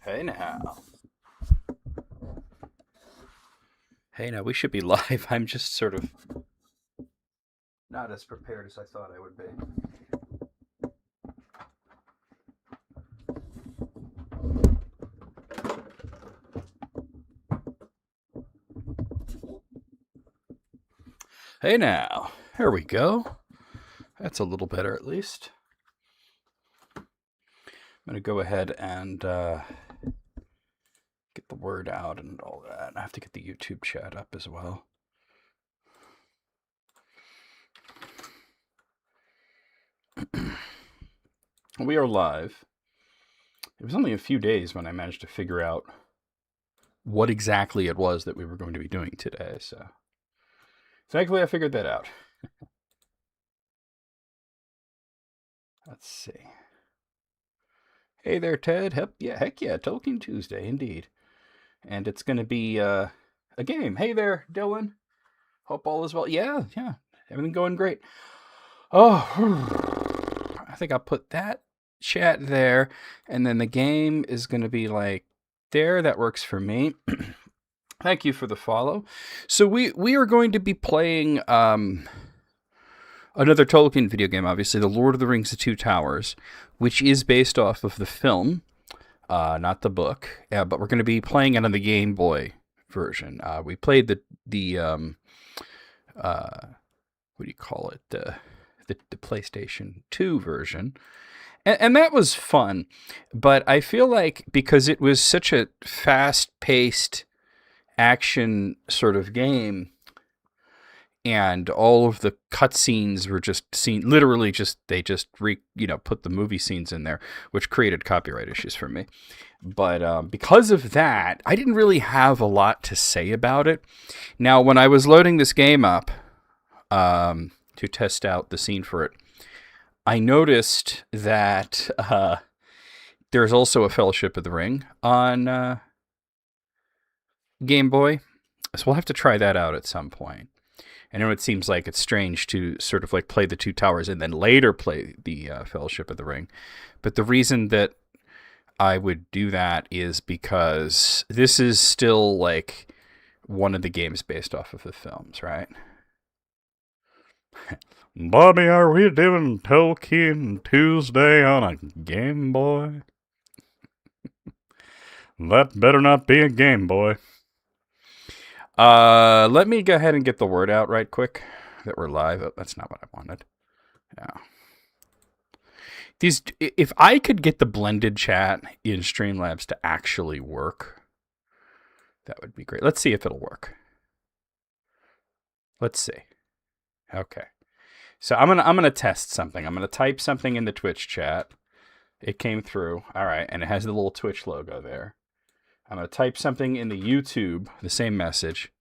Hey now. Hey now, we should be live. I'm just sort of not as prepared as I thought I would be. Hey now. There we go. That's a little better at least. I'm going to go ahead and get the word out and all that. I have to get the YouTube chat up as well. We are live. It was only a few days when I managed to figure out what exactly it was that we were going to be doing today, so thankfully I figured that out. Let's see. Hey there, Ted. Heck yeah, Tolkien Tuesday, indeed. And it's going to be a game. Hey there, Dylan. Hope all is well. Yeah, everything going great. Oh, I think I'll put that chat there, and then the game is going to be like there. That works for me. Thank you for the follow. So we are going to be playing another Tolkien video game, obviously, The Lord of the Rings: The Two Towers, which is based off of the film, not the book. But we're going to be playing it on the Game Boy version. We played the what do you call it? The PlayStation 2 version. And that was fun. But I feel like because it was such a fast-paced action sort of game, and all of the cutscenes were just literally just put the movie scenes in there, which created copyright issues for me. But because of that, I didn't really have a lot to say about it. Now, when I was loading this game up to test out the scene for it, I noticed that there's also a Fellowship of the Ring on Game Boy, so we'll have to try that out at some point. I know it seems like it's strange to sort of like play the Two Towers and then later play the Fellowship of the Ring, but the reason that I would do that is because this is still like one of the games based off of the films, right? Bobby, are we doing Tolkien Tuesday on a Game Boy? That better not be a Game Boy. Let me go ahead and get the word out right quick that we're live. Oh, that's not what I wanted. Yeah. If I could get the blended chat in Streamlabs to actually work, that would be great. Let's see if it'll work. Let's see. Okay. So I'm gonna test something. I'm gonna type something in the Twitch chat. It came through. All right, and it has the little Twitch logo there. I'm gonna type something in the YouTube, the same message.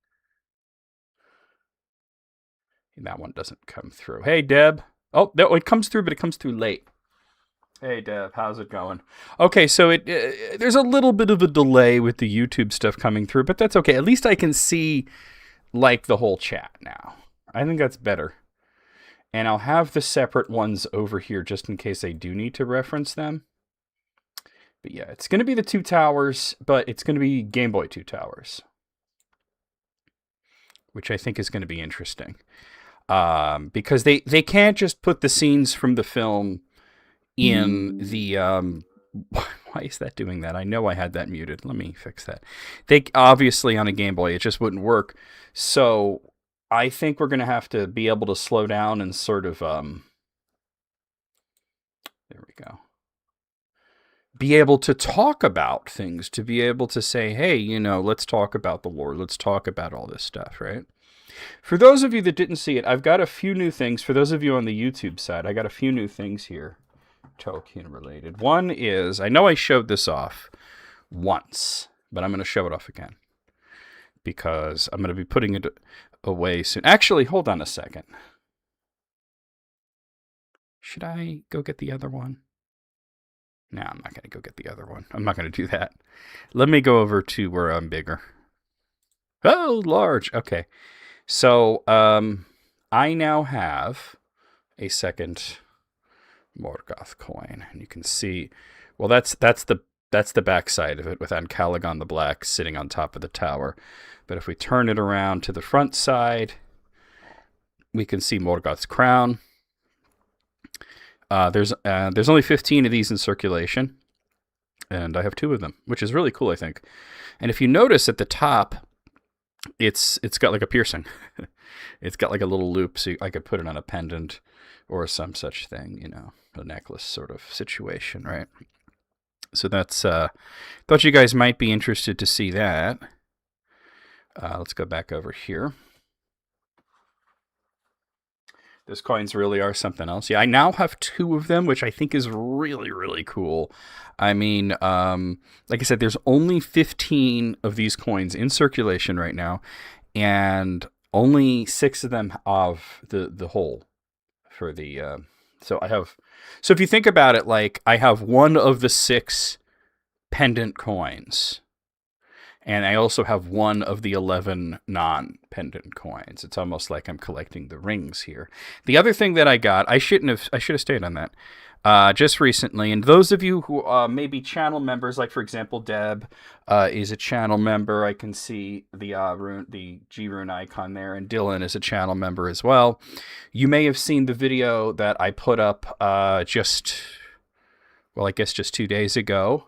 And that one doesn't come through. Hey, Deb. Oh, no, it comes through, but it comes through late. Hey, Deb, how's it going? Okay, so there's a little bit of a delay with the YouTube stuff coming through, but that's okay. At least I can see like the whole chat now. I think that's better. And I'll have the separate ones over here just in case I do need to reference them. But yeah, it's going to be the Two Towers, but it's going to be Game Boy Two Towers, which I think is going to be interesting. Because they can't just put the scenes from the film in the... why is that doing that? I know I had that muted. Let me fix that. They obviously, on a Game Boy, it just wouldn't work. So I think we're going to have to be able to slow down and sort of... there we go. Be able to talk about things, to be able to say, hey, let's talk about the lore. Let's talk about all this stuff, right? For those of you that didn't see it, I've got a few new things. For those of you on the YouTube side, I got a few new things here, Tolkien related. One is, I know I showed this off once, but I'm going to show it off again because I'm going to be putting it away soon. Actually, hold on a second. Should I go get the other one? No, I'm not going to go get the other one. I'm not going to do that. Let me go over to where I'm bigger. Oh, large. Okay. So, I now have a second Morgoth coin, and you can see, well, that's the That's the back side of it, with Ancalagon the Black sitting on top of the tower. But if we turn it around to the front side, we can see Morgoth's crown. There's only 15 of these in circulation, and I have 2 of them, which is really cool, I think. And if you notice at the top, it's got like a piercing. It's got like a little loop, so I could put it on a pendant or some such thing, a necklace sort of situation, right? So that's thought you guys might be interested to see that. Let's go back over here. Those coins really are something else. Yeah, I now have 2 of them, which I think is really, really cool. I mean, like I said, there's only 15 of these coins in circulation right now, and only 6 of them of the whole for the. So I have. So if you think about it, like I have 1 of the 6 pendant coins. And I also have 1 of the 11 non-pendant coins. It's almost like I'm collecting the rings here. The other thing that I got, I should have stayed on that just recently. And those of you who may be channel members, like for example, Deb is a channel member. I can see the G rune icon there, and Dylan is a channel member as well. You may have seen the video that I put up just 2 days ago.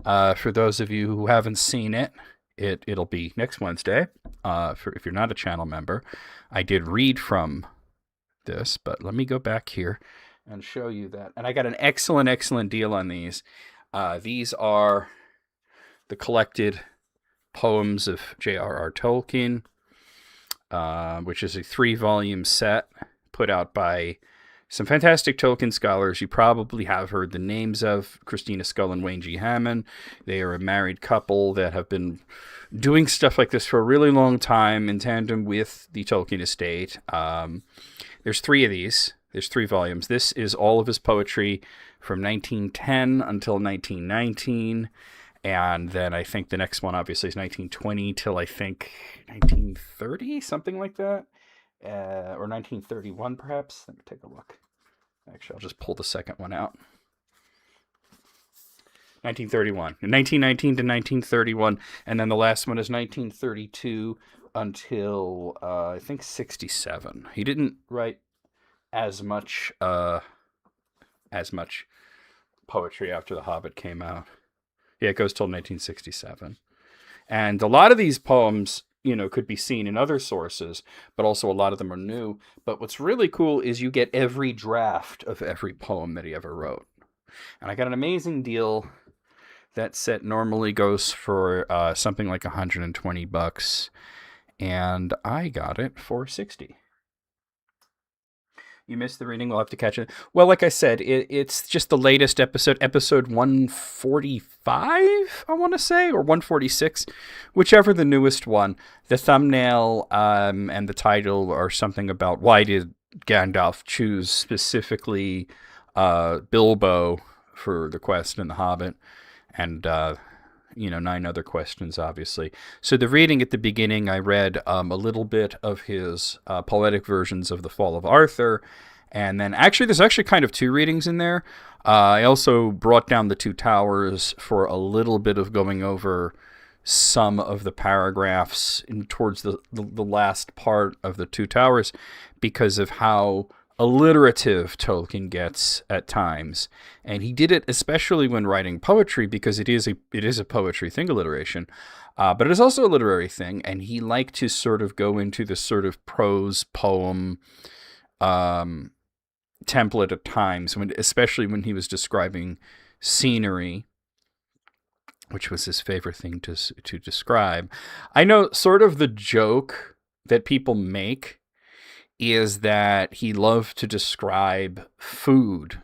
For those of you who haven't seen it, it'll be next Wednesday. If you're not a channel member, I did read from this, but let me go back here and show you that. And I got an excellent deal on these. These are the collected poems of J.R.R. Tolkien, which is a 3-volume set put out by some fantastic Tolkien scholars you probably have heard the names of: Christina Scull and Wayne G. Hammond. They are a married couple that have been doing stuff like this for a really long time in tandem with the Tolkien estate. There's 3 of these. There's 3 volumes. This is all of his poetry from 1910 until 1919. And then I think the next one obviously is 1920 till I think 1930, something like that. Or 1931 perhaps. Let me take a look. Actually, I'll just pull the second one out. 1931. 1919 to 1931. And then the last one is 1932 until, I think, 67. He didn't write as much poetry after The Hobbit came out. Yeah, it goes till 1967. And a lot of these poems, could be seen in other sources, but also a lot of them are new. But what's really cool is you get every draft of every poem that he ever wrote. And I got an amazing deal. That set normally goes for something like $120, and I got it for $60. You missed the reading. We'll have to catch it. Well, like I said, it's just the latest episode 145, I want to say, or 146, whichever the newest one. The thumbnail and the title are something about why did Gandalf choose specifically Bilbo for the quest in The Hobbit, and 9 other questions, obviously. So the reading at the beginning, I read a little bit of his poetic versions of The Fall of Arthur, and then there's actually kind of 2 readings in there. I also brought down The Two Towers for a little bit of going over some of the paragraphs towards the last part of The Two Towers, because of how alliterative Tolkien gets at times. And he did it especially when writing poetry, because it is a poetry thing, alliteration, but it is also a literary thing, and he liked to sort of go into this sort of prose poem template at times, especially when he was describing scenery, which was his favorite thing to describe. I know sort of the joke that people make is that he loved to describe food,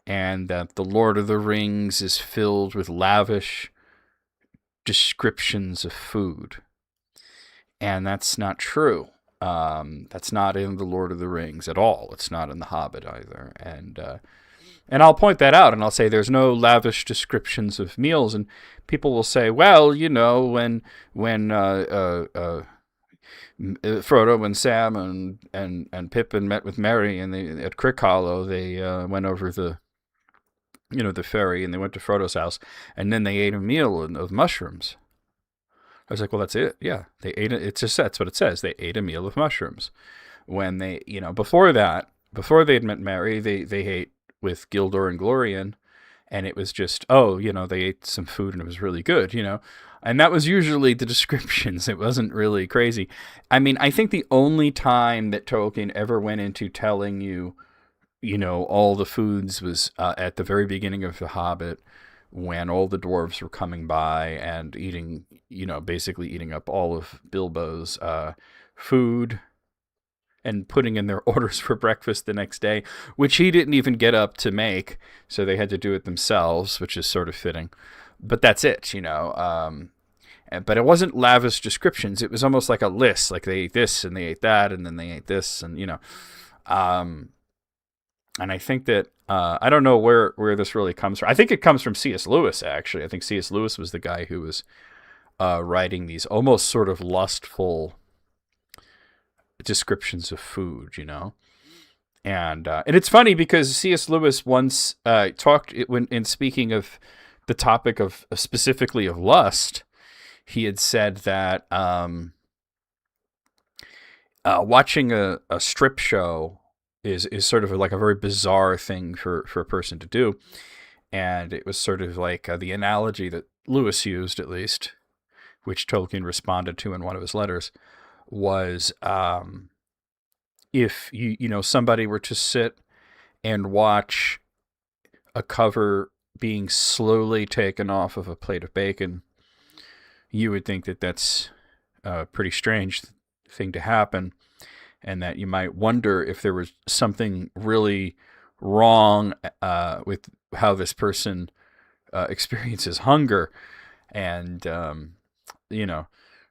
and that The Lord of the Rings is filled with lavish descriptions of food. And that's not true. That's not in The Lord of the Rings at all. It's not in The Hobbit either. And I'll point that out, and I'll say there's no lavish descriptions of meals, and people will say, well, when Frodo and Sam and Pippin met with Merry and at Crick Hollow, they went over the ferry, and they went to Frodo's house, and then they ate a meal of mushrooms. I was like, well, that's it. Yeah, they ate it. It's just, that's what it says. They ate a meal of mushrooms. When they, before that, before they had met Mary, they ate with Gildor and Glorian, and it was just, they ate some food and it was really good, And that was usually the descriptions. It wasn't really crazy. I mean, I think the only time that Tolkien ever went into telling you, all the foods was at the very beginning of The Hobbit, when all the dwarves were coming by and eating, basically eating up all of Bilbo's food and putting in their orders for breakfast the next day, which he didn't even get up to make, so they had to do it themselves, which is sort of fitting. But that's it, but it wasn't lavish descriptions. It was almost like a list, like they ate this and they ate that and then they ate this, and and I think that I don't know where this really comes from. I think it comes from C.S. Lewis, actually. I think C.S. Lewis was the guy who was writing these almost sort of lustful descriptions of food, And it's funny because C.S. Lewis once talked, when in speaking of the topic of specifically of lust, he had said that watching a strip show is sort of like a very bizarre thing for a person to do. And it was sort of like the analogy that Lewis used, at least, which Tolkien responded to in one of his letters, was if somebody were to sit and watch a cover being slowly taken off of a plate of bacon, you would think that that's a pretty strange thing to happen, and that you might wonder if there was something really wrong with how this person experiences hunger. And,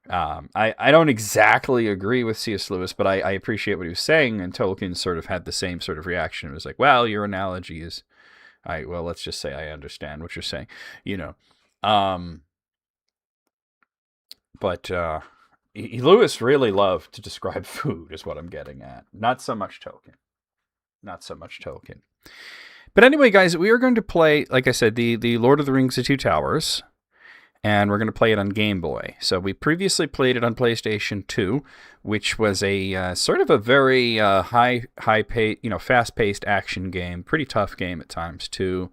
I don't exactly agree with C.S. Lewis, but I appreciate what he was saying, and Tolkien sort of had the same sort of reaction. It was like, well, your analogy is, well, let's just say I understand what you're saying, But Lewis really loved to describe food, is what I'm getting at. Not so much Tolkien. But anyway, guys, we are going to play, like I said, the Lord of the Rings: The Two Towers, and we're going to play it on Game Boy. So we previously played it on PlayStation 2, which was a sort of a very fast-paced action game, pretty tough game at times too,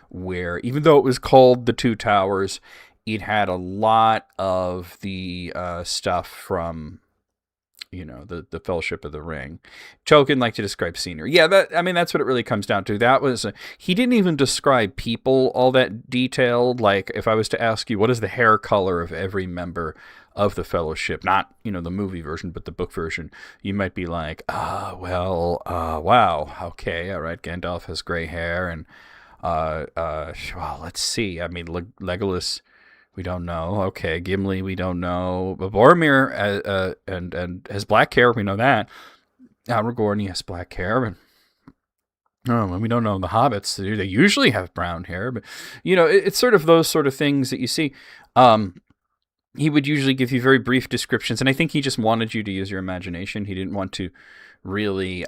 where even though it was called The Two Towers, it had a lot of the stuff from, the Fellowship of the Ring. Tolkien liked to describe scenery. Yeah, that's what it really comes down to. That was he didn't even describe people all that detailed. Like, if I was to ask you, what is the hair color of every member of the Fellowship? Not, the movie version, but the book version. You might be like, wow, okay, all right, Gandalf has gray hair, and well, let's see. I mean, Legolas, we don't know. Okay, Gimli, we don't know. But Boromir and has black hair. We know that. Aragorn, has black hair. And we don't know the hobbits. They usually have brown hair. But, it's sort of those sort of things that you see. He would usually give you very brief descriptions. And I think he just wanted you to use your imagination. He didn't want to really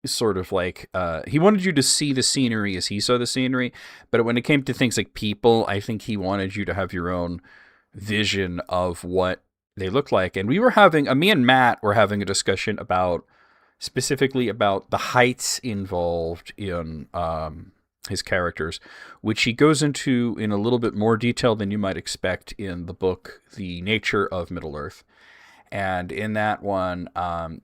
sort of like, he wanted you to see the scenery as he saw the scenery, but when it came to things like people, I think he wanted you to have your own vision of what they look like. And me and Matt were having a discussion specifically about the heights involved in his characters, which he goes into in a little bit more detail than you might expect in the book, The Nature of Middle-earth. And in that one,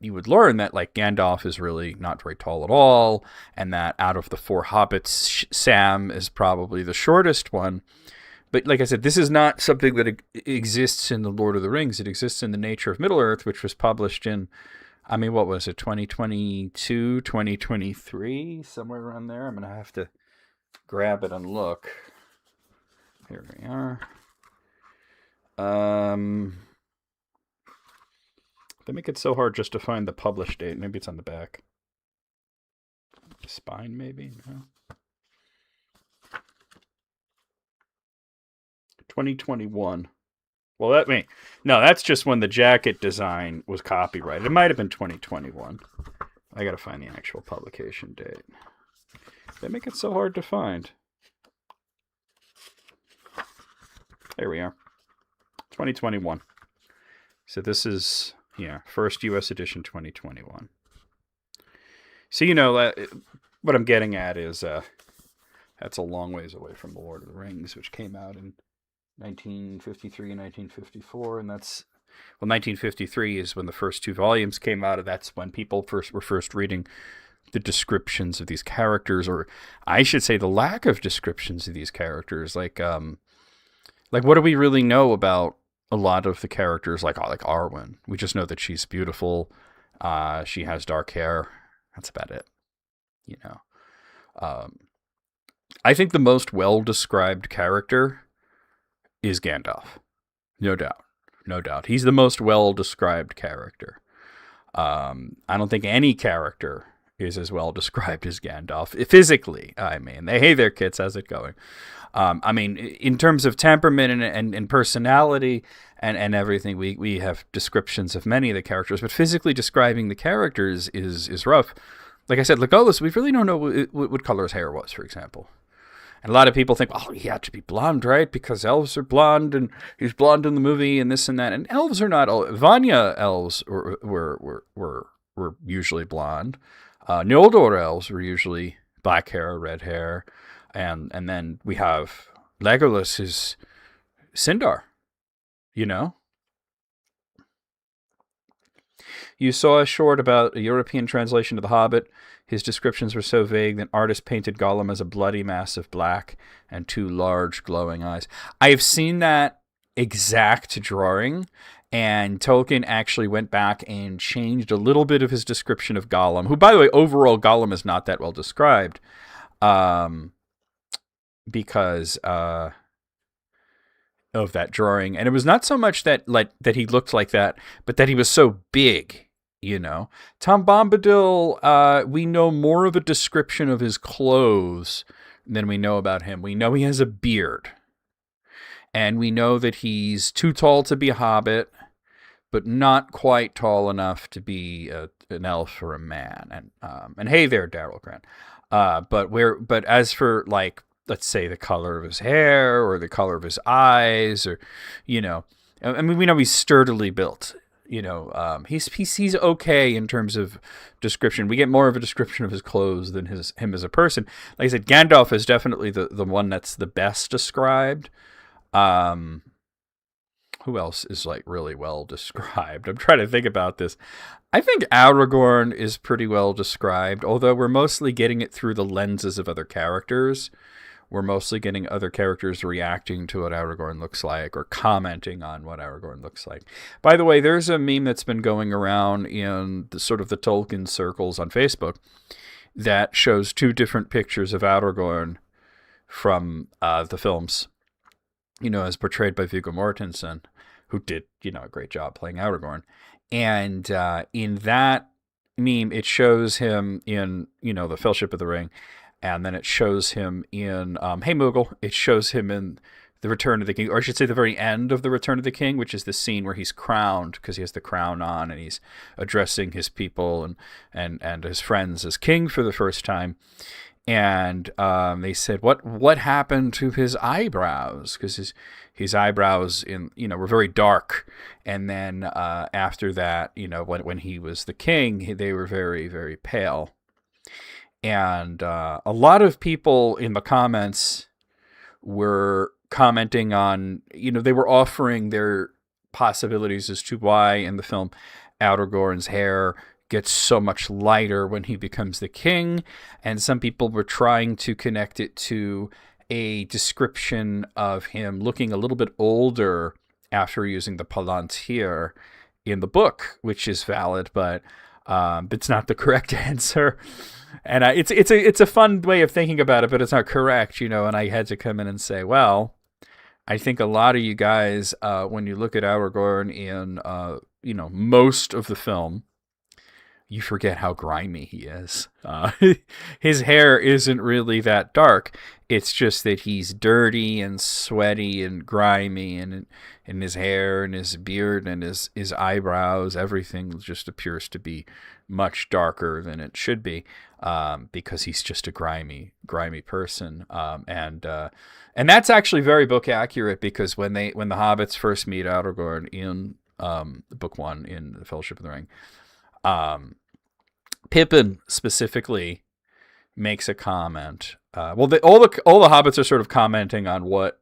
you would learn that, like, Gandalf is really not very tall at all, and that out of the four hobbits, Sam is probably the shortest one. But like I said, this is not something that exists in The Lord of the Rings. It exists in The Nature of Middle-earth, which was published in, what was it, 2022, 2023, somewhere around there. I'm going to have to grab it and look. Here we are. They make it so hard just to find the published date. Maybe it's on the back. The spine, maybe? No. 2021. Well, that's just when the jacket design was copyrighted. It might have been 2021. I got to find the actual publication date. They make it so hard to find. There we are. 2021. So this is, first U.S. edition 2021. So, what I'm getting at is that's a long ways away from The Lord of the Rings, which came out in 1953 and 1954. And 1953 is when the first 2 volumes came out, and that's when people were first reading the descriptions of these characters, or I should say the lack of descriptions of these characters. Like what do we really know about a lot of the characters, like Arwen? We just know that she's beautiful. She has dark hair. That's about it. I think the most well-described character is Gandalf. No doubt. He's the most well-described character. I don't think any character is as well described as Gandalf. Physically, I mean. Hey there, kids. How's it going? In terms of temperament and personality and everything, we have descriptions of many of the characters, but physically describing the characters is rough. Like I said, Legolas, we really don't know what color his hair was, for example. And a lot of people think, he had to be blonde, right? Because elves are blonde, and he's blonde in the movie, and this and that. And elves are not all. Vanya elves were usually blonde. Noldor elves were usually black hair, red hair. And then we have Legolas is Sindar, You saw a short about a European translation of The Hobbit. His descriptions were so vague that artists painted Gollum as a bloody mass of black and 2 large glowing eyes. I've seen that exact drawing, and Tolkien actually went back and changed a little bit of his description of Gollum, who, by the way, overall Gollum is not that well described. Because of that drawing. And it was not so much that he looked like that, but that he was so big, Tom Bombadil, we know more of a description of his clothes than we know about him. We know he has a beard. And we know that he's too tall to be a hobbit, but not quite tall enough to be an elf or a man. And hey there, Daryl Grant. But as for let's say the color of his hair or the color of his eyes, or we know he's sturdily built. He's okay in terms of description. We get more of a description of his clothes than him as a person. Like I said, Gandalf is definitely the one that's the best described. Who else is really well described? I'm trying to think about this. I think Aragorn is pretty well described, although we're mostly getting it through the lenses of other characters. We're mostly getting other characters reacting to what Aragorn looks like or commenting on what Aragorn looks like. By the way, there's a meme that's been going around in the Tolkien circles on Facebook that shows 2 different pictures of Aragorn from the films, as portrayed by Viggo Mortensen, who did, a great job playing Aragorn. And in that meme, it shows him in, the Fellowship of the Ring. And then it shows him in, Hey Moogle, it shows him in The Return of the King, or I should say the very end of The Return of the King, which is the scene where he's crowned, because he has the crown on, and he's addressing his people and his friends as king for the first time. And they said, what happened to his eyebrows? Because his eyebrows were very dark. And then after that, when he was the king, they were very, very pale. And a lot of people in the comments were commenting on, they were offering their possibilities as to why in the film Aragorn's hair gets so much lighter when he becomes the king. And some people were trying to connect it to a description of him looking a little bit older after using the Palantir in the book, which is valid, but it's not the correct answer. And it's a fun way of thinking about it, but it's not correct, And I had to come in and say, well, I think a lot of you guys, when you look at Aragorn in, most of the film, you forget how grimy he is. His hair isn't really that dark. It's just that he's dirty and sweaty and grimy, and his hair and his beard and his eyebrows, everything just appears to be much darker than it should be, because he's just a grimy person. And that's actually very book accurate, because when the hobbits first meet Aragorn in book 1 in the Fellowship of the Ring, Pippin specifically makes a comment. All the hobbits are sort of commenting on what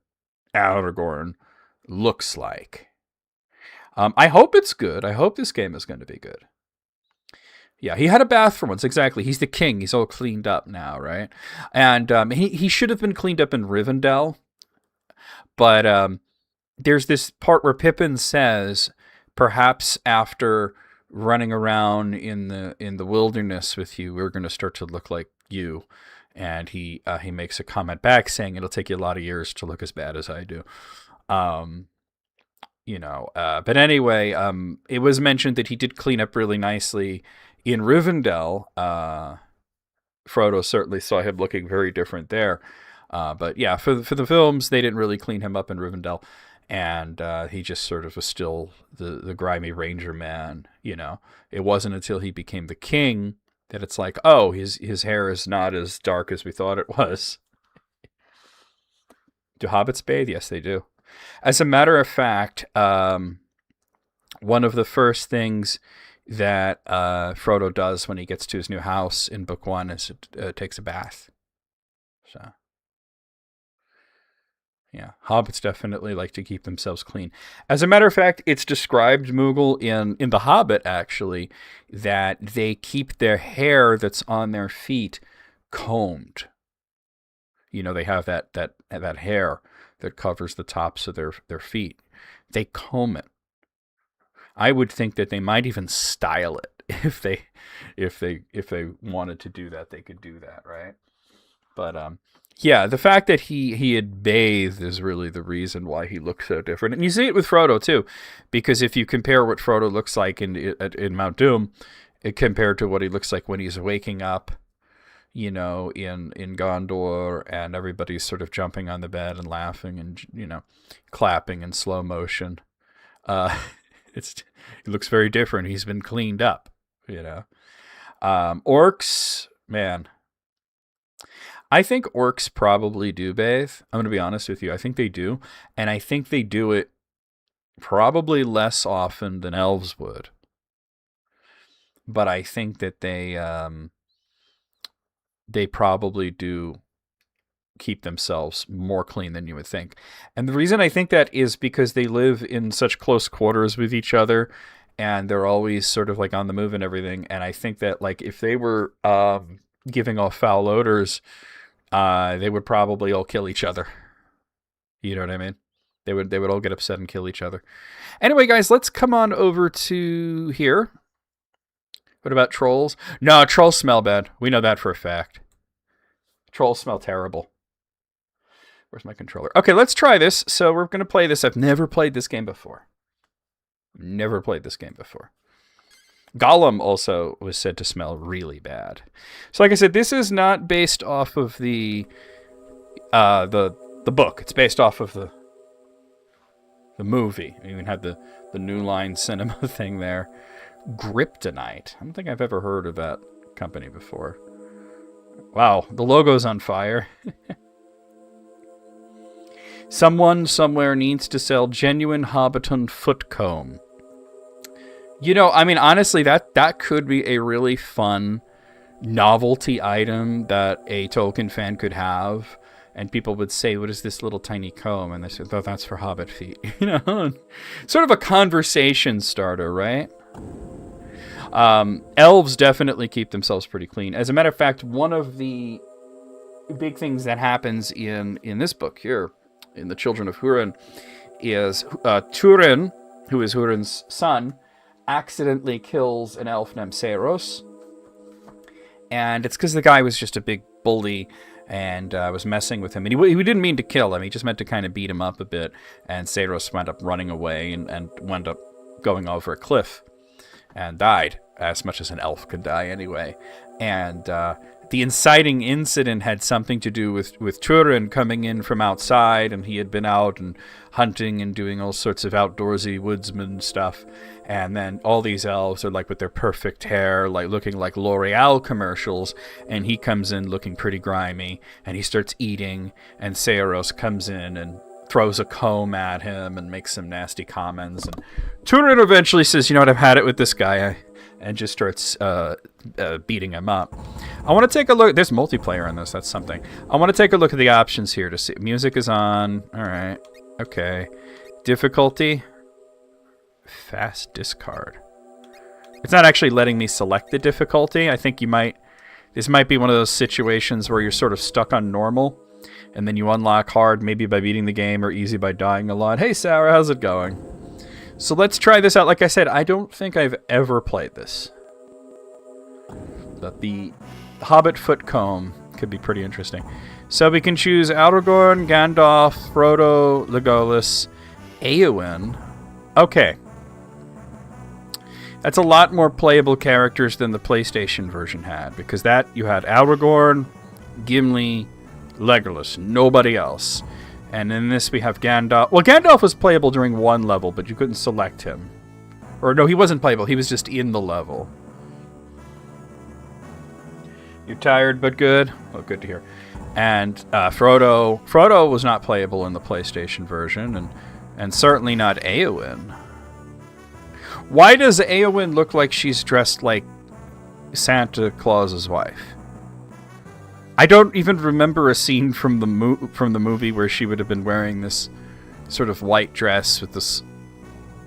Aragorn looks like. I hope it's good. I hope this game is going to be good. Yeah, he had a bath for once. Exactly. He's the king. He's all cleaned up now, right? And he should have been cleaned up in Rivendell. But there's this part where Pippin says, perhaps after running around in the wilderness with you, we're going to start to look like you. And he makes a comment back saying, it'll take you a lot of years to look as bad as I do. But anyway, it was mentioned that he did clean up really nicely in Rivendell. Frodo certainly saw him looking very different there. But yeah, for the films, they didn't really clean him up in Rivendell. And he just sort of was still the grimy ranger man, It wasn't until he became the king that it's like, oh, his hair is not as dark as we thought it was. Do hobbits bathe? Yes, they do. As a matter of fact, one of the first things that Frodo does when he gets to his new house in book 1 is takes a bath. So, yeah, hobbits definitely like to keep themselves clean. As a matter of fact, it's described, Moogle, in The Hobbit, actually, that they keep their hair that's on their feet combed. They have that hair that covers the tops of their feet. They comb it. I would think that they might even style it if they wanted to do that. They could do that, right? But yeah, the fact that he had bathed is really the reason why he looks so different. And you see it with Frodo too, because if you compare what Frodo looks like in Mount Doom, compared to what he looks like when he's waking up, in Gondor, and everybody's sort of jumping on the bed and laughing and clapping in slow motion. It looks very different. He's been cleaned up, Orcs, man. I think orcs probably do bathe. I'm going to be honest with you. I think they do. And I think they do it probably less often than elves would. But I think that they probably do keep themselves more clean than you would think. And the reason I think that is because they live in such close quarters with each other, and they're always sort of like on the move and everything. And I think that, like, if they were giving off foul odors, they would probably all kill each other. You know what I mean? They would all get upset and kill each other. Anyway, guys, let's come on over to here. What about trolls? No, trolls smell bad. We know that for a fact. Trolls smell terrible. Where's my controller? Okay, let's try this. So we're going to play this. I've never played this game before. Gollum also was said to smell really bad. So like I said, this is not based off of the book. It's based off of the movie. You even had the New Line Cinema thing there. Kryptonite. I don't think I've ever heard of that company before. Wow, the logo's on fire. Someone somewhere needs to sell genuine Hobbiton foot comb. Honestly, that could be a really fun novelty item that a Tolkien fan could have. And people would say, what is this little tiny comb? And they said, oh, that's for hobbit feet. Sort of a conversation starter, right? Elves definitely keep themselves pretty clean. As a matter of fact, one of the big things that happens in this book here, in The Children of Húrin, is Túrin, who is Húrin's son, accidentally kills an elf named Saros. And it's because the guy was just a big bully and was messing with him. And he didn't mean to kill him. He just meant to kind of beat him up a bit. And Saros wound up running away and wound up going over a cliff and died, as much as an elf could die anyway. And the the inciting incident had something to do with Turin coming in from outside, and he had been out and hunting and doing all sorts of outdoorsy woodsman stuff. And then all these elves are like with their perfect hair, like looking like L'Oreal commercials, and he comes in looking pretty grimy, and he starts eating, and Seiros comes in and throws a comb at him and makes some nasty comments. And Turin eventually says, you know what, I've had it with this guy, and just starts beating him up. I want to take a look. There's multiplayer in this. That's something. I want to take a look at the options here to see. Music is on. All right. Okay. Difficulty. Fast discard. It's not actually letting me select the difficulty. I think this might be one of those situations where you're sort of stuck on normal, and then you unlock hard, maybe by beating the game, or easy by dying a lot. Hey, Sarah, how's it going? So let's try this out. Like I said, I don't think I've ever played this. But the Hobbit Foot Comb could be pretty interesting. So we can choose Aragorn, Gandalf, Frodo, Legolas, Éowyn. Okay. That's a lot more playable characters than the PlayStation version had, because that you had Aragorn, Gimli, Legolas, nobody else. And in this we have Gandalf. Well, Gandalf was playable during one level, but you couldn't select him. Or no, he wasn't playable. He was just in the level. You're tired but good? Well, good to hear. And Frodo. Frodo was not playable in the PlayStation version, and certainly not Éowyn. Why does Éowyn look like she's dressed like Santa Claus's wife? I don't even remember a scene from the movie where she would have been wearing this sort of white dress with this,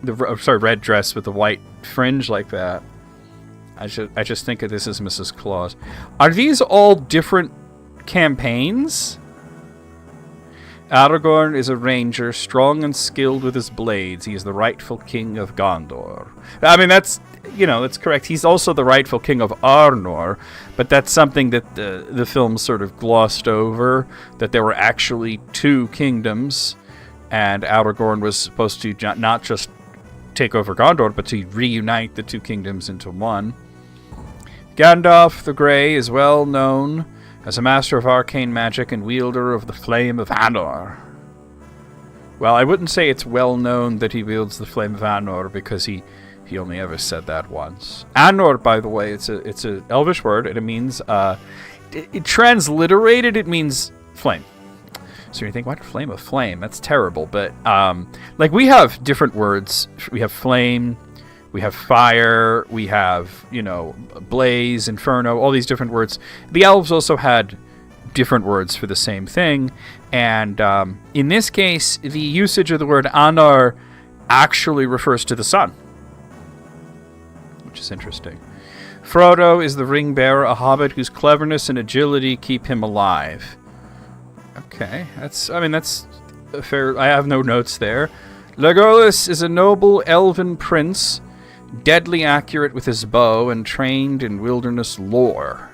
red dress with the white fringe like that. I just think of this as Mrs. Claus. Are these all different campaigns? Aragorn is a ranger, strong and skilled with his blades. He is the rightful king of Gondor. I mean, that's correct. He's also the rightful king of Arnor, but that's something that the film sort of glossed over, that there were actually two kingdoms, and Aragorn was supposed to not just take over Gondor, but to reunite the two kingdoms into one. Gandalf the Grey is well known as a master of arcane magic and wielder of the Flame of Anor. Well, I wouldn't say it's well known that he wields the Flame of Anor, because he only ever said that once. Anor, by the way, it's a Elvish word, and it means it transliterated, it means flame. So you think, what flame of flame? That's terrible. But like, we have different words. We have flame, we have fire, we have, blaze, inferno, all these different words. The elves also had different words for the same thing. And in this case, the usage of the word Anor actually refers to the sun, which is interesting. Frodo is the ring bearer, a hobbit whose cleverness and agility keep him alive. Okay, that's a fair. I have no notes there. Legolas is a noble elven prince, deadly accurate with his bow and trained in wilderness lore.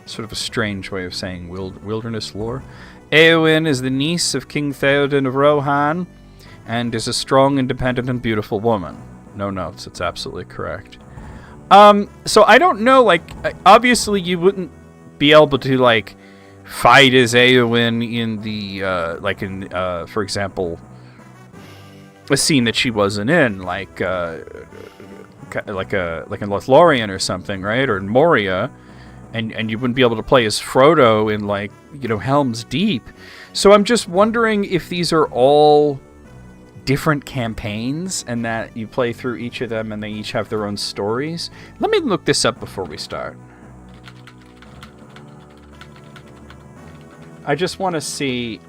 Sort of a strange way of saying wilderness lore. Éowyn is the niece of King Theoden of Rohan and is a strong, independent, and beautiful woman. No notes. It's absolutely correct. So I don't know, obviously you wouldn't be able to, fight as Éowyn in the, for example, a scene that she wasn't in, like in Lothlorien or something, right? Or in Moria, and you wouldn't be able to play as Frodo in, Helm's Deep. So I'm just wondering if these are all different campaigns, and that you play through each of them and they each have their own stories. Let me look this up before we start. I just want to see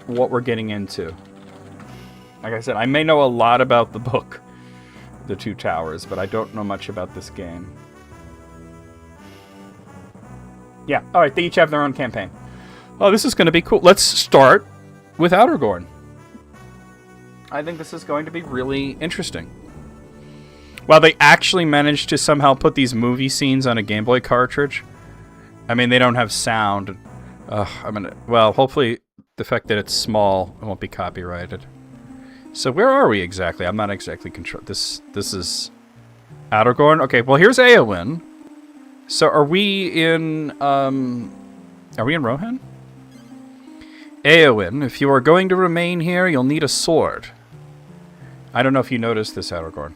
what we're getting into. Like I said, I may know a lot about the book, The Two Towers, but I don't know much about this game. Yeah, alright, they each have their own campaign. Oh, this is going to be cool. Let's start with Aragorn. I think this is going to be really interesting. Well, they actually managed to somehow put these movie scenes on a Game Boy cartridge. I mean, they don't have sound. Well, hopefully the fact that it's small, it won't be copyrighted. So where are we exactly? I'm not exactly control. This is Aragorn. Okay, well, here's Éowyn. So are we in Rohan? Eowyn, if you are going to remain here, you'll need a sword. I don't know if you noticed this, Aragorn.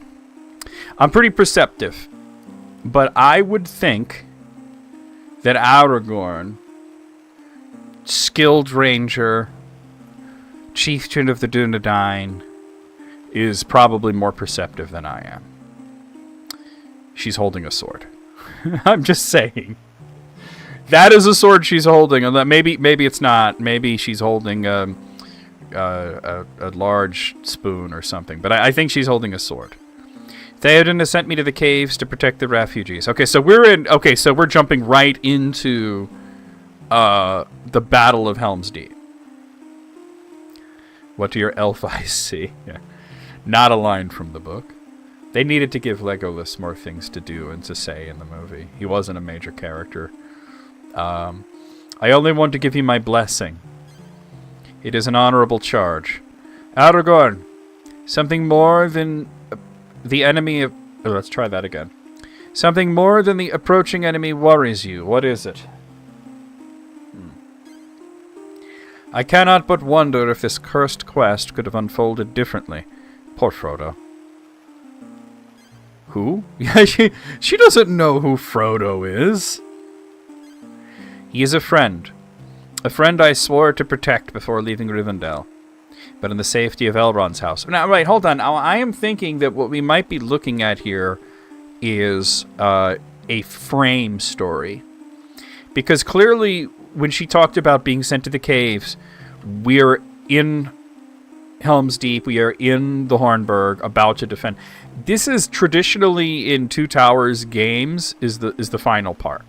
I'm pretty perceptive, but I would think that Aragorn, skilled ranger, chieftain of the Dunedain, is probably more perceptive than I am. She's holding a sword. I'm just saying. That is a sword she's holding. Maybe it's not. Maybe she's holding a large spoon or something. But I think she's holding a sword. Theoden has sent me to the caves to protect the refugees. Okay, so we're jumping right into the Battle of Helm's Deep. What do your elf eyes see? Yeah. Not a line from the book. They needed to give Legolas more things to do and to say in the movie. He wasn't a major character. I only want to give you my blessing. It is an honorable charge. Aragorn, something more than the enemy of... Oh, let's try that again. Something more than the approaching enemy worries you. What is it? I cannot but wonder if this cursed quest could have unfolded differently. Poor Frodo. Who? Yeah, she doesn't know who Frodo is. He is a friend. A friend I swore to protect before leaving Rivendell. But in the safety of Elrond's house. Now, right, hold on. Now, I am thinking that what we might be looking at here is a frame story. Because clearly, when she talked about being sent to the caves, we're in Helm's Deep, we are in the Hornburg, about to defend. This is traditionally in Two Towers games is the final part.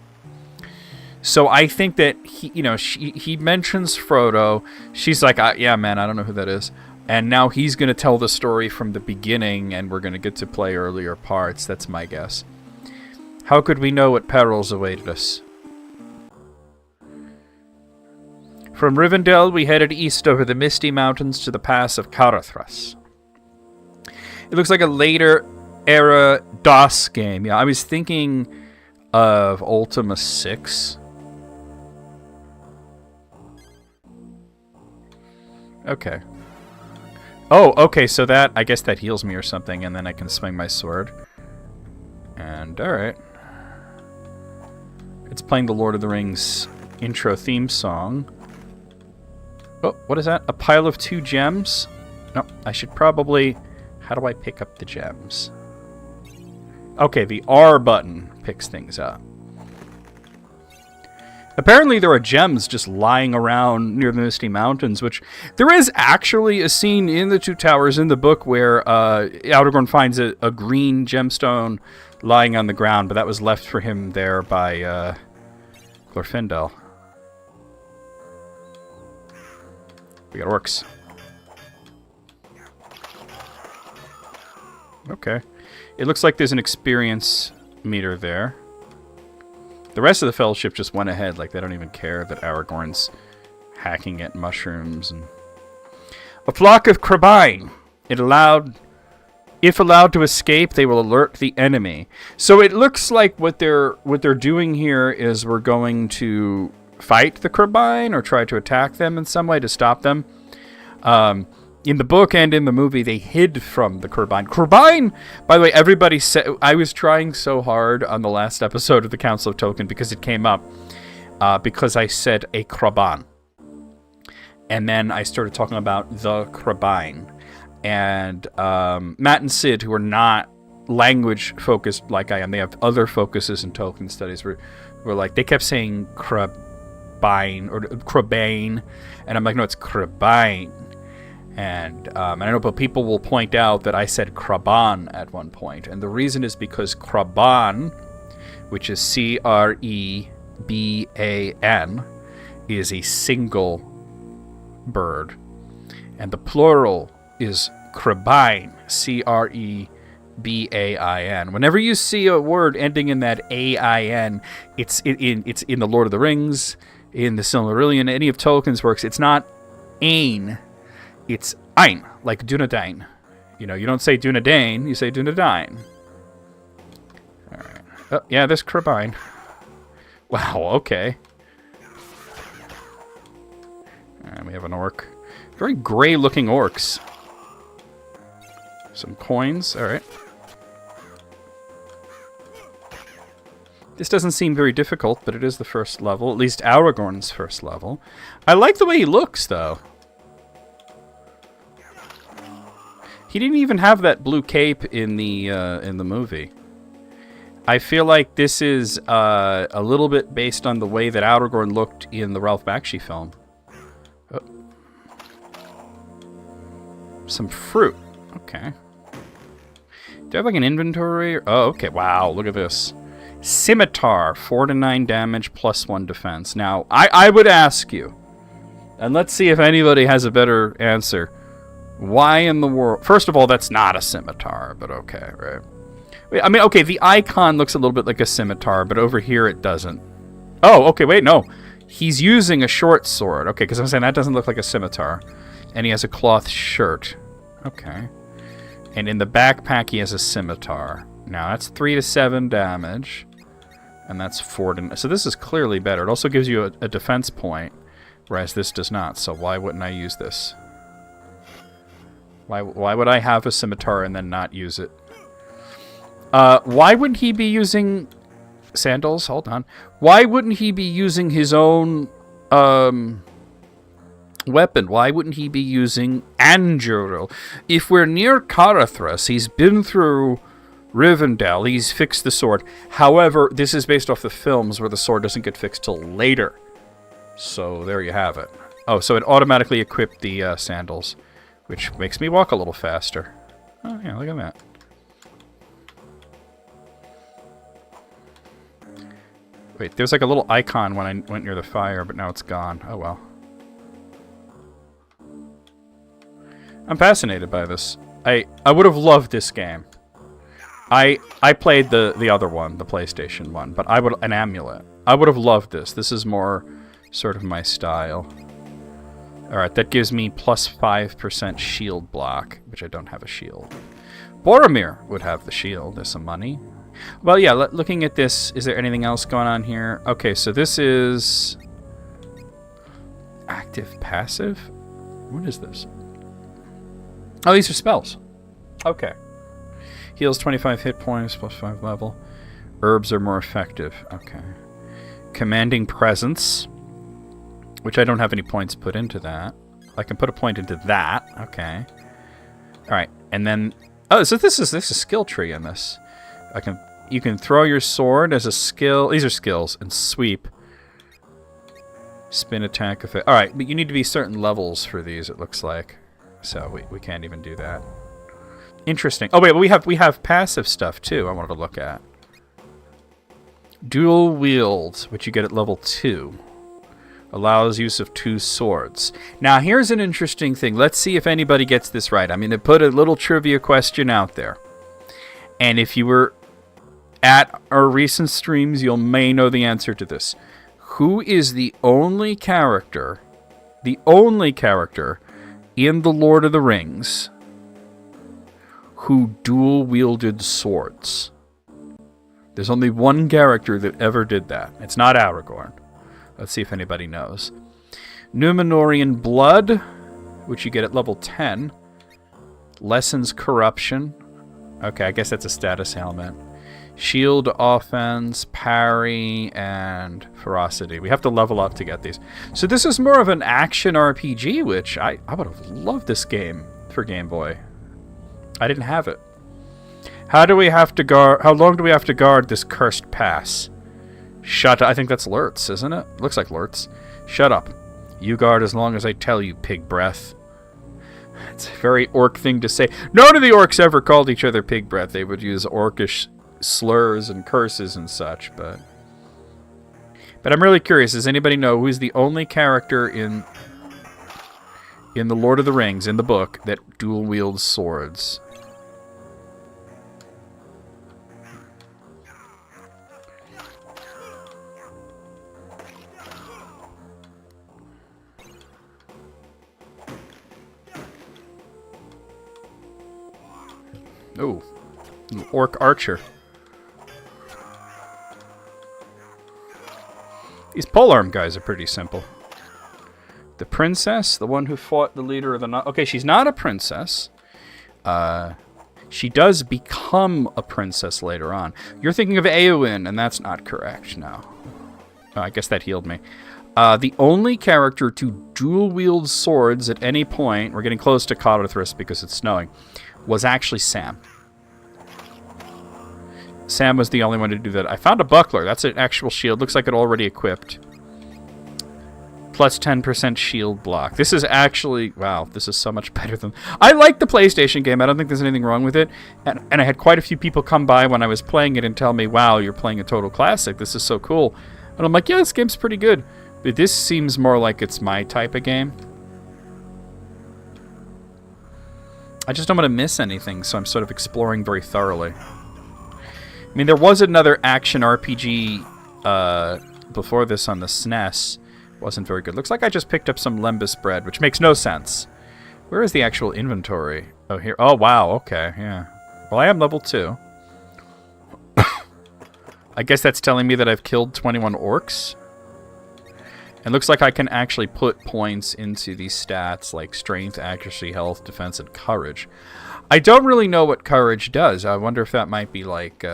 So I think that he mentions Frodo. She's like, yeah, man, I don't know who that is. And now he's going to tell the story from the beginning, and we're going to get to play earlier parts. That's my guess. How could we know what perils awaited us? From Rivendell, we headed east over the Misty Mountains to the pass of Carathras. It looks like a later era DOS game. Yeah, I was thinking of Ultima 6. Okay. Oh, okay, so that, I guess that heals me or something, and then I can swing my sword. And, alright. It's playing the Lord of the Rings intro theme song. Oh, what is that? A pile of 2 gems? No, I should probably... How do I pick up the gems? Okay, the R button picks things up. Apparently there are gems just lying around near the Misty Mountains, which... There is actually a scene in the Two Towers in the book where Aragorn finds a green gemstone lying on the ground, but that was left for him there by Glorfindel. We got orcs. Okay. It looks like there's an experience meter there. The rest of the Fellowship just went ahead, like they don't even care that Aragorn's hacking at mushrooms. And a flock of Crabine. If allowed to escape, they will alert the enemy. So it looks like what they're doing here is we're going to fight the Crabine or try to attack them in some way to stop them. In the book and in the movie, they hid from the Crabine. Crabine, by the way, everybody said... I was trying so hard on the last episode of the Council of Tolkien because it came up. Because I said a Craban. And then I started talking about the Crabine. And Matt and Sid, who are not language-focused like I am, they have other focuses in Tolkien studies, were like... They kept saying Crabine or Crabane. And I'm like, no, it's Crabine. And I know, but people will point out that I said Craban at one point. And the reason is because Craban, which is Creban, is a single bird. And the plural is Crabine, Crebain. Whenever you see a word ending in that A-I-N, it's in the Lord of the Rings, in the Silmarillion, any of Tolkien's works. It's not Ain. It's Ein, like Dunedain. You know, you don't say Dunedain, you say Dunedain. Alright. Oh, yeah, this Crabine. Wow, okay. And we have an orc. Very gray-looking orcs. Some coins, alright. This doesn't seem very difficult, but it is the first level. At least Aragorn's first level. I like the way he looks, though. He didn't even have that blue cape in the movie. I feel like this is a little bit based on the way that Aragorn looked in the Ralph Bakshi film. Oh. Some fruit. Okay. Do I have like an inventory? Oh, okay. Wow, look at this. Scimitar, 4 to 9 damage, plus 1 defense. Now, I would ask you, and let's see if anybody has a better answer. Why in the world? First of all, that's not a scimitar, but okay, right? I mean, okay, the icon looks a little bit like a scimitar, but over here it doesn't. Oh, okay, wait, no. He's using a short sword. Okay, because I'm saying that doesn't look like a scimitar. And he has a cloth shirt. Okay. And in the backpack, he has a scimitar. Now, that's 3 to 7 damage. And that's 4 to... So this is clearly better. It also gives you a defense point, whereas this does not. So why wouldn't I use this? Why would I have a scimitar and then not use it? Why wouldn't he be using... Sandals? Hold on. Why wouldn't he be using his own weapon? Why wouldn't he be using Anduril? If we're near Carathras, he's been through Rivendell, he's fixed the sword. However, this is based off the films where the sword doesn't get fixed till later. So there you have it. Oh, so it automatically equipped the sandals, which makes me walk a little faster. Oh, yeah, look at that. Wait, there's like a little icon when I went near the fire, but now it's gone. Oh, well. I'm fascinated by this. I would have loved this game. I played the other one, the PlayStation one, but an Amulet. I would have loved this. This is more sort of my style. Alright, that gives me plus 5% shield block, which I don't have a shield. Boromir would have the shield. There's some money. Well, yeah, looking at this, is there anything else going on here? Okay, so this is... active, passive? What is this? Oh, these are spells. Okay. Heals 25 hit points, plus 5 level. Herbs are more effective. Okay. Commanding Presence, which I don't have any points put into that. I can put a point into that. Okay. Alright, and then... Oh, so this is skill tree in this. You can throw your sword as a skill. These are skills. And sweep. Spin attack effect. Alright, but you need to be certain levels for these, it looks like. So we can't even do that. Interesting. Oh wait, we have passive stuff too I wanted to look at. Dual wield, which you get at level 2. Allows use of 2 swords. Now here's an interesting thing. Let's see if anybody gets this right. I'm going to put a little trivia question out there. And if you were at our recent streams, you may know the answer to this. Who is the only character in The Lord of the Rings who dual-wielded swords? There's only one character that ever did that. It's not Aragorn. Let's see if anybody knows. Númenórean Blood, which you get at level 10. Lessens Corruption. Okay, I guess that's a status ailment. Shield, offense, parry, and ferocity. We have to level up to get these. So this is more of an action RPG, which I would have loved this game for Game Boy. I didn't have it. How long do we have to guard this cursed pass? Shut up. I think that's Lurtz, isn't it? Looks like Lurtz. Shut up. You guard as long as I tell you, pig breath. It's a very orc thing to say. None of the orcs ever called each other pig breath. They would use orcish slurs and curses and such, but I'm really curious. Does anybody know who's the only character in The Lord of the Rings, in the book, that dual wields swords? Oh, an orc archer. These polearm guys are pretty simple. The princess, the one who fought the leader of the... Okay, she's not a princess. She does become a princess later on. You're thinking of Eowyn, and that's not correct, no. Oh, I guess that healed me. The only character to dual-wield swords at any point, we're getting close to Codorthris because it's snowing, was actually Sam. Sam was the only one to do that. I found a buckler. That's an actual shield. Looks like it already equipped. Plus 10% shield block. This is actually... Wow, this is so much better than... I like the PlayStation game. I don't think there's anything wrong with it. And I had quite a few people come by when I was playing it and tell me, wow, you're playing a total classic. This is so cool. And I'm like, yeah, this game's pretty good. But this seems more like it's my type of game. I just don't want to miss anything, so I'm sort of exploring very thoroughly. I mean, there was another action RPG before this on the SNES. Wasn't very good. Looks like I just picked up some lembas bread, which makes no sense. Where is the actual inventory? Oh, here. Oh, wow. Okay, yeah. Well, I am level 2. I guess that's telling me that I've killed 21 orcs. It looks like I can actually put points into these stats, like strength, accuracy, health, defense, and courage. I don't really know what courage does. I wonder if that might be like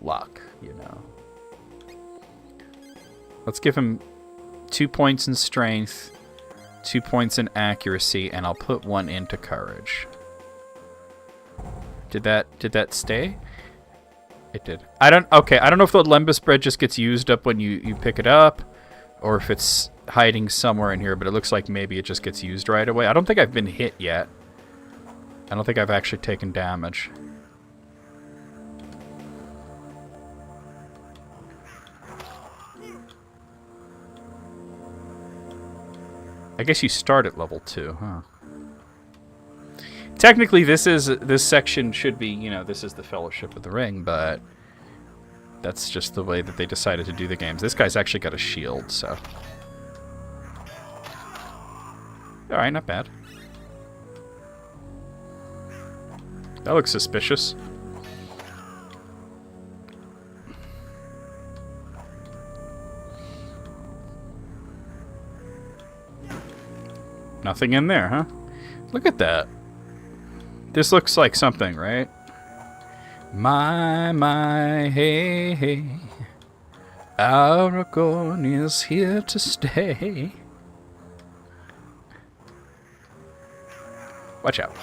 luck, you know. Let's give him 2 points in strength, 2 points in accuracy, and I'll put 1 into courage. Did that stay? It did. I don't know if the lembas bread just gets used up when you pick it up, or if it's hiding somewhere in here, but it looks like maybe it just gets used right away. I don't think I've been hit yet. I don't think I've actually taken damage. I guess you start at level 2, huh? Technically, this section should be, you know, this is the Fellowship of the Ring, but that's just the way that they decided to do the games. This guy's actually got a shield, so... Alright, not bad. That looks suspicious. Nothing in there, huh? Look at that. This looks like something, right? My, hey, hey. Aragorn is here to stay. Watch out.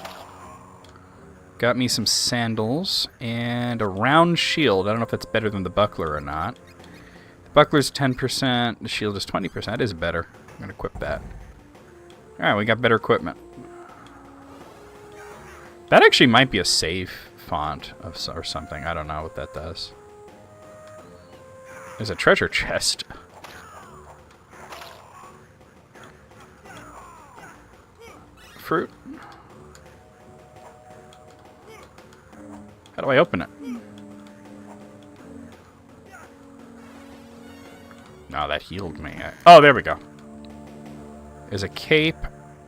Got me some sandals and a round shield. I don't know if that's better than the buckler or not. The buckler's 10%, the shield is 20%. That is better. I'm going to equip that. Alright, we got better equipment. That actually might be a save font or something. I don't know what that does. There's a treasure chest. Fruit. How do I open it? No, that healed me. Oh, there we go. There's a cape,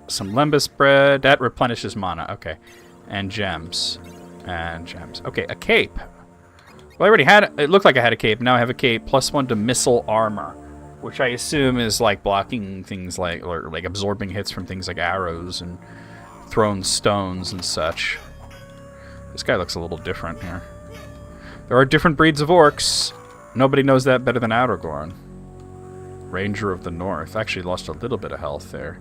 some lembas bread. That replenishes mana. Okay. And gems. And gems. Okay, a cape. Well, I already had it. It looked like I had a cape. Now I have a cape. +1 to missile armor, which I assume is like blocking things like, or like absorbing hits from things like arrows and thrown stones and such. This guy looks a little different here. There are different breeds of orcs. Nobody knows that better than Aragorn. Ranger of the North. Actually lost a little bit of health there.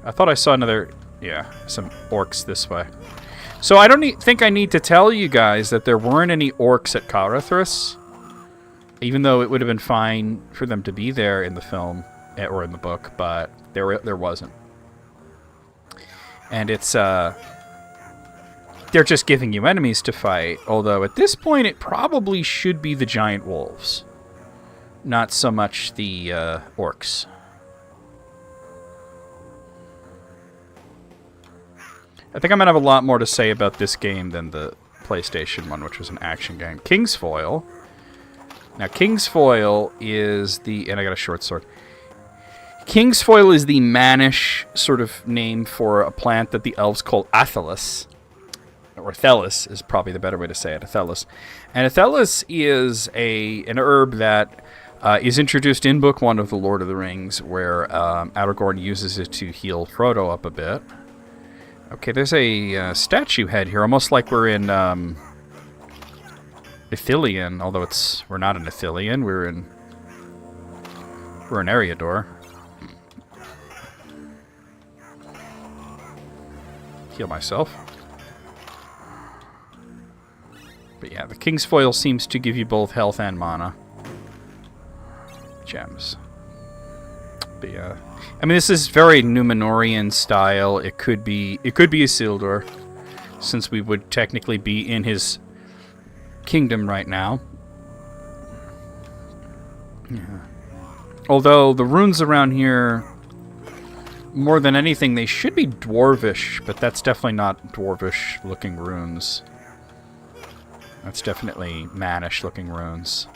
I thought I saw another... Yeah, some orcs this way. So I don't think I need to tell you guys that there weren't any orcs at Codorthris. Even though it would have been fine for them to be there in the film, or in the book, but there wasn't. And it's... They're just giving you enemies to fight, although at this point it probably should be the giant wolves. Not so much the orcs. I think I'm going to have a lot more to say about this game than the PlayStation one, which was an action game. King's Foil. Now, King's Foil is the... And I got a short sword. King's Foil is the Mannish sort of name for a plant that the elves call Athelas. Or Thelis is probably the better way to say it, Athelas. And Athelas is an herb that is introduced in Book 1 of The Lord of the Rings, where Aragorn uses it to heal Frodo up a bit. Okay, there's a statue head here, almost like we're in Ithilien, although we're not in Ithilien, we're in Eriador. Heal myself. But yeah, the King's Foil seems to give you both health and mana. Gems. But yeah, I mean, this is very Númenórean style. It could be Isildur, since we would technically be in his kingdom right now. Yeah. Although the runes around here, more than anything, they should be dwarvish, but that's definitely not dwarvish-looking runes. That's definitely Mannish-looking runes.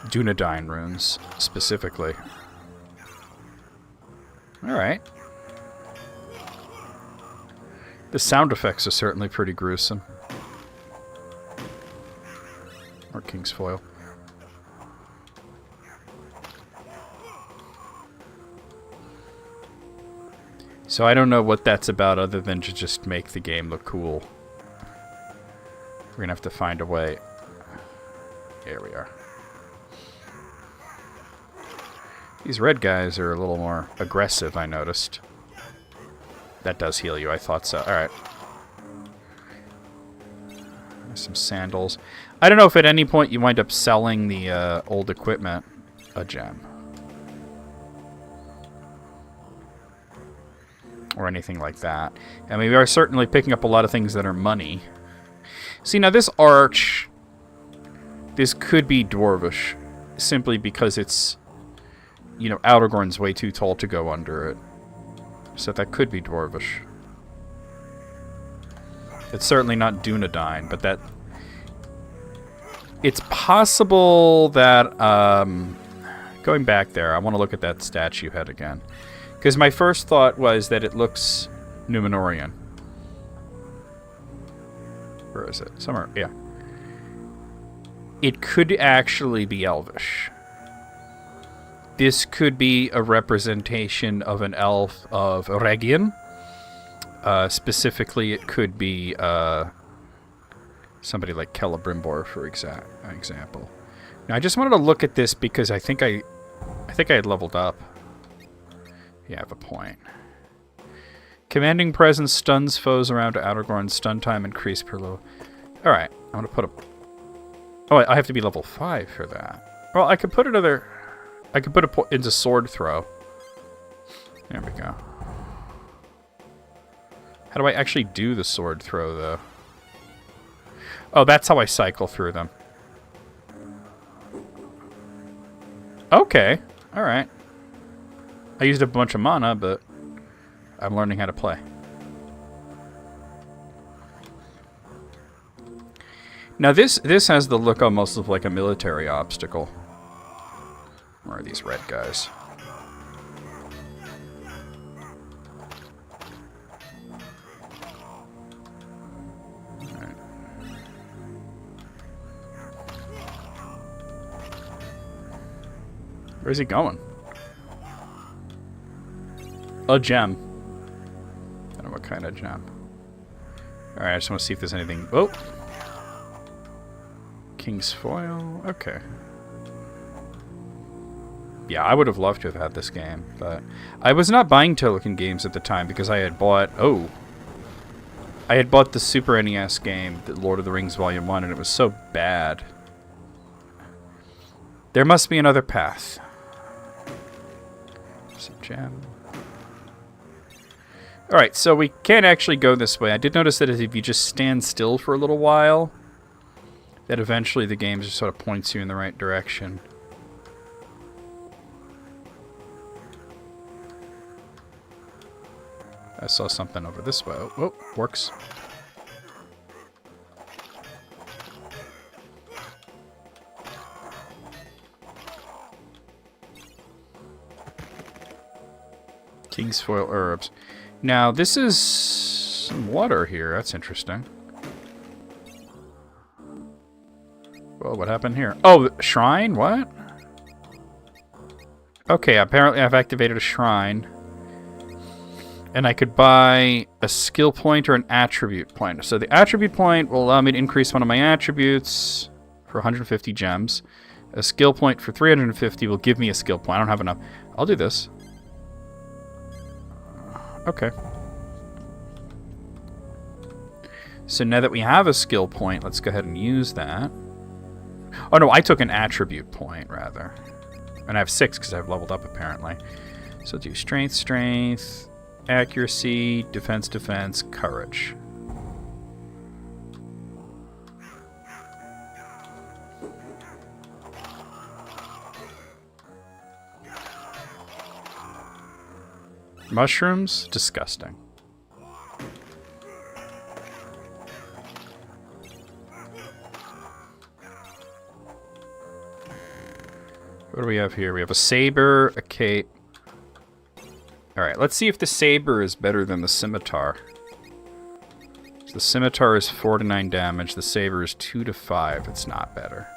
Dunedain runes, specifically. Alright. The sound effects are certainly pretty gruesome. Or King's Foil. So I don't know what that's about other than to just make the game look cool. We're gonna have to find a way. Here we are. These red guys are a little more aggressive, I noticed. That does heal you, I thought so. Alright. Some sandals. I don't know if at any point you wind up selling the old equipment. A gem. Or anything like that. And we are certainly picking up a lot of things that are money. See, now this arch, this could be dwarvish, simply because it's, you know, Aragorn's way too tall to go under it. So that could be dwarvish. It's certainly not Dunedain, but that... It's possible that, going back there, I want to look at that statue head again. Because my first thought was that it looks Númenórean. Where is it? Somewhere, yeah. It could actually be Elvish. This could be a representation of an elf of Regin. Specifically, it could be somebody like Celebrimbor, for example. Now, I just wanted to look at this because I think I had leveled up. You have a point. Commanding presence stuns foes around Aragorn. Stun time increased per level. Alright, I'm going to put a... Oh, I have to be level 5 for that. Well, I could put another... I could put it into sword throw. There we go. How do I actually do the sword throw, though? Oh, that's how I cycle through them. Okay. Alright. I used a bunch of mana, but I'm learning how to play. Now this has the look almost of like a military obstacle. Where are these red guys? Alright. Where's he going? A gem. I don't know what kind of gem. Alright, I just want to see if there's anything... Oh! King's Foil. Okay. Yeah, I would have loved to have had this game, but... I was not buying Tolkien games at the time because I had bought... Oh! I had bought the Super NES game, the Lord of the Rings Volume 1, and it was so bad. There must be another path. Some gem. Alright, so we can't actually go this way. I did notice that if you just stand still for a little while, that eventually the game just sort of points you in the right direction. I saw something over this way. Oh, works. King's Foil herbs. Now, this is some water here. That's interesting. Well, what happened here? Oh, shrine? What? Okay, apparently I've activated a shrine. And I could buy a skill point or an attribute point. So the attribute point will allow me to increase one of my attributes for 150 gems. A skill point for 350 will give me a skill point. I don't have enough. I'll do this. Okay. So now that we have a skill point, let's go ahead and use that. Oh no, I took an attribute point, rather. And I have 6 because I've leveled up, apparently. So I'll do strength, strength, accuracy, defense, defense, courage. Mushrooms? Disgusting. What do we have here? We have a saber, a cape. Alright, let's see if the saber is better than the scimitar. So the scimitar is 4 to 9 damage. The saber is 2 to 5. It's not better.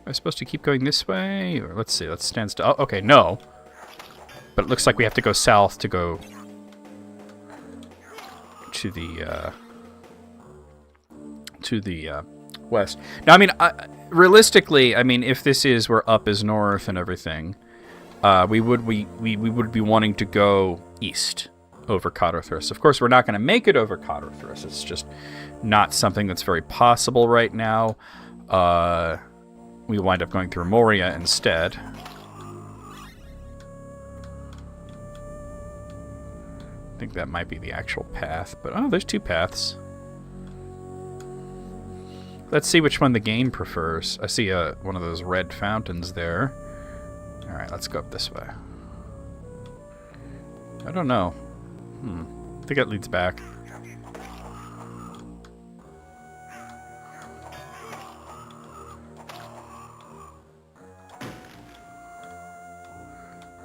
Am I supposed to keep going this way? Or let's see, let's stand still. Oh, okay, no. But it looks like we have to go south to go to the west. Now, I mean, realistically, I mean, if this is where up is north and everything, we would be wanting to go east over Cotterthris. Of course, we're not going to make it over Cotterthris. It's just not something that's very possible right now. We wind up going through Moria instead. I think that might be the actual path, but oh, there's 2 paths. Let's see which one the game prefers. I see one of those red fountains there. Alright, let's go up this way. I don't know. I think it leads back.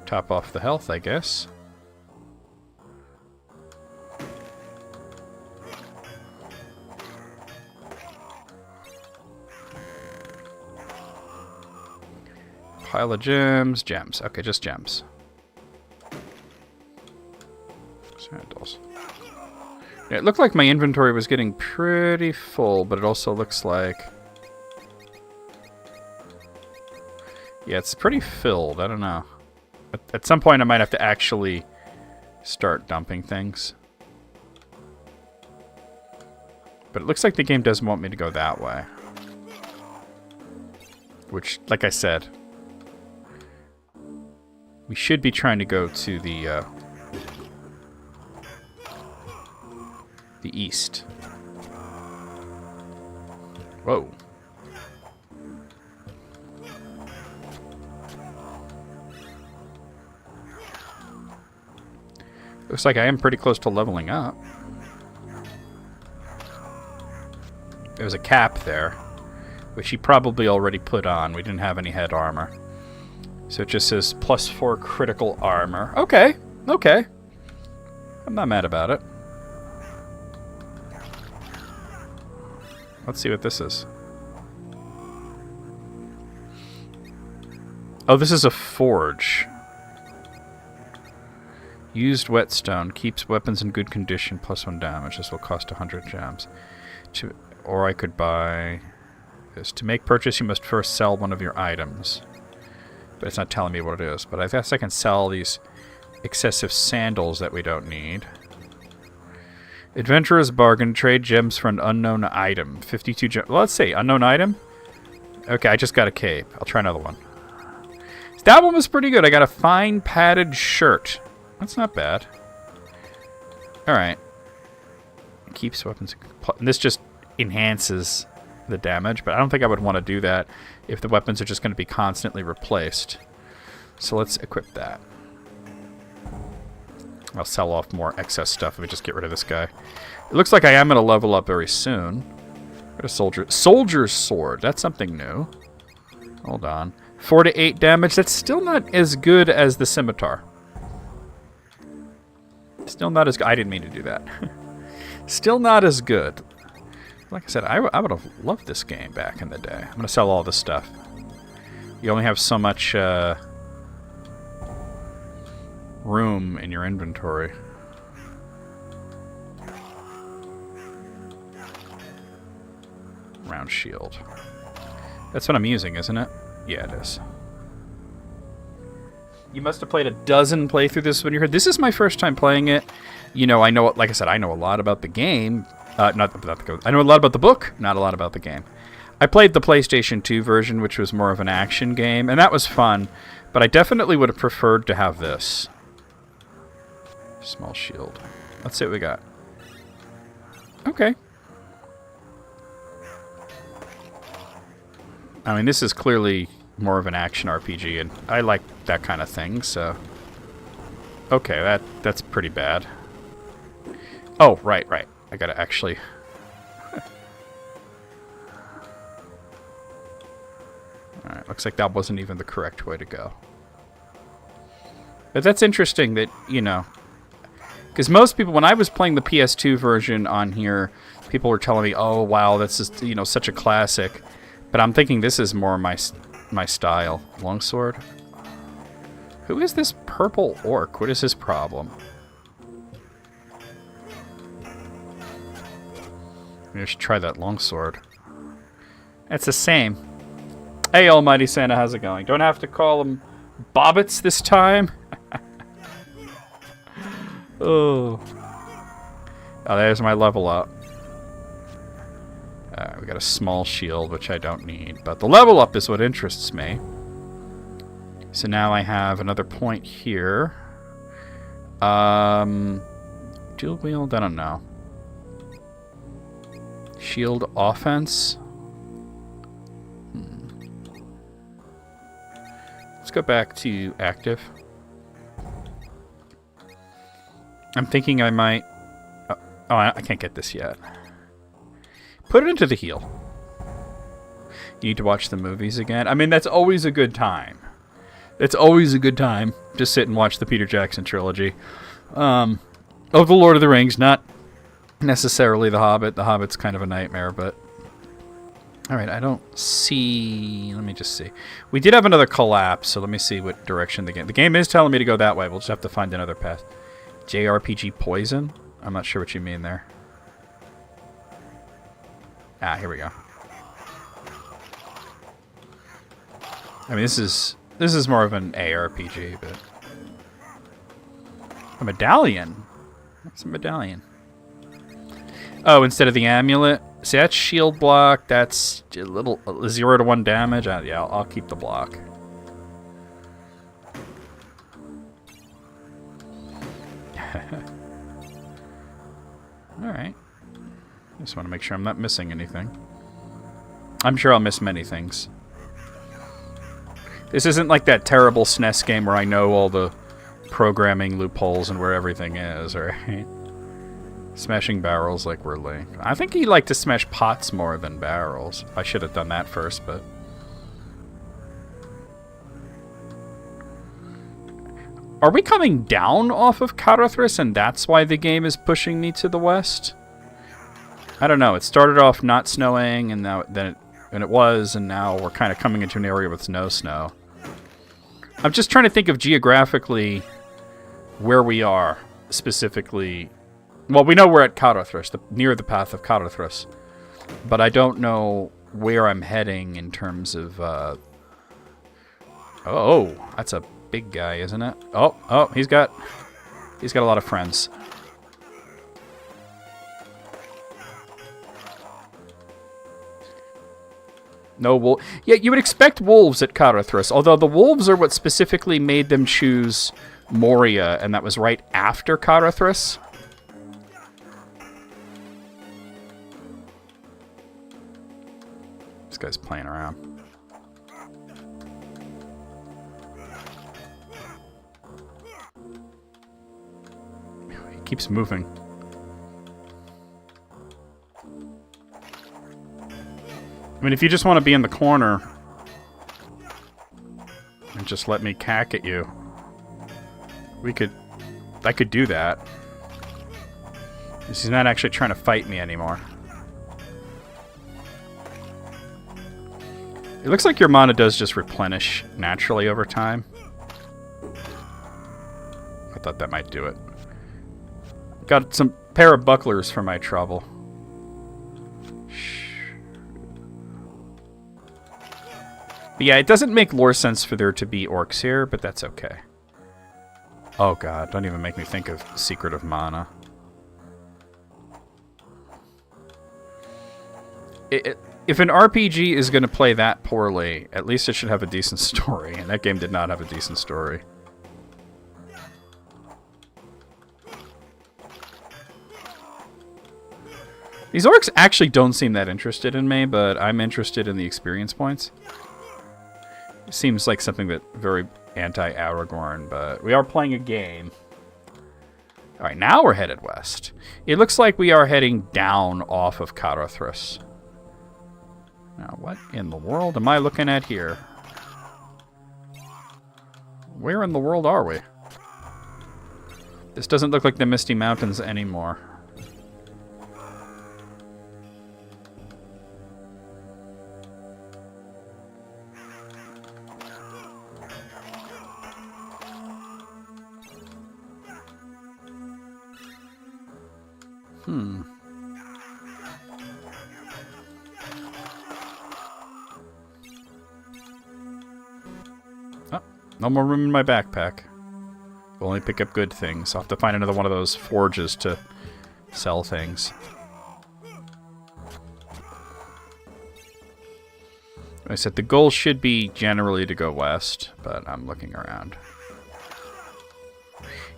Top off the health, I guess. Pile of gems. Gems. Okay, just gems. Sandals. Yeah, it looked like my inventory was getting pretty full, but it also looks like... yeah, it's pretty filled. I don't know. At some point, I might have to actually start dumping things. But it looks like the game doesn't want me to go that way. Which, like I said, we should be trying to go to the east. Whoa. Looks like I am pretty close to leveling up. There's a cap there, which he probably already put on. We didn't have any head armor. So it just says +4 critical armor. Okay, okay. I'm not mad about it. Let's see what this is. Oh, this is a forge. Used whetstone keeps weapons in good condition, +1 damage. This will cost 100 gems. Or I could buy this. To make purchase, you must first sell one of your items. But it's not telling me what it is. But I guess I can sell these excessive sandals that we don't need. Adventurer's bargain. Trade gems for an unknown item. 52 gems. Well, let's see. Unknown item? Okay, I just got a cape. I'll try another one. That one was pretty good. I got a fine padded shirt. That's not bad. Alright. Keeps weapons... and this just enhances the damage, but I don't think I would want to do that if the weapons are just going to be constantly replaced. So let's equip that. I'll sell off more excess stuff if we just get rid of this guy. It looks like I am going to level up very soon. Got a soldier's sword. That's something new. Hold on. 4 to 8 damage. That's still not as good as the scimitar. Still not as good. I didn't mean to do that. Still not as good. Like I said, I would have loved this game back in the day. I'm going to sell all this stuff. You only have so much room in your inventory. Round shield. That's what I'm using, isn't it? Yeah, it is. You must have played a dozen playthrough this when you heard. This is my first time playing it. You know, I know, like I said, I know a lot about the game. Not about the. I know a lot about the book, not a lot about the game. I played the PlayStation 2 version, which was more of an action game, and that was fun. But I definitely would have preferred to have this. Small shield. Let's see what we got. Okay. I mean, this is clearly more of an action RPG, and I like that kind of thing, so... Okay, that's pretty bad. Oh, right. I gotta actually... Alright, looks like that wasn't even the correct way to go. But that's interesting that, you know... Because most people, when I was playing the PS2 version on here, people were telling me, oh, wow, this is, you know, such a classic. But I'm thinking this is more my style. Longsword? Who is this purple orc? What is his problem? Maybe I should try that longsword. It's the same. Hey, Almighty Santa, how's it going? Don't have to call him Bobbits this time? Oh, there's my level up. We got a small shield, which I don't need. But the level up is what interests me. So now I have another point here. Dual wield? I don't know. Shield offense? Let's go back to active. I'm thinking I might... Oh, I can't get this yet. Put it into the heal. You need to watch the movies again? I mean, that's always a good time. It's always a good time. Just sit and watch the Peter Jackson trilogy. Of The Lord of the Rings, not necessarily The Hobbit. The Hobbit's kind of a nightmare, but... Alright, I don't see... Let me just see. We did have another collapse, so let me see what direction the game... The game is telling me to go that way. We'll just have to find another path. JRPG poison? I'm not sure what you mean there. Ah, here we go. I mean, this is more of an ARPG, but... A medallion? What's a medallion? Oh, instead of the amulet? See, that's shield block. That's a little 0 to 1 damage. Yeah, I'll keep the block. Alright. Just want to make sure I'm not missing anything. I'm sure I'll miss many things. This isn't like that terrible SNES game where I know all the programming loopholes and where everything is, right? Smashing barrels like we're Link. I think he liked to smash pots more than barrels. I should have done that first, but... Are we coming down off of Carathris, and that's why the game is pushing me to the west? I don't know. It started off not snowing, and then it was, and now we're kind of coming into an area with no snow. I'm just trying to think of geographically where we are, specifically. Well, we know we're at Carathris, near the path of Carathris, but I don't know where I'm heading in terms of... Oh, that's a big guy, isn't it? Oh, he's got a lot of friends. No wolf. Yeah, you would expect wolves at Carathris, although the wolves are what specifically made them choose Moria, and that was right after Carathris. This guy's playing around. He keeps moving. I mean, if you just want to be in the corner and just let me cack at you, I could do that. He's not actually trying to fight me anymore. It looks like your mana does just replenish naturally over time. I thought that might do it. Got some pair of bucklers for my trouble. But yeah, it doesn't make lore sense for there to be orcs here, but that's okay. Oh god, don't even make me think of Secret of Mana. If an RPG is going to play that poorly, at least it should have a decent story, and that game did not have a decent story. These orcs actually don't seem that interested in me, but I'm interested in the experience points. It seems like something that very anti-Aragorn, but we are playing a game. Alright, now we're headed west. It looks like we are heading down off of Caradhras. Now, what in the world am I looking at here? Where in the world are we? This doesn't look like the Misty Mountains anymore. Oh, no more room in my backpack. We'll only pick up good things. I'll have to find another one of those forges to sell things. I said the goal should be generally to go west, but I'm looking around.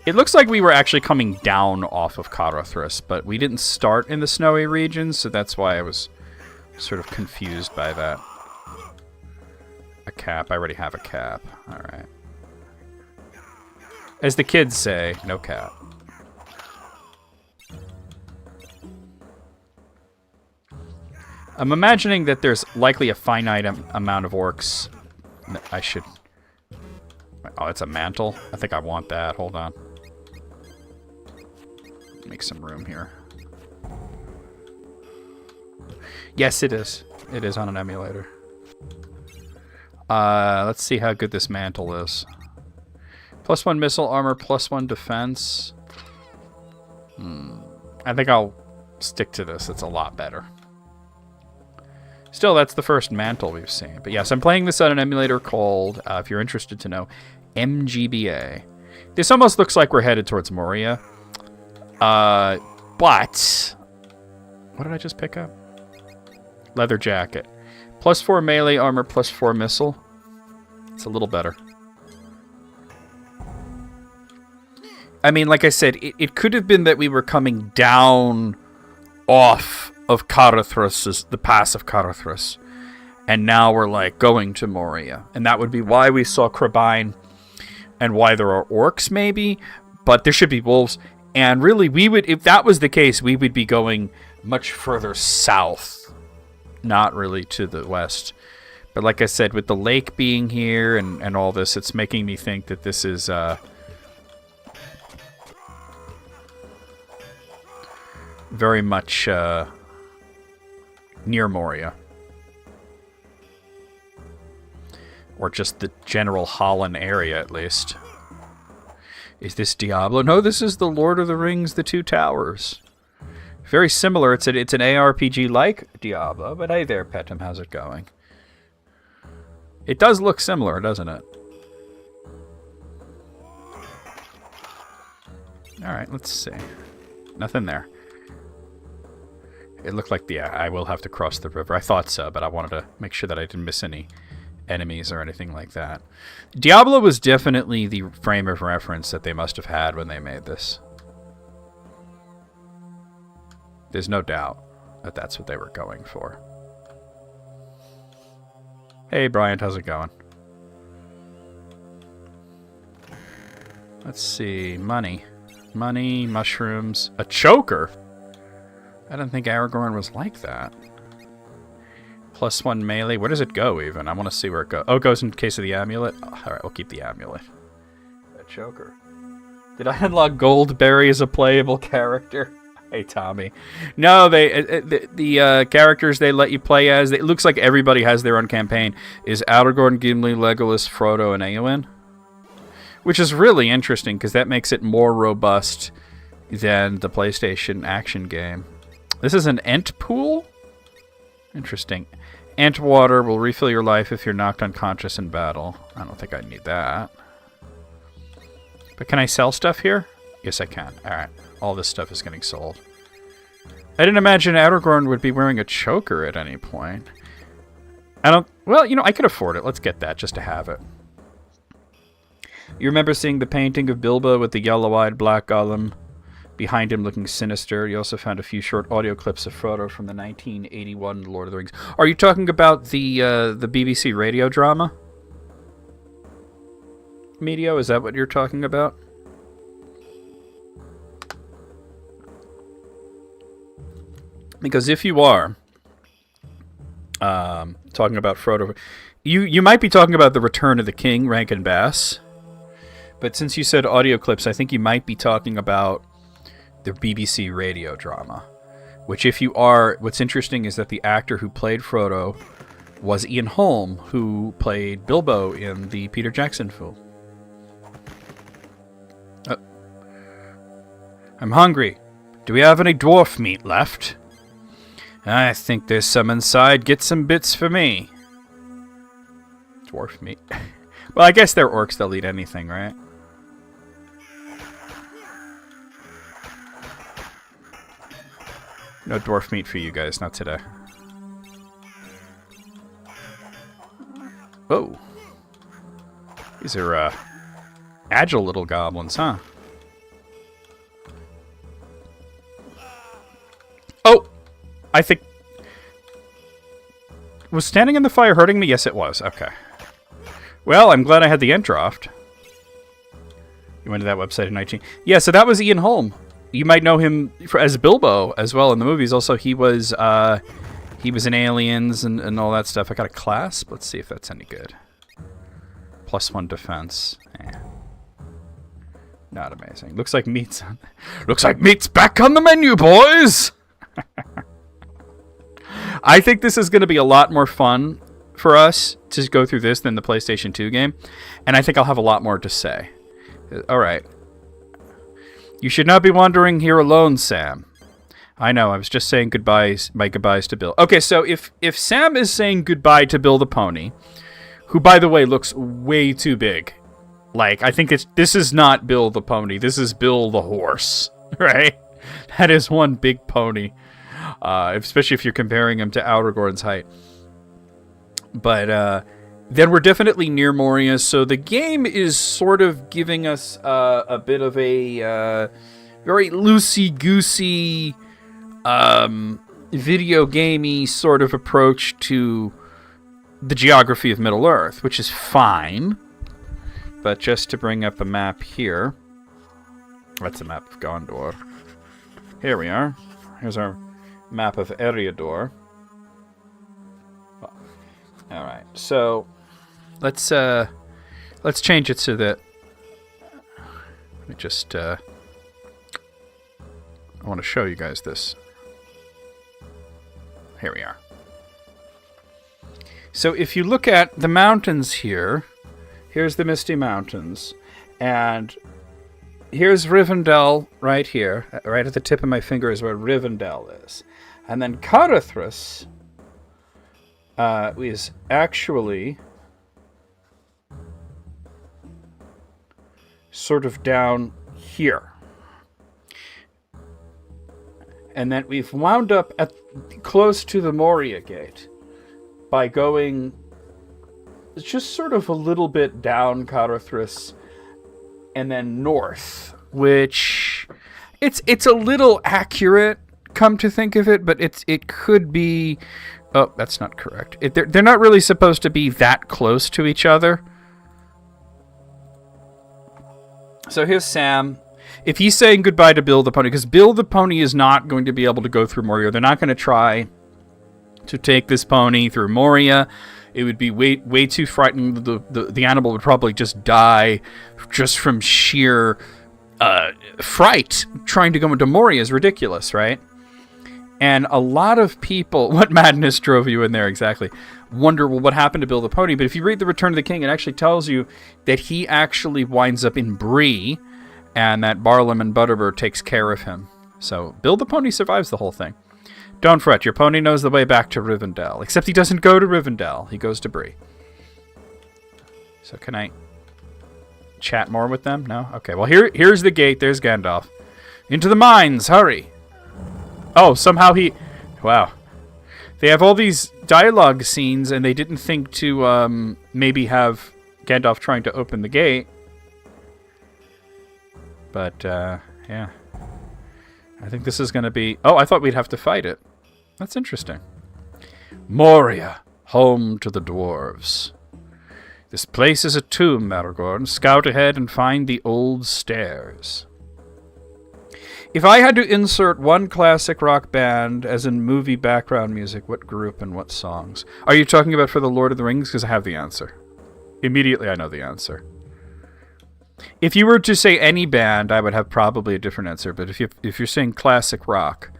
It looks like we were actually coming down off of Caradhras, but we didn't start in the snowy regions, so that's why I was sort of confused by that. A cap. I already have a cap. Alright. As the kids say, no cap. I'm imagining that there's likely a finite amount of orcs. I should... Oh, it's a mantle? I think I want that. Hold on. Make some room here. Yes, it is. It is on an emulator. Let's see how good this mantle is. +1 missile armor, +1 defense. I think I'll stick to this. It's a lot better. Still, that's the first mantle we've seen. But yes, I'm playing this on an emulator called, if you're interested to know, MGBA. This almost looks like we're headed towards Moria. But... What did I just pick up? Leather jacket. +4 melee armor, +4 missile. It's a little better. I mean, like I said, it could have been that we were coming down off of Caradhras, the pass of Caradhras, and now we're like going to Moria, and that would be why we saw Crabine, and why there are orcs maybe, but there should be wolves, and really we would, if that was the case, we would be going much further south, not really to the west. But like I said, with the lake being here and all this, it's making me think that this is very much near Moria. Or just the general Holland area, at least. Is this Diablo? No, this is the Lord of the Rings, The Two Towers. Very similar. It's an ARPG like Diablo, but hey there, Petum, how's it going? It does look similar, doesn't it? Alright, let's see. Nothing there. It looked like I will have to cross the river. I thought so, but I wanted to make sure that I didn't miss any enemies or anything like that. Diablo was definitely the frame of reference that they must have had when they made this. There's no doubt that that's what they were going for. Hey, Bryant, how's it going? Let's see. Money. Money, mushrooms, a choker? I didn't think Aragorn was like that. +1 melee. Where does it go, even? I want to see where it goes. Oh, it goes in case of the amulet? Oh, alright, we'll keep the amulet. A choker. Did I unlock Goldberry as a playable character? Hey, Tommy. No, the characters they let you play as, it looks like everybody has their own campaign, is Aragorn, Gimli, Legolas, Frodo, and Eowyn. Which is really interesting, because that makes it more robust than the PlayStation action game. This is an Ent pool? Interesting. Ent water will refill your life if you're knocked unconscious in battle. I don't think I need that. But can I sell stuff here? Yes, I can. Alright. All this stuff is getting sold. I didn't imagine Aragorn would be wearing a choker at any point. Well, I could afford it. Let's get that just to have it. You remember seeing the painting of Bilbo with the yellow-eyed black golem behind him looking sinister. You also found a few short audio clips of Frodo from the 1981 Lord of the Rings. Are you talking about the BBC radio drama? Medio, is that what you're talking about? Because if you are talking about Frodo, you might be talking about the Return of the King, Rankin Bass. But since you said audio clips, I think you might be talking about the BBC radio drama. Which, if you are, what's interesting is that the actor who played Frodo was Ian Holm, who played Bilbo in the Peter Jackson film. I'm hungry. Do we have any dwarf meat left? I think there's some inside. Get some bits for me. Dwarf meat. Well, I guess they're orcs. They'll eat anything, right? No dwarf meat for you guys. Not today. Whoa. These are agile little goblins, huh? Oh! I think... Was standing in the fire hurting me? Yes, it was. Okay. Well, I'm glad I had the end draft. You went to that website in 19... Yeah, so that was Ian Holm. You might know him as Bilbo as well in the movies. Also, he was in Aliens and all that stuff. I got a clasp. Let's see if that's any good. +1 defense. Not amazing. Looks like meat's back on the menu, boys! I think this is going to be a lot more fun for us to go through this than the PlayStation 2 game. And I think I'll have a lot more to say. Alright. You should not be wandering here alone, Sam. I know, I was just saying my goodbyes to Bill. Okay, so if Sam is saying goodbye to Bill the Pony, who, by the way, looks way too big. Like, I think this is not Bill the Pony. This is Bill the Horse, right? That is one big pony. Especially if you're comparing him to Aragorn's height. But then we're definitely near Moria, so the game is sort of giving us a bit of a very loosey-goosey, video gamey sort of approach to the geography of Middle-earth, which is fine. But just to bring up a map here. That's a map of Gondor. Here we are. Here's our map of Eriador. Alright, so let's change it so that let me just I want to show you guys this. Here we are. So if you look at the mountains here, here's the Misty Mountains, and here's Rivendell right here. Right at the tip of my finger is where Rivendell is. And then Carithris is actually sort of down here. And then we've wound up at close to the Moria Gate by going just sort of a little bit down Carithris and then north, which it's a little accurate, come to think of it, but it could be. Oh, that's not correct. They're not really supposed to be that close to each other. So here's Sam. If he's saying goodbye to Bill the Pony, because Bill the Pony is not going to be able to go through Moria. They're not going to try to take this pony through Moria. It would be way too frightening. The animal would probably just die just from sheer fright trying to go into Moria is ridiculous, right? And a lot of people, what madness drove you in there exactly, wonder, well, what happened to Bill the Pony? But if you read The Return of the King, it actually tells you that he actually winds up in Bree, and that Barlam and Butterbur takes care of him. So Bill the Pony survives the whole thing. Don't fret, your pony knows the way back to Rivendell. Except he doesn't go to Rivendell, he goes to Bree. So can I chat more with them? No? Okay, well here's the gate, there's Gandalf. Into the mines, hurry! Oh, somehow he... Wow. They have all these dialogue scenes, and they didn't think to maybe have Gandalf trying to open the gate. But, yeah. I think this is going to be... Oh, I thought we'd have to fight it. That's interesting. Moria, home to the dwarves. This place is a tomb, Aragorn. Scout ahead and find the old stairs. If I had to insert one classic rock band as in movie background music, what group and what songs? Are you talking about for the Lord of the Rings? Because I have the answer. Immediately I know the answer. If you were to say any band, I would have probably a different answer. But if you're saying classic rock,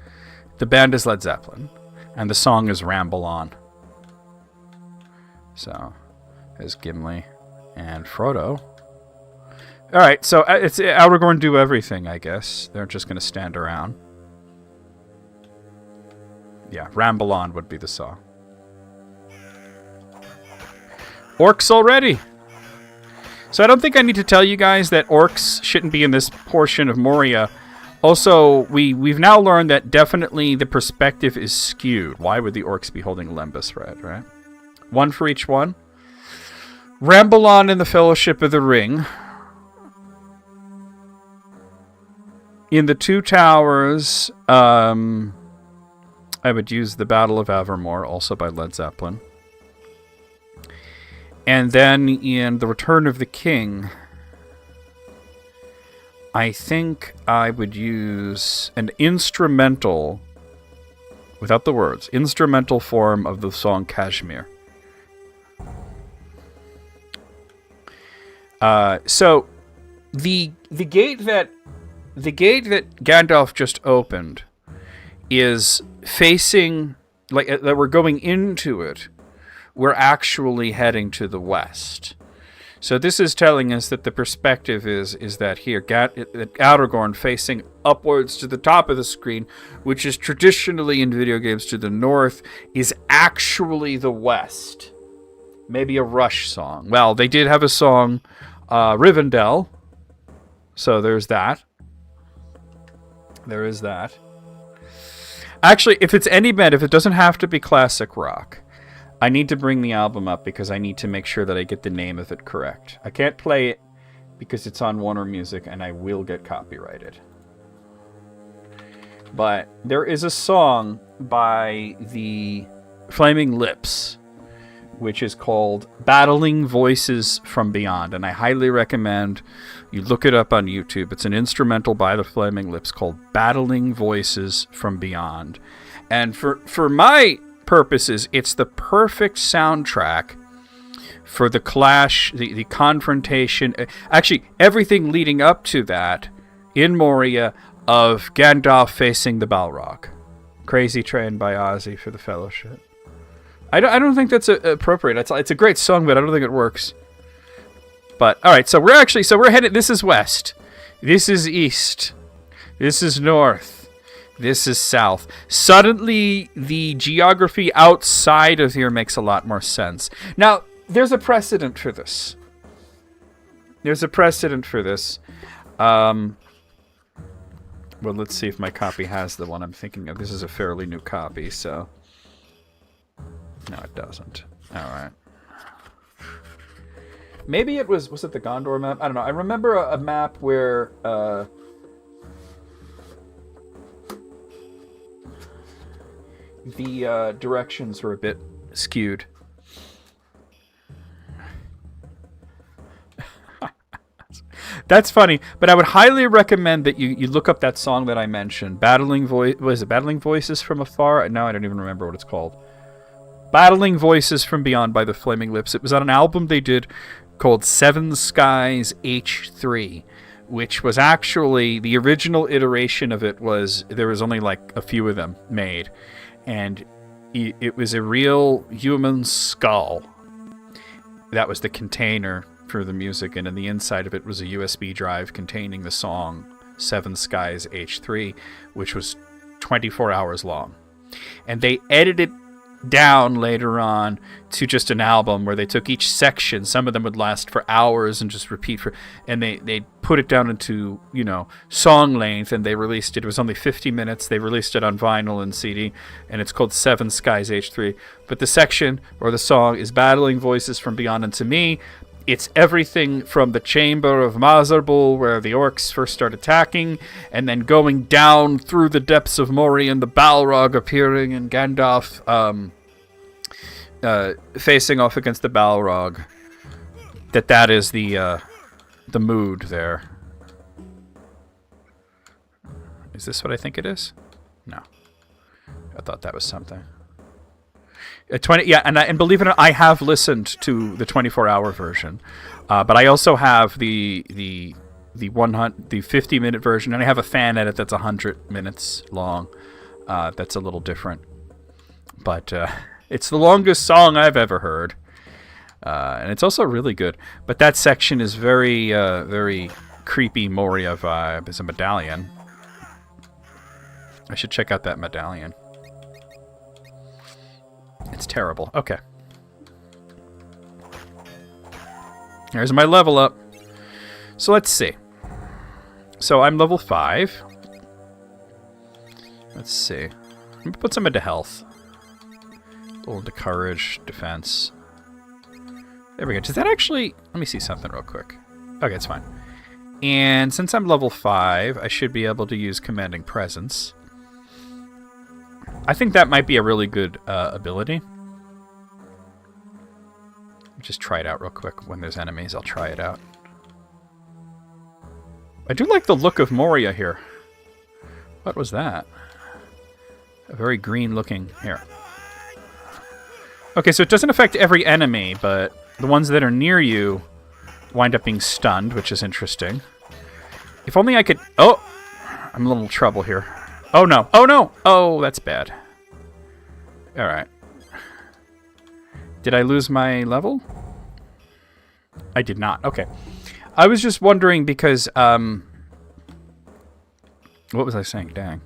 the band is Led Zeppelin, and the song is Ramble On. So, there's Gimli and Frodo. All right, so it's Aragorn do everything, I guess. They're just going to stand around. Yeah, Ramble On would be the song. Orcs already! So I don't think I need to tell you guys that orcs shouldn't be in this portion of Moria. Also, we've now learned that definitely the perspective is skewed. Why would the orcs be holding Lembas Red, right? One for each one. Ramble On in the Fellowship of the Ring. In the Two Towers, I would use the Battle of Evermore, also by Led Zeppelin. And then in The Return of the King, I think I would use an instrumental, without the words, instrumental form of the song Kashmir. So the gate that Gandalf just opened is facing, like that we're going into it. We're actually heading to the west. So this is telling us that the perspective is that here, Aragorn facing upwards to the top of the screen, which is traditionally in video games to the north, is actually the west. Maybe a Rush song. Well, they did have a song, Rivendell, so there's that. There is that. Actually, if it's any band, if it doesn't have to be classic rock, I need to bring the album up because I need to make sure that I get the name of it correct. I can't play it because it's on Warner Music and I will get copyrighted. But there is a song by the Flaming Lips, which is called Battling Voices from Beyond. And I highly recommend you look it up on YouTube. It's an instrumental by the Flaming Lips called Battling Voices from Beyond. And for my purposes, it's the perfect soundtrack for the clash, the confrontation, actually everything leading up to that in Moria of Gandalf facing the Balrog. Crazy Train by Ozzy for the Fellowship. I don't think that's appropriate. It's a great song, but I don't think it works. But all right, so we're headed. This is west. This is east. This is north. This is south. Suddenly, the geography outside of here makes a lot more sense. Now, there's a precedent for this. Well, let's see if my copy has the one I'm thinking of. This is a fairly new copy, so... No, it doesn't. All right. Maybe it was it the Gondor map? I don't know. I remember a map where... the directions were a bit skewed. That's funny, but I would highly recommend that you look up that song that I mentioned, Battling Voices from Afar? No, I don't even remember what it's called. Battling Voices from Beyond by the Flaming Lips. It was on an album they did called Seven Skies H3, which was actually the original iteration of it. Was there was only like a few of them made, and it was a real human skull. That was the container for the music, and in the inside of it was a USB drive containing the song Seven Skies H3, which was 24 hours long. And they edited down later on to just an album where they took each section. Some of them would last for hours and just repeat and they put it down into, song length, and they released it. It was only 50 minutes. They released it on vinyl and CD, and it's called Seven Skies H3. But the section or the song is Battling Voices from Beyond, and to me, it's everything from the Chamber of Mazarbul, where the orcs first start attacking, and then going down through the depths of Moria and the Balrog appearing, and Gandalf facing off against the Balrog. That is the mood there. Is this what I think it is? No. I thought that was something. 20, yeah, and believe it or not, I have listened to the 24-hour version, but I also have the 50-minute version, and I have a fan edit that's 100 minutes long. That's a little different, but it's the longest song I've ever heard, and it's also really good. But that section is very, very creepy Moria vibe. It's a medallion. I should check out that medallion. It's terrible. Okay. There's my level up. So let's see. So I'm level 5. Let's see. Let me put some into health. A little into courage, defense. There we go. Does that actually... Let me see something real quick. Okay, it's fine. And since I'm level 5, I should be able to use Commanding Presence. I think that might be a really good ability. Just try it out real quick. When there's enemies, I'll try it out. I do like the look of Moria here. What was that? A very green looking... Here. Okay, so it doesn't affect every enemy, but the ones that are near you wind up being stunned, which is interesting. If only I could... Oh! I'm in a little trouble here. Oh, no. Oh, no! Oh, that's bad. Alright. Did I lose my level? I did not. Okay. I was just wondering because, what was I saying? Dang.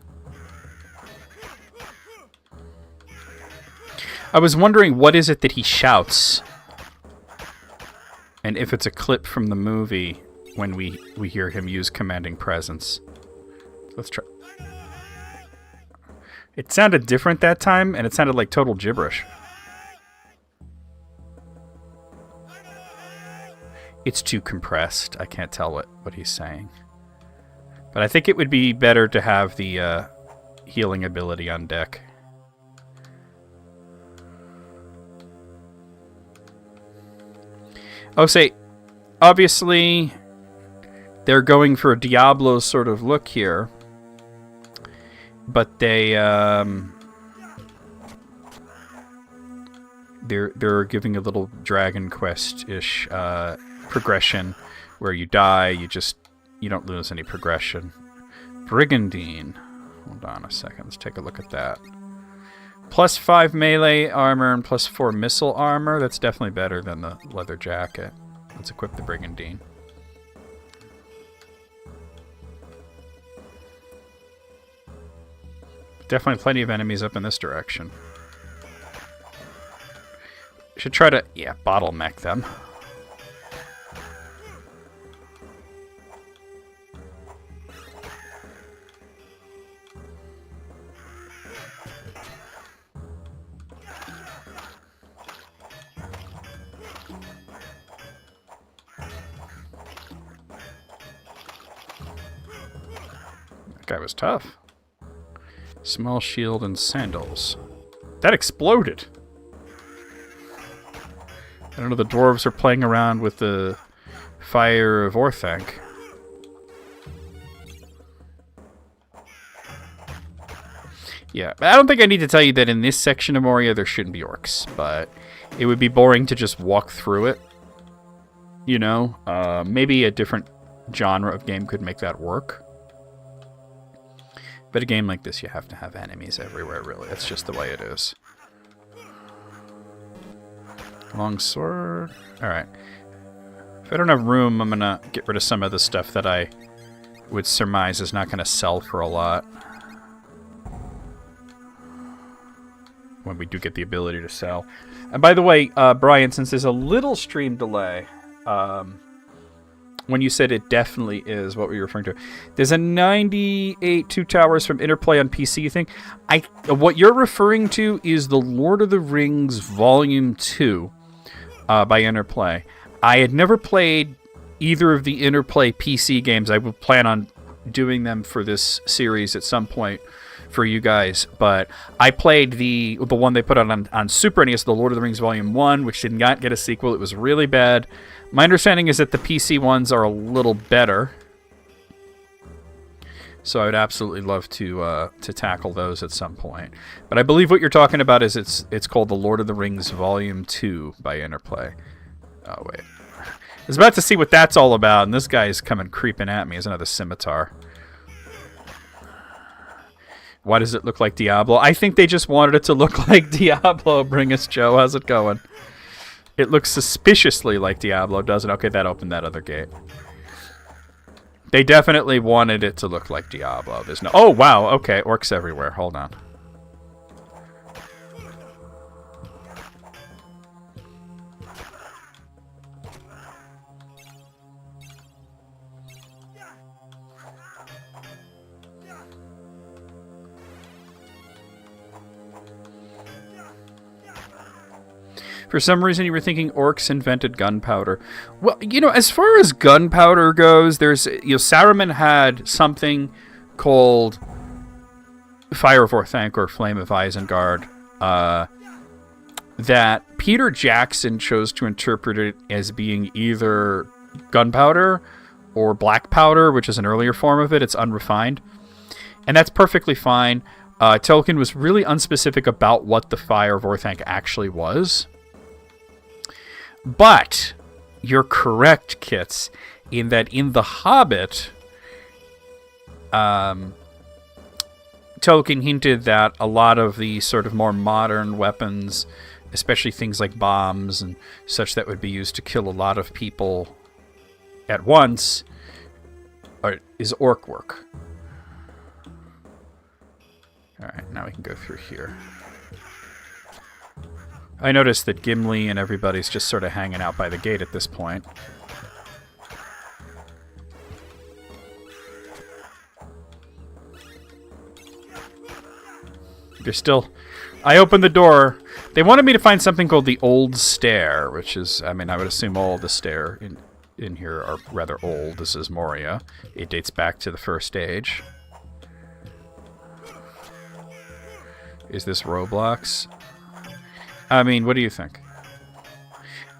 I was wondering what is it that he shouts? And if it's a clip from the movie when we hear him use Commanding Presence. Let's try. It sounded different that time, and it sounded like total gibberish. It's too compressed. I can't tell what he's saying. But I think it would be better to have the healing ability on deck. Oh, say, obviously, they're going for a Diablo sort of look here. But they're giving a little Dragon Quest-ish progression where you die, you don't lose any progression. Brigandine. Hold on a second. Let's take a look at that. Plus 5 melee armor and plus 4 missile armor. That's definitely better than the leather jacket. Let's equip the Brigandine. Definitely plenty of enemies up in this direction. Should try to, bottleneck them. That guy was tough. Small shield and sandals. That exploded. I don't know, the dwarves are playing around with the fire of Orthanc. Yeah, I don't think I need to tell you that in this section of Moria there shouldn't be orcs, but it would be boring to just walk through it. You know? Maybe a different genre of game could make that work. But a game like this, you have to have enemies everywhere, really. That's just the way it is. Long sword. Alright. If I don't have room, I'm gonna get rid of some of the stuff that I would surmise is not gonna sell for a lot. When we do get the ability to sell. And by the way, Brian, since there's a little stream delay, when you said it definitely is, what were you referring to? There's a 98 Two Towers from Interplay on PC thing. What you're referring to is the Lord of the Rings Volume 2 by Interplay. I had never played either of the Interplay PC games. I would plan on doing them for this series at some point for you guys, but I played the one they put on Super NES, the Lord of the Rings Volume 1, which did not get a sequel. It was really bad. My understanding is that the PC ones are a little better, so I would absolutely love to tackle those at some point. But I believe what you're talking about is it's called the Lord of the Rings Volume 2 by Interplay. Oh, wait. I was about to see what that's all about, and this guy's coming creeping at me as another scimitar. Why does it look like Diablo? I think they just wanted it to look like Diablo. Bring us Joe. How's it going? It looks suspiciously like Diablo, doesn't it? Okay, that opened that other gate. They definitely wanted it to look like Diablo. There's no... Oh, wow. Okay, orcs everywhere. Hold on. For some reason, you were thinking orcs invented gunpowder. Well, you know, as far as gunpowder goes, there's, you know, Saruman had something called Fire of Orthanc or Flame of Isengard that Peter Jackson chose to interpret it as being either gunpowder or black powder, which is an earlier form of it. It's unrefined. And that's perfectly fine. Tolkien was really unspecific about what the Fire of Orthanc actually was. But you're correct, Kits, in that in The Hobbit, Tolkien hinted that a lot of the sort of more modern weapons, especially things like bombs and such that would be used to kill a lot of people at once, is orc work. Alright, now we can go through here. I noticed that Gimli and everybody's just sort of hanging out by the gate at this point. They're still... I opened the door. They wanted me to find something called the Old Stair, which is... I mean, I would assume all the stair in here are rather old. This is Moria. It dates back to the First Age. Is this Roblox? I mean, what do you think?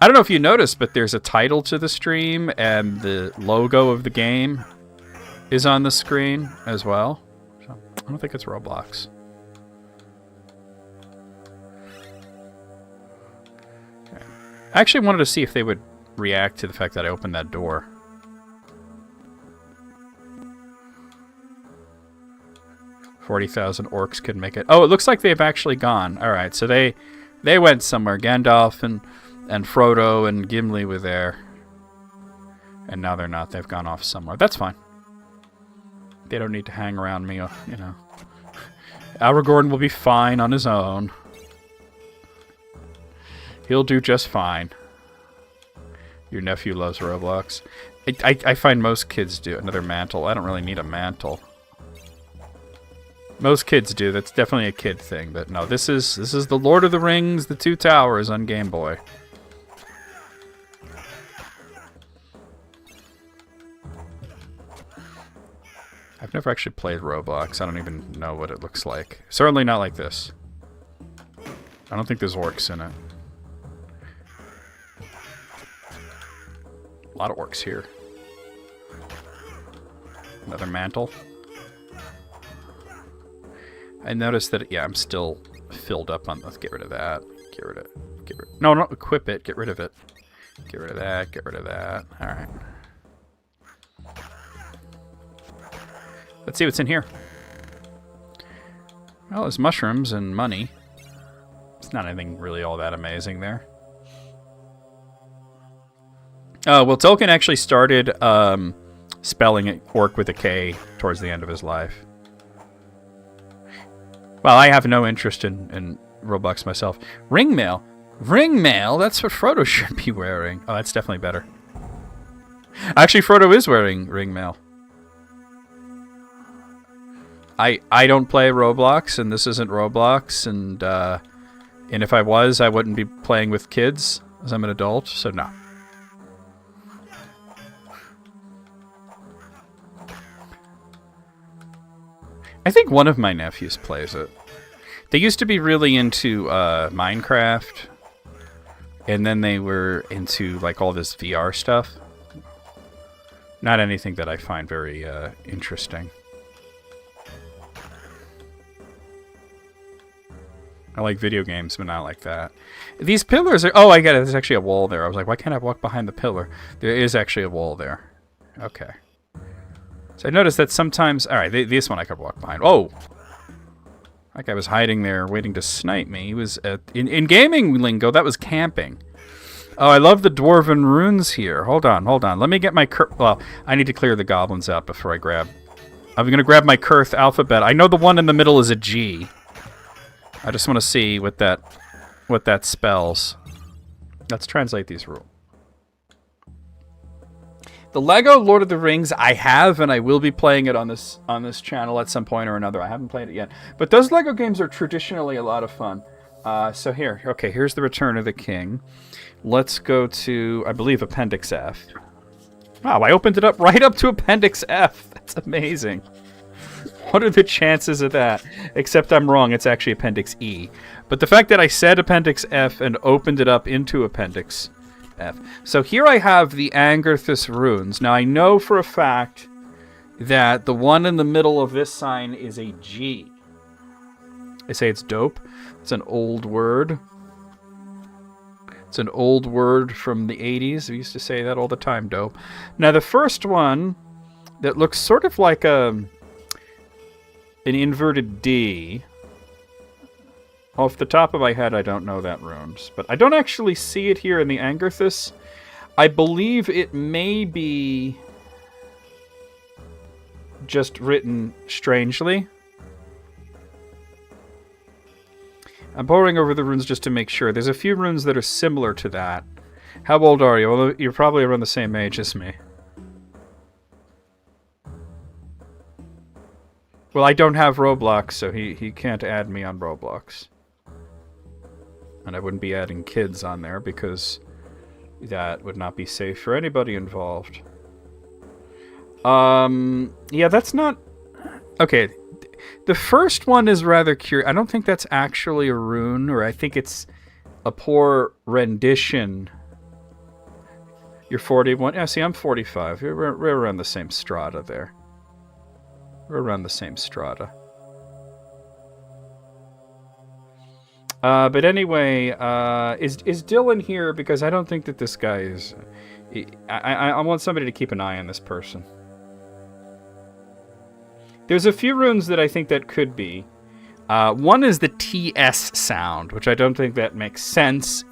I don't know if you noticed, but there's a title to the stream, and the logo of the game is on the screen as well. So, I don't think it's Roblox. Okay. I actually wanted to see if they would react to the fact that I opened that door. $40,000 orcs could make it. Oh, it looks like they've actually gone. All right, so they went somewhere. Gandalf and Frodo and Gimli were there. And now they're not. They've gone off somewhere. That's fine. They don't need to hang around me, you know. Aragorn will be fine on his own. He'll do just fine. Your nephew loves Roblox. I find most kids do. Another mantle. I don't really need a mantle. Most kids do. That's definitely a kid thing. But no, this is the Lord of the Rings, the Two Towers on Game Boy. I've never actually played Roblox. I don't even know what it looks like. Certainly not like this. I don't think there's orcs in it. A lot of orcs here. Another mantle. I noticed that, yeah, I'm still filled up on... Let's get rid of that. No, not equip it. Get rid of it. Get rid of that. Get rid of that. Alright. Let's see what's in here. Well, there's mushrooms and money. It's not anything really all that amazing there. Well, Tolkien actually started spelling orc with a K towards the end of his life. Well, I have no interest in Roblox myself. Ring mail? Ring mail? That's what Frodo should be wearing. Oh, that's definitely better. Actually, Frodo is wearing ring mail. I don't play Roblox, and this isn't Roblox, and if I was, I wouldn't be playing with kids, as I'm an adult, so no. I think one of my nephews plays it. They used to be really into Minecraft, and then they were into like all this VR stuff. Not anything that I find very interesting. I like video games, but not like that. These pillars are... Oh, I get it. There's actually a wall there. I was like, why can't I walk behind the pillar? There is actually a wall there. Okay. So I noticed that sometimes... All right, this one I could walk behind. Oh! Like I was hiding there waiting to snipe me. He was... in gaming lingo, that was camping. Oh, I love the dwarven runes here. Hold on. Let me get my... Well, I need to clear the goblins out before I grab... I'm going to grab my Kurth alphabet. I know the one in the middle is a G. I just want to see what that spells. Let's translate these rules. The Lego Lord of the Rings I have, and I will be playing it on this channel at some point or another. I haven't played it yet, but those Lego games are traditionally a lot of fun. So here's the Return of the King. Let's go to, I believe, Appendix F. Wow, I opened it up right up to Appendix F. That's amazing. What are the chances of that? Except I'm wrong, it's actually Appendix E. But the fact that I said Appendix F and opened it up into Appendix F. So here I have the Angarthus runes. Now I know for a fact that the one in the middle of this sign is a G. They say it's dope. It's an old word. It's an old word from the 80s. We used to say that all the time, dope. Now the first one that looks sort of like an inverted D. Off the top of my head, I don't know that runes. But I don't actually see it here in the Angarthus. I believe it may be just written strangely. I'm poring over the runes just to make sure. There's a few runes that are similar to that. How old are you? Well, you're probably around the same age as me. Well, I don't have Roblox, so he can't add me on Roblox. And I wouldn't be adding kids on there because that would not be safe for anybody involved. Yeah, that's not... Okay, the first one is rather curious. I don't think that's actually a rune, or I think it's a poor rendition. You're 41? Yeah, see, I'm 45. We're around the same strata there. We're around the same strata. But anyway, is Dylan here? Because I don't think that this guy is... I want somebody to keep an eye on this person. There's a few runes that I think that could be. One is the TS sound, which I don't think that makes sense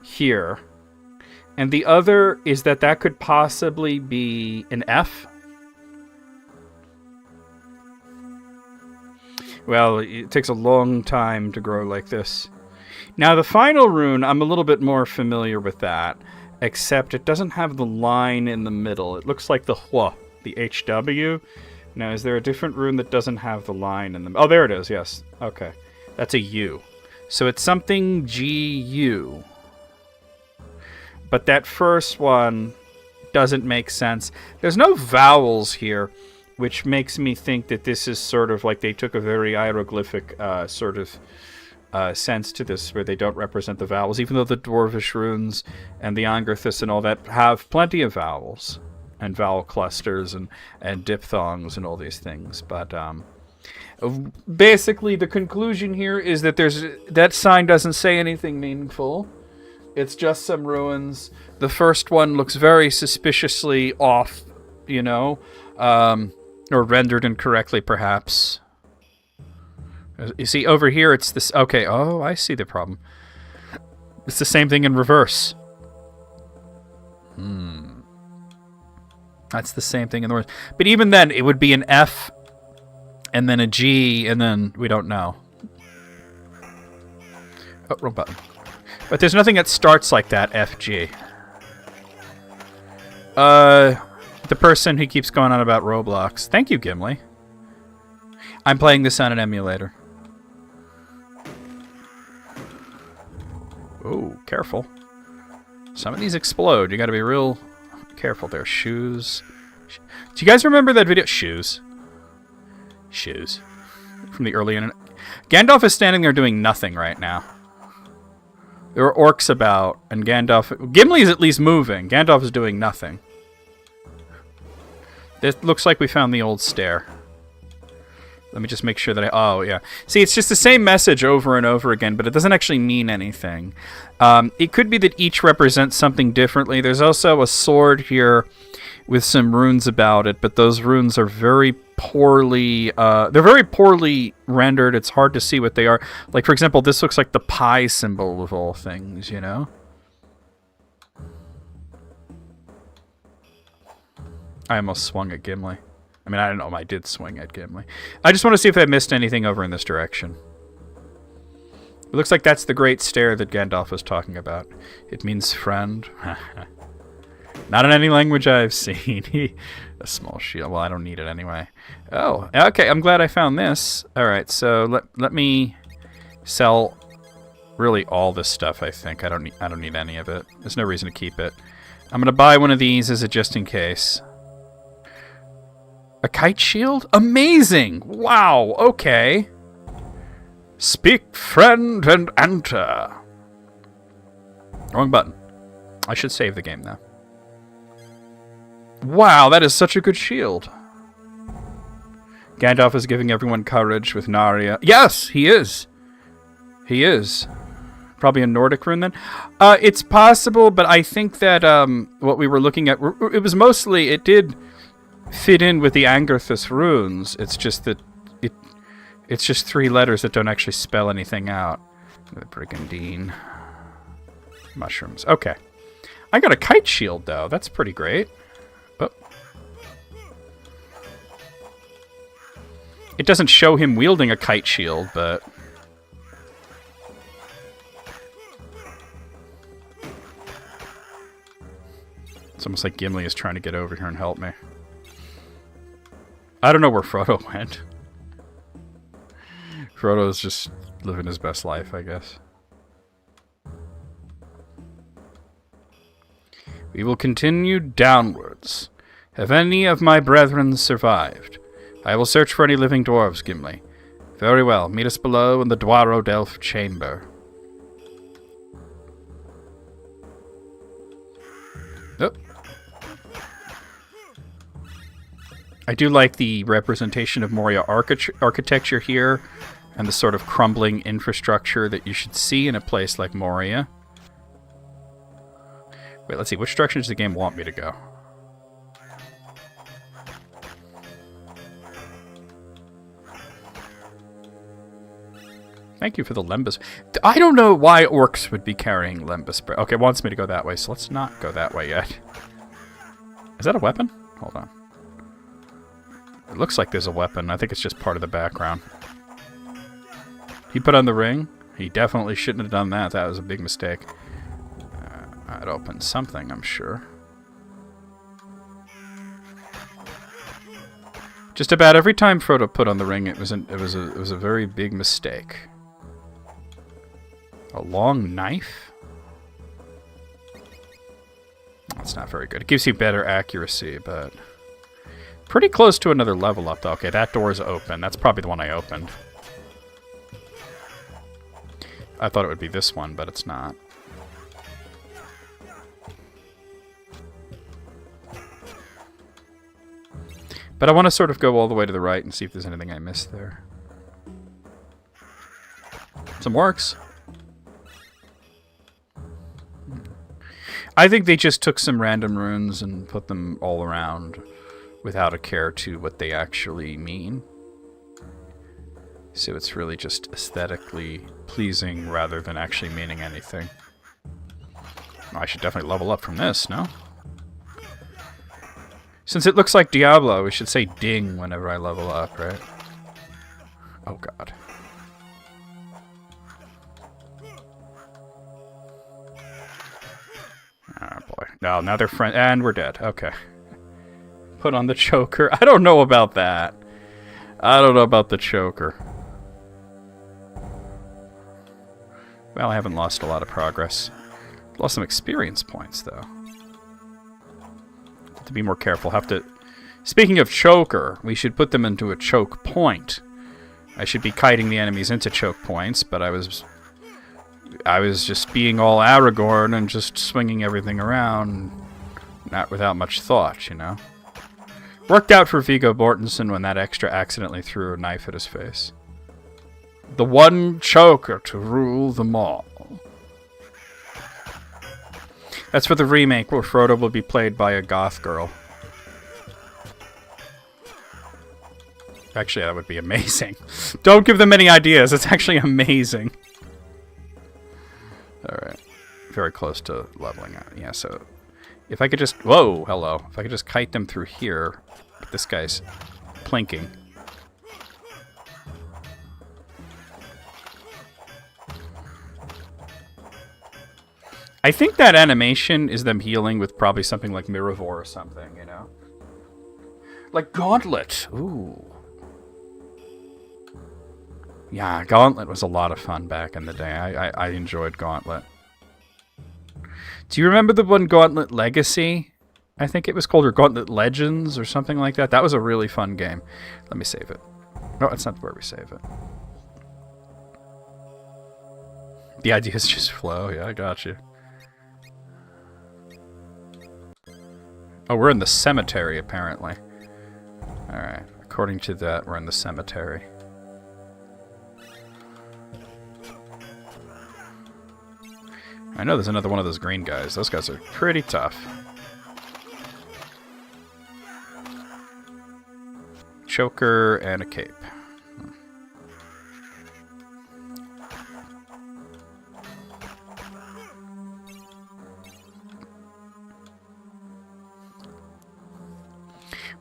here. And the other is that could possibly be an F. Well, it takes a long time to grow like this. Now, the final rune, I'm a little bit more familiar with that, except it doesn't have the line in the middle. It looks like the Hwa, the HW. Now, is there a different rune that doesn't have the line in the... Oh, there it is, yes. Okay. That's a U. So it's something GU. But that first one doesn't make sense. There's no vowels here, which makes me think that this is sort of like they took a very hieroglyphic sort of sense to this, where they don't represent the vowels, even though the Dwarvish runes and the Angarthus and all that have plenty of vowels and vowel clusters and diphthongs and all these things. But basically the conclusion here is that that sign doesn't say anything meaningful. It's just some ruins. The first one looks very suspiciously off, you know. Or rendered incorrectly, perhaps. You see, over here it's this... Okay, oh, I see the problem. It's the same thing in reverse. That's the same thing in the reverse. But even then, it would be an F, and then a G, and then we don't know. Oh, wrong button. But there's nothing that starts like that, FG. The person who keeps going on about Roblox. Thank you, Gimli. I'm playing this on an emulator. Oh, careful. Some of these explode. You gotta be real careful there. Shoes. Do you guys remember that video? Shoes. Shoes. From the early internet. Gandalf is standing there doing nothing right now. There are orcs about, and Gandalf... Gimli is at least moving. Gandalf is doing nothing. It looks like we found the old stair. Let me just make sure that I... Oh, yeah. See, it's just the same message over and over again, but it doesn't actually mean anything. It could be that each represents something differently. There's also a sword here with some runes about it, but those runes are very poorly... they're very poorly rendered. It's hard to see what they are. Like, for example, this looks like the pi symbol of all things, you know? I almost swung at Gimli. I mean, I don't know if I did swing at Gimli. I just want to see if I missed anything over in this direction. It looks like that's the great stair that Gandalf was talking about. It means friend. Not in any language I've seen. A small shield. Well, I don't need it anyway. Oh, okay. I'm glad I found this. All right, so let me sell really all this stuff. I think I don't need any of it. There's no reason to keep it. I'm gonna buy one of these as a just in case. A kite shield? Amazing! Wow, okay. Speak, friend, and enter. Wrong button. I should save the game, though. Wow, that is such a good shield. Gandalf is giving everyone courage with Narya. Yes, he is. He is. Probably a Nordic rune, then? It's possible, but I think that what we were looking at... It was mostly... It did... fit in with the Angarthus runes. It's just that it's just 3 letters that don't actually spell anything out. The Brigandine. Mushrooms. Okay. I got a kite shield, though. That's pretty great. Oh. It doesn't show him wielding a kite shield, but... It's almost like Gimli is trying to get over here and help me. I don't know where Frodo went. Frodo's just living his best life, I guess. We will continue downwards. Have any of my brethren survived? I will search for any living dwarves, Gimli. Very well. Meet us below in the Dwaro-Delph chamber. Oh. I do like the representation of Moria architecture here and the sort of crumbling infrastructure that you should see in a place like Moria. Wait, let's see. Which direction does the game want me to go? Thank you for the Lembas. I don't know why orcs would be carrying Lembas. Okay, it wants me to go that way, so let's not go that way yet. Is that a weapon? Hold on. It looks like there's a weapon. I think it's just part of the background. He put on the ring. He definitely shouldn't have done that. That was a big mistake. It opened something, I'm sure. Just about every time Frodo put on the ring, it was a very big mistake. A long knife? That's not very good. It gives you better accuracy, but... Pretty close to another level up, though. Okay, that door's open. That's probably the one I opened. I thought it would be this one, but it's not. But I want to sort of go all the way to the right and see if there's anything I missed there. Some orcs. I think they just took some random runes and put them all around. without a care to what they actually mean. So it's really just aesthetically pleasing rather than actually meaning anything. I should definitely level up from this, no? Since it looks like Diablo, we should say ding whenever I level up, right? Oh god. Oh boy. No, now they're friends. And we're dead. Okay. Put on the choker. I don't know about that. I don't know about the choker. Well, I haven't lost a lot of progress. Lost some experience points, though. Have to be more careful. Have to... Speaking of choker, we should put them into a choke point. I should be kiting the enemies into choke points, but I was just being all Aragorn and just swinging everything around, not without much thought, you know? Worked out for Viggo Mortensen when that extra accidentally threw a knife at his face. The one choker to rule them all. That's for the remake where Frodo will be played by a goth girl. Actually, that would be amazing. Don't give them any ideas. It's actually amazing. Alright. Very close to leveling out. Yeah, so... If I could just... Whoa! Hello. If I could just kite them through here. But this guy's plinking. I think that animation is them healing with probably something like Miravor or something, you know? Like Gauntlet! Ooh. Yeah, Gauntlet was a lot of fun back in the day. I enjoyed Gauntlet. Do you remember the one Gauntlet Legacy? I think it was called, or Gauntlet Legends or something like that. That was a really fun game. Let me save it. No, it's not where we save it. The ideas just flow. Yeah, I got you. Oh, we're in the cemetery, apparently. Alright. According to that, we're in the cemetery. I know there's another one of those green guys. Those guys are pretty tough. Choker and a cape.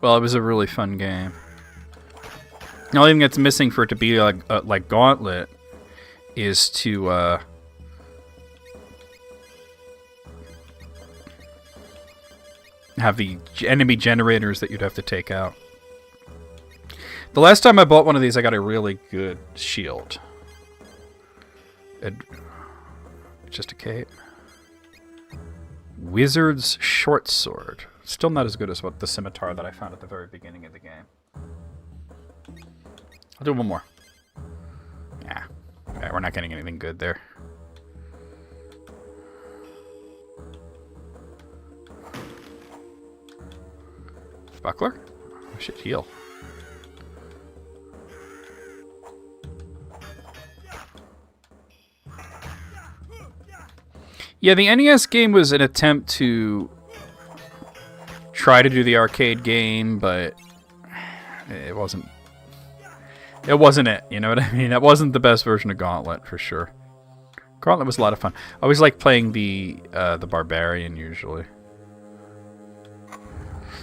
Well, it was a really fun game. The only thing that's missing for it to be like Gauntlet is to have the enemy generators that you'd have to take out. The last time I bought one of these, I got a really good shield. Just a cape. Wizard's short sword. Still not as good as what the scimitar that I found at the very beginning of the game. I'll do one more. Yeah. Alright, we're not getting anything good there. Buckler? I should heal. Yeah, the NES game was an attempt to try to do the arcade game, but it wasn't it, you know what I mean? That wasn't the best version of Gauntlet, for sure. Gauntlet was a lot of fun. I always liked playing the Barbarian, usually.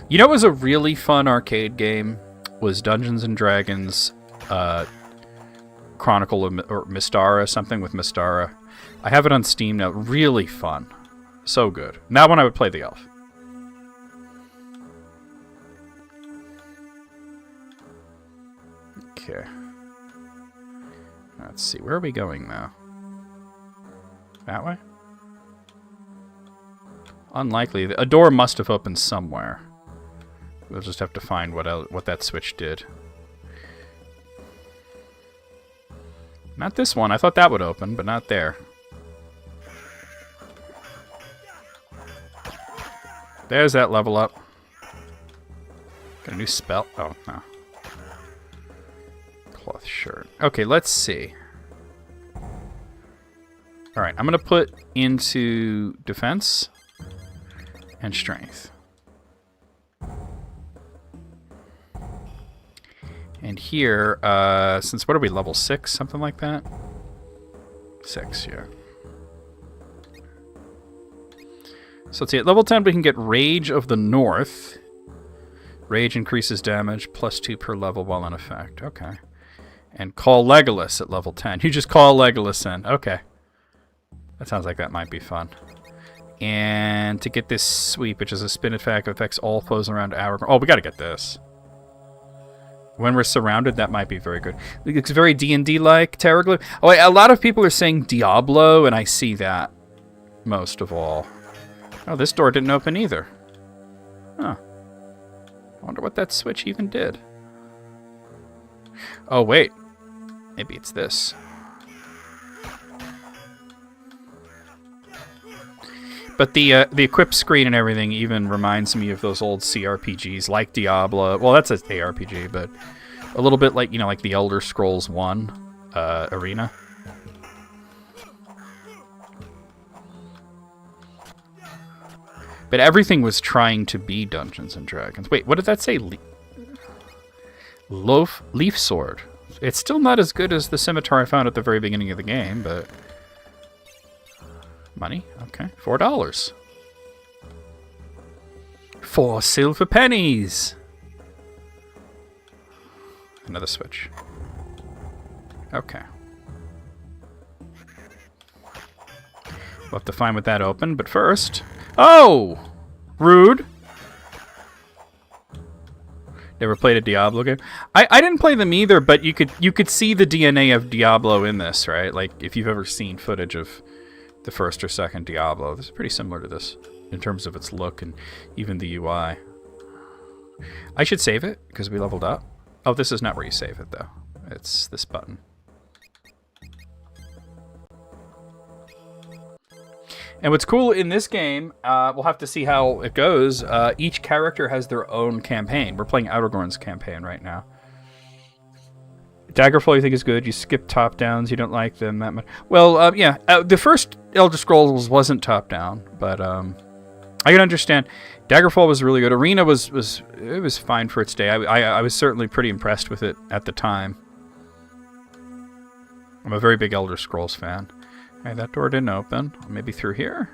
You know what was a really fun arcade game? Was Dungeons & Dragons Chronicle of Mystara, something with Mystara. I have it on Steam now. Really fun. So good. Now when I would play the elf. Okay. Let's see. Where are we going now? That way? Unlikely. A door must have opened somewhere. We'll just have to find what that switch did. Not this one. I thought that would open, but not there. There's that level up. Got a new spell. Oh, no. Cloth shirt. Okay, let's see. Alright, I'm going to put into defense and strength. And here, since what are we, level 6? Something like that? 6, yeah. So let's see, at level 10 we can get Rage of the North. Rage increases damage, +2 per level while in effect. Okay. And Call Legolas at level 10. You just call Legolas in. Okay. That sounds like that might be fun. And to get this Sweep, which is a spin attack, affects all foes around our... Oh, we gotta get this. When we're surrounded, that might be very good. It's very D&D-like, Terraglyph. Oh, wait, a lot of people are saying Diablo, and I see that most of all. Oh, this door didn't open either. Huh. I wonder what that switch even did. Oh, wait. Maybe it's this. But the equip screen and everything even reminds me of those old CRPGs like Diablo. Well, that's an ARPG, but a little bit like, you know, like the Elder Scrolls 1 arena. But everything was trying to be Dungeons and Dragons. Wait, what did that say? Leaf Sword. It's still not as good as the scimitar I found at the very beginning of the game, but... Money? Okay. $4. 4 silver pennies! Another switch. Okay. We'll have to find what that opened, but first... Oh! Rude. Never played a Diablo game. I didn't play them either, but you could see the DNA of Diablo in this, right? Like, if you've ever seen footage of the first or second Diablo, this is pretty similar to this in terms of its look and even the UI. I should save it because we leveled up. Oh, this is not where you save it, though. It's this button. And what's cool in this game, we'll have to see how it goes. Each character has their own campaign. We're playing Aragorn's campaign right now. Daggerfall you think is good. You skip top-downs. You don't like them that much. Well, yeah. The first Elder Scrolls wasn't top-down, but I can understand. Daggerfall was really good. Arena was fine for its day. I was certainly pretty impressed with it at the time. I'm a very big Elder Scrolls fan. Okay, that door didn't open. Maybe through here?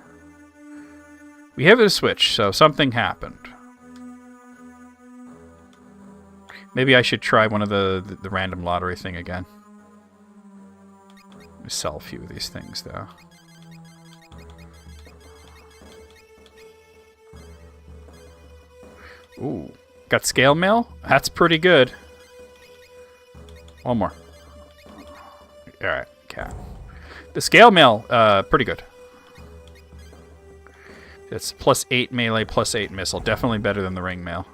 We have a switch, so something happened. Maybe I should try one of the random lottery thing again. Let me sell a few of these things, though. Ooh. Got scale mail? That's pretty good. One more. Alright, cat. The scale mail, pretty good. It's +8 melee, +8 missile. Definitely better than the ring mail.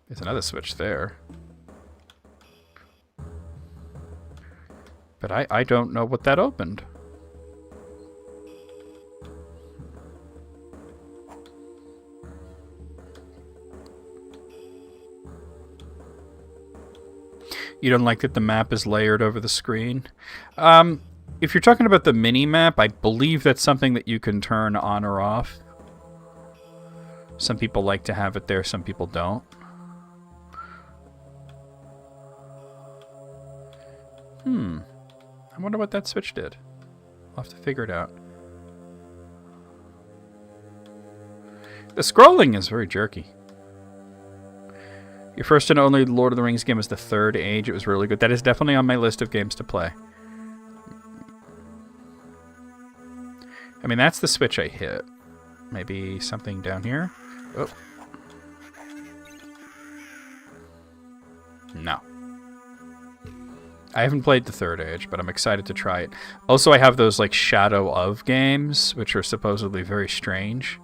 There's another switch there. But I don't know what that opened. You don't like that the map is layered over the screen? If you're talking about the mini-map, I believe that's something that you can turn on or off. Some people like to have it there, some people don't. I wonder what that switch did. I'll have to figure it out. The scrolling is very jerky. Your first and only Lord of the Rings game was The Third Age. It was really good. That is definitely on my list of games to play. I mean, that's the switch I hit. Maybe something down here? Oh. No. I haven't played The Third Age, but I'm excited to try it. Also, I have those, like, Shadow of games, which are supposedly very strange.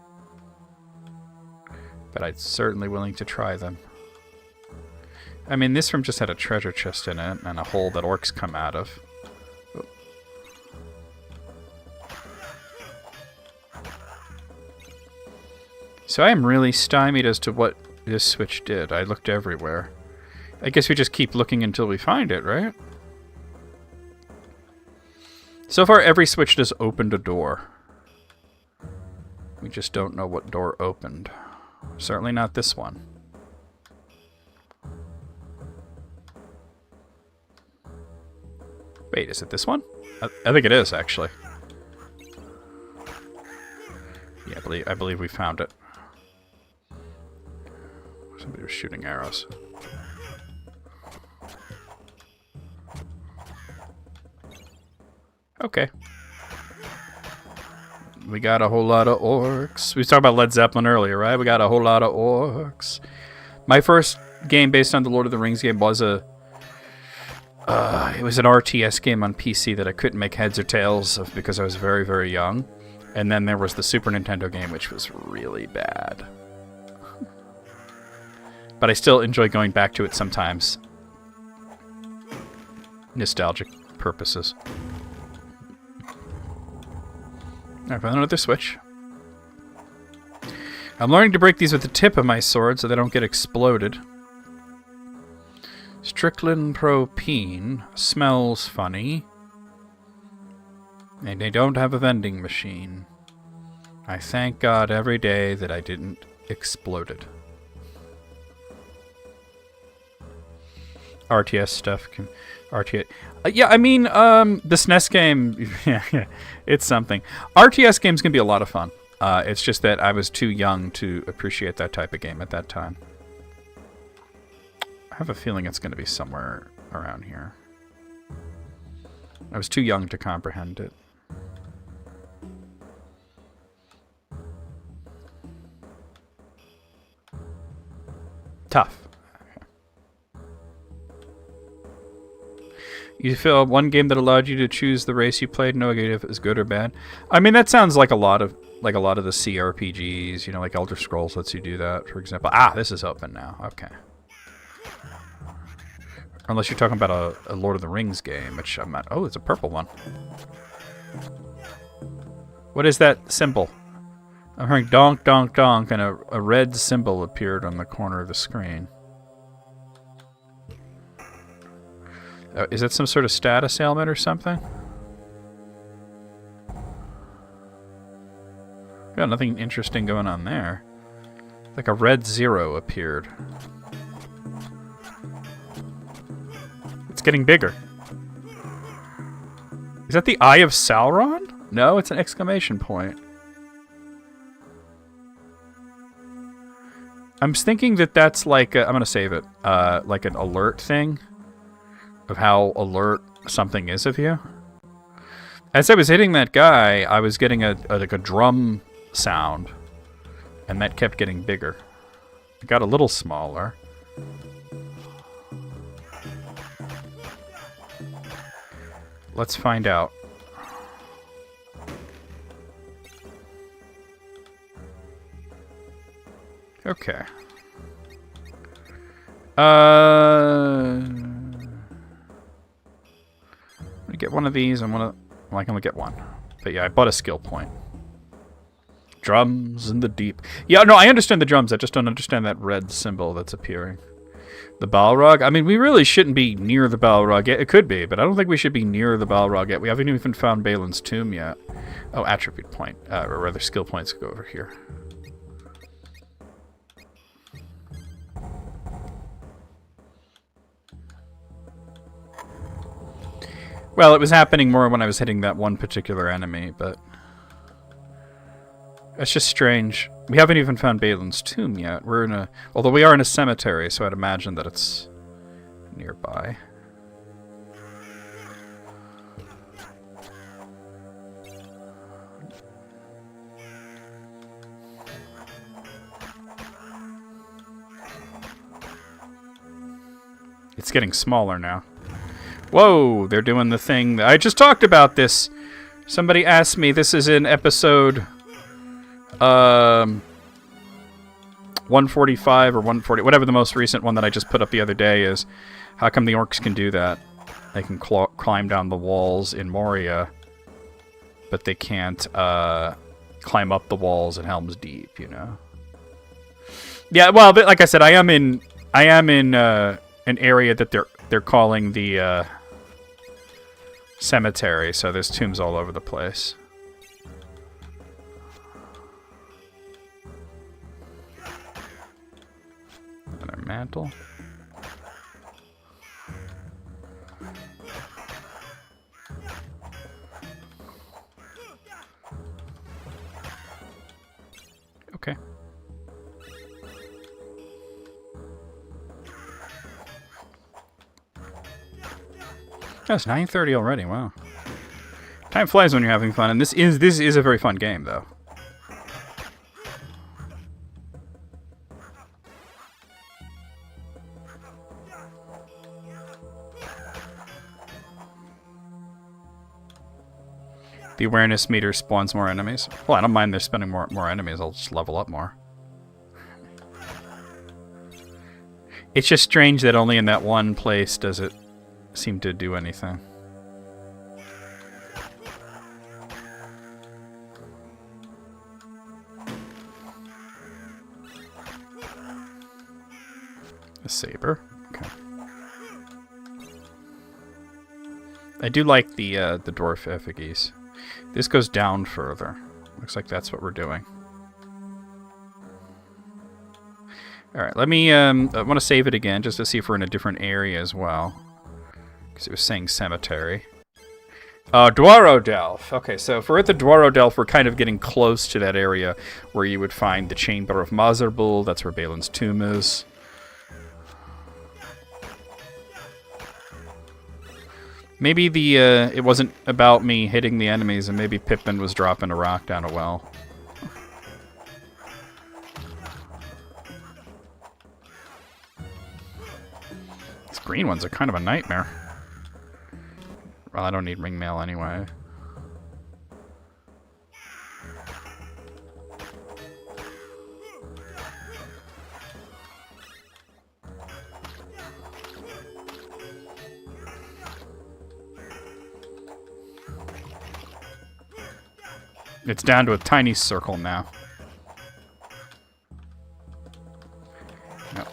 But I'm certainly willing to try them. I mean, this room just had a treasure chest in it, and a hole that orcs come out of. Oh. So I am really stymied as to what this switch did. I looked everywhere. I guess we just keep looking until we find it, right? So far, every switch just opened a door. We just don't know what door opened. Certainly not this one. Wait, is it this one? I think it is, actually. Yeah, I believe we found it. Somebody was shooting arrows. Okay. We got a whole lot of orcs. We was talking about Led Zeppelin earlier, right? We got a whole lot of orcs. My first game based on the Lord of the Rings game was it was an RTS game on PC that I couldn't make heads or tails of because I was very, very young. And then there was the Super Nintendo game, which was really bad. But I still enjoy going back to it sometimes. Nostalgic purposes. I found another switch. I'm learning to break these with the tip of my sword so they don't get exploded. Strickland propene smells funny. And they don't have a vending machine. I thank God every day that I didn't explode it. RTS stuff. RTS. Yeah, I mean, the SNES game, yeah, it's something. RTS games can be a lot of fun. It's just that I was too young to appreciate that type of game at that time. I have a feeling it's going to be somewhere around here. I was too young to comprehend it. Tough. You feel one game that allowed you to choose the race you played, no idea if it was good or bad. I mean, that sounds like a lot of the CRPGs, you know, like Elder Scrolls lets you do that, for example. Ah, this is open now. Okay. Unless you're talking about a Lord of the Rings game, which I'm not. Oh, it's a purple one. What is that symbol? I'm hearing donk, donk, donk, and a red symbol appeared on the corner of the screen. Is that some sort of status ailment or something? Got nothing interesting going on there. Like a red 0 appeared. It's getting bigger. Is that the Eye of Sauron? No, it's an exclamation point. I'm thinking that that's like I'm gonna save it. Like an alert thing of how alert something is of you. As I was hitting that guy, I was getting like a drum sound, and that kept getting bigger. It got a little smaller. Let's find out. Okay. I get one of these and one of... Well, I can only get one. But yeah, I bought a skill point. Drums in the deep. Yeah, no, I understand the drums. I just don't understand that red symbol that's appearing. The Balrog? I mean, we really shouldn't be near the Balrog yet. It could be, but I don't think we should be near the Balrog yet. We haven't even found Balin's tomb yet. Oh, attribute point. Or rather, skill points go over here. Well, it was happening more when I was hitting that one particular enemy, but... It's just strange. We haven't even found Balin's tomb yet. We're in a... Although we are in a cemetery, so I'd imagine that it's nearby. It's getting smaller now. Whoa, they're doing the thing. I just talked about this. Somebody asked me, this is in episode 145 or 140, whatever the most recent one that I just put up the other day is, how come the orcs can do that? They can climb down the walls in Moria, but they can't climb up the walls in Helm's Deep, you know? Yeah, well, but like I said, I am in an area that they're calling the cemetery, so there's tombs all over the place. mantle. Okay. Oh, it's 9:30 already. Wow. Time flies when you're having fun, and this is a very fun game, though. The awareness meter spawns more enemies. Well, I don't mind they're spending more enemies. I'll just level up more. It's just strange that only in that one place does it seem to do anything. A saber. Okay. I do like the dwarf effigies. This goes down further. Looks like that's what we're doing. Alright, let me, I want to save it again just to see if we're in a different area as well. Because it was saying cemetery. Dwarodelf. Okay, so if we're at the Dwarodelf, we're kind of getting close to that area where you would find the Chamber of Mazarbul. That's where Balin's tomb is. Maybe it wasn't about me hitting the enemies, and maybe Pippin was dropping a rock down a well. These green ones are kind of a nightmare. Well, I don't need ring mail anyway. It's down to a tiny circle now. No.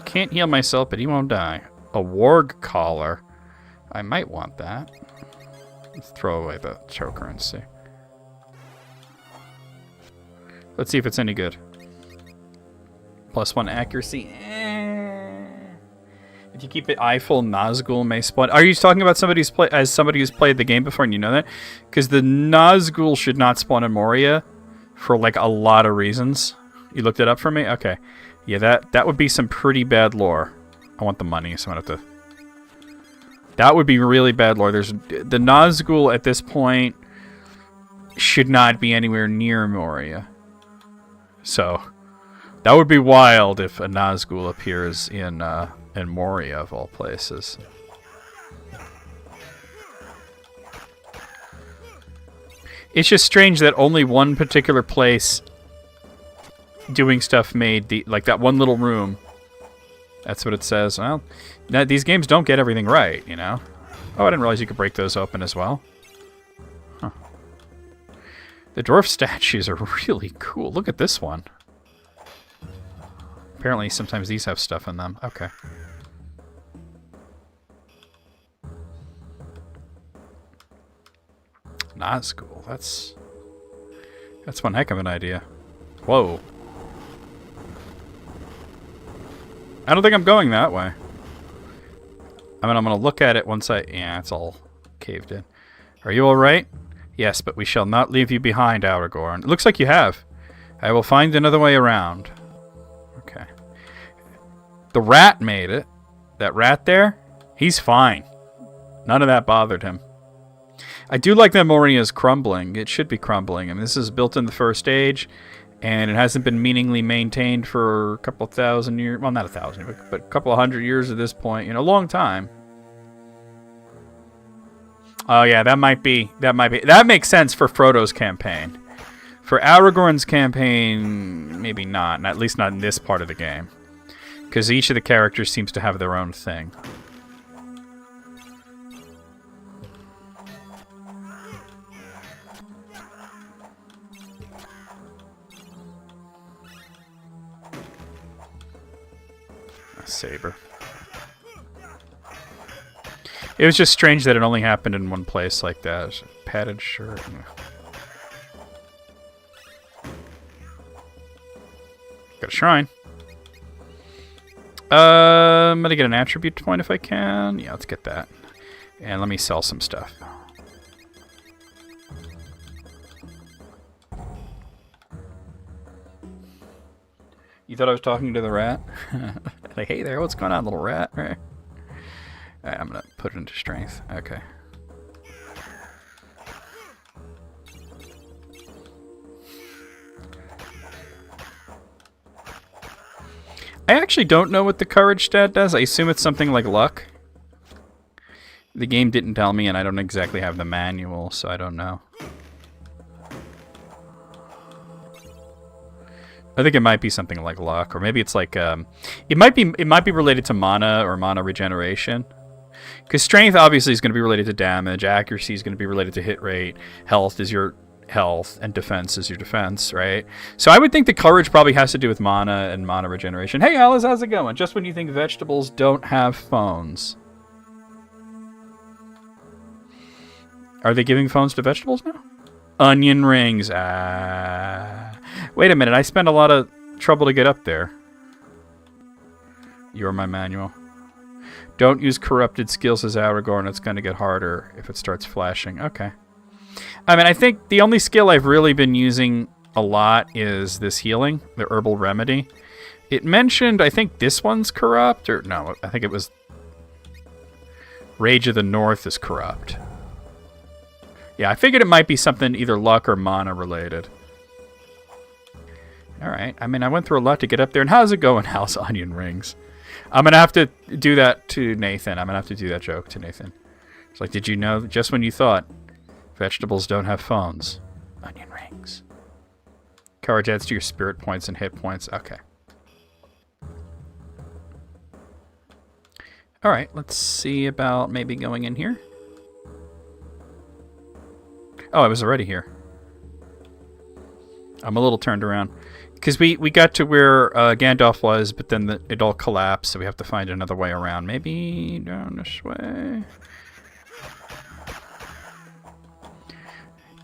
Can't heal myself, but he won't die. A warg collar. I might want that. Let's throw away the choker and see. Let's see if it's any good. +1 accuracy. If you keep it eye full, Nazgul may spawn. Are you talking about somebody who's played the game before and you know that? Because the Nazgul should not spawn in Moria for like a lot of reasons. You looked it up for me? Okay. Yeah, that would be some pretty bad lore. I want the money, so I'm gonna have to... That would be really bad lore. The Nazgul at this point should not be anywhere near Moria. So, that would be wild if a Nazgul appears in Moria, of all places. It's just strange that only one particular place doing stuff made like that one little room. That's what it says. Well, these games don't get everything right, you know. Oh, I didn't realize you could break those open as well. Huh. The dwarf statues are really cool. Look at this one. Apparently, sometimes these have stuff in them. Okay. Nazgul. That's one heck of an idea. Whoa. I don't think I'm going that way. I mean, I'm going to look at it once yeah, it's all caved in. Are you alright? Yes, but we shall not leave you behind, Aragorn. It looks like you have. I will find another way around. Okay. The rat made it. That rat there, he's fine. None of that bothered him. I do like that Moria is crumbling. It should be crumbling. I mean, this is built in the first age, and it hasn't been meaningly maintained for a couple thousand years. Well, not 1,000, but a couple of 100 years at this point. You know, a long time. Oh yeah, that makes sense for Frodo's campaign. For Aragorn's campaign, maybe not. At least not in this part of the game. Because each of the characters seems to have their own thing. A saber. It was just strange that it only happened in one place like that. Padded shirt. Got a shrine. I'm going to get an attribute point if I can. Yeah, let's get that. And let me sell some stuff. You thought I was talking to the rat? Like, hey there, what's going on, little rat? All right, I'm going to put it into strength. Okay. I actually don't know what the courage stat does. I assume it's something like luck. The game didn't tell me, and I don't exactly have the manual, so I don't know. I think it might be something like luck, or maybe it's like it might be related to mana or mana regeneration. Because strength obviously is going to be related to damage, accuracy is going to be related to hit rate, health is your health, and defense is your defense, right? So I would think the courage probably has to do with mana and mana regeneration. Hey Alice, how's it going? Just when you think vegetables don't have phones. Are they giving phones to vegetables now? Onion rings. Wait a minute, I spent a lot of trouble to get up there. You're my manual. Don't use corrupted skills as Aragorn, it's going to get harder if it starts flashing. Okay. I mean, I think the only skill I've really been using a lot is this healing, the herbal remedy. It mentioned, I think this one's corrupt, or no, I think it was Rage of the North is corrupt. Yeah, I figured it might be something either luck or mana related. Alright, I mean, I went through a lot to get up there, and how's it going, House Onion Rings? I'm going to have to do that to Nathan. I'm going to have to do that joke to Nathan. It's like, did you know, just when you thought vegetables don't have phones, onion rings. Courage adds to your spirit points and hit points. Okay. Alright, let's see about maybe going in here. Oh, I was already here. I'm a little turned around. Because we got to where Gandalf was, but then it all collapsed, so we have to find another way around. Maybe down this way.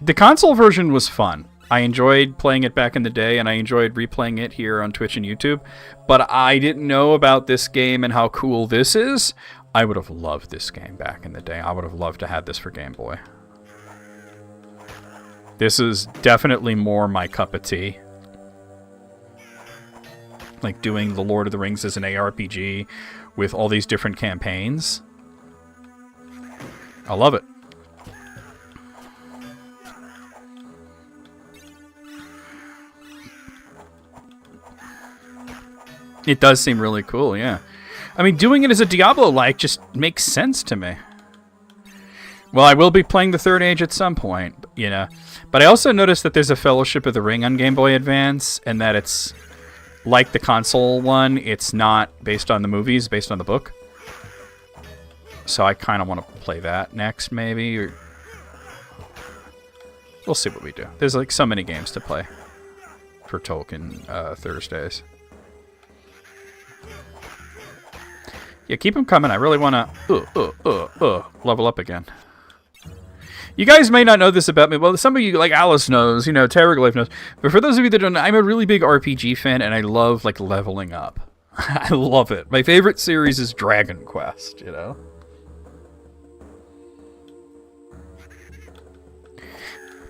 The console version was fun. I enjoyed playing it back in the day, and I enjoyed replaying it here on Twitch and YouTube. But I didn't know about this game and how cool this is. I would have loved this game back in the day. I would have loved to have this for Game Boy. This is definitely more my cup of tea. Like doing The Lord of the Rings as an ARPG with all these different campaigns. I love it. It does seem really cool, yeah. I mean, doing it as a Diablo-like just makes sense to me. Well, I will be playing the Third Age at some point, you know. But I also noticed that there's a Fellowship of the Ring on Game Boy Advance, and that it's like the console one, it's not based on the movies, based on the book. So I kind of want to play that next, maybe. Or we'll see what we do. There's like so many games to play for Tolkien Thursdays. Yeah, keep them coming. I really want to level up again. You guys may not know this about me. Well, some of you, like Alice knows, you know, Terraglyph knows. But for those of you that don't know, I'm a really big RPG fan, and I love, like, leveling up. I love it. My favorite series is Dragon Quest, you know?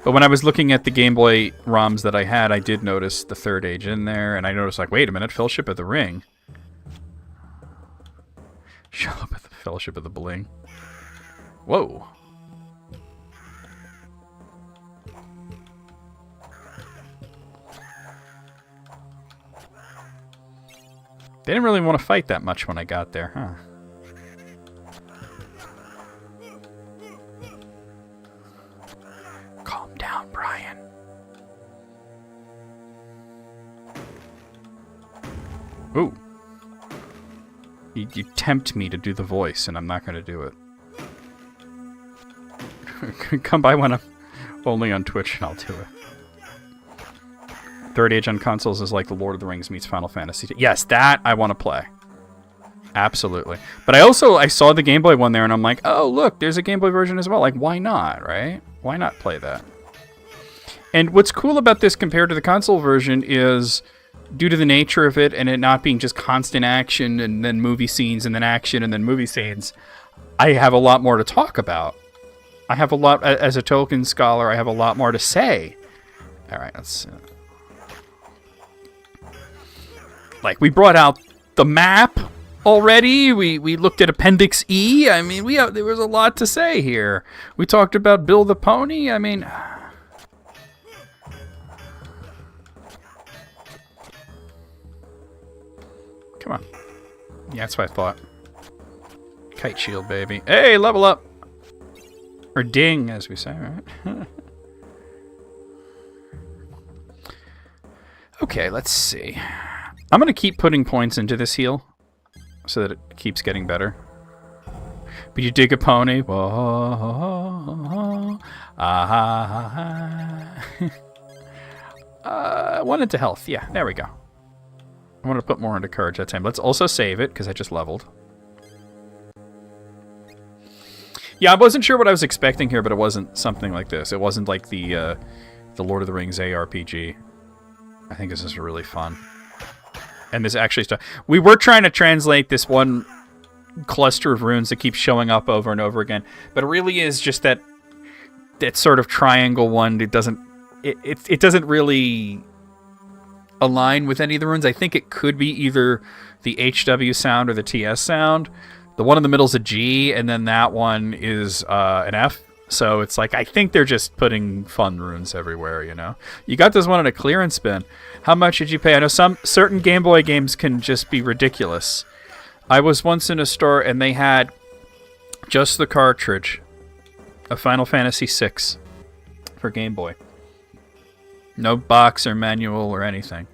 But when I was looking at the Game Boy ROMs that I had, I did notice the Third Age in there, and I noticed, like, wait a minute, Fellowship of the Ring. Show up at the Fellowship of the Bling. Whoa. They didn't really want to fight that much when I got there, huh? Calm down, Brian. Ooh. You tempt me to do the voice, and I'm not going to do it. Come by when I'm only on Twitch, and I'll do it. Third Age on consoles is like The Lord of the Rings meets Final Fantasy. Yes, that I want to play. Absolutely. But I saw the Game Boy one there, and I'm like, oh, look, there's a Game Boy version as well. Like, why not, right? Why not play that? And what's cool about this compared to the console version is due to the nature of it and it not being just constant action and then movie scenes and then action and then movie scenes, I have a lot more to talk about. I have a lot, as a Tolkien scholar, I have a lot more to say. All right, let's... like, we brought out the map already. We looked at Appendix E. I mean, there was a lot to say here. We talked about Bill the Pony. I mean... come on. Yeah, that's what I thought. Kite shield, baby. Hey, level up! Or ding, as we say, right? Okay, let's see. I'm going to keep putting points into this heal so that it keeps getting better. But you dig a pony. Whoa. One into health. Yeah, there we go. I want to put more into courage that time. Let's also save it, because I just leveled. Yeah, I wasn't sure what I was expecting here, but it wasn't something like this. It wasn't like the Lord of the Rings ARPG. I think this is really fun. And this actually stuff. We were trying to translate this one cluster of runes that keeps showing up over and over again, but it really is just that sort of triangle one. It doesn't really align with any of the runes. I think it could be either the HW sound or the TS sound. The one in the middle is a G, and then that one is an F. So it's like, I think they're just putting fun runes everywhere, you know? You got this one at a clearance bin. How much did you pay? I know some certain Game Boy games can just be ridiculous. I was once in a store, and they had just the cartridge of Final Fantasy VI for Game Boy. No box or manual or anything.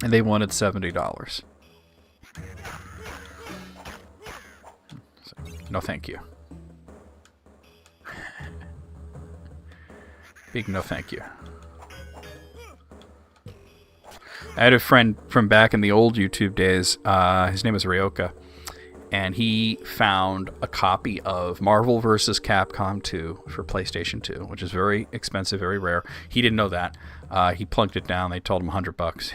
And they wanted $70. No, thank you. Big no thank you. I had a friend from back in the old YouTube days. His name was Ryoka. And he found a copy of Marvel vs. Capcom 2 for PlayStation 2, which is very expensive, very rare. He didn't know that. He plunked it down. They told him $100.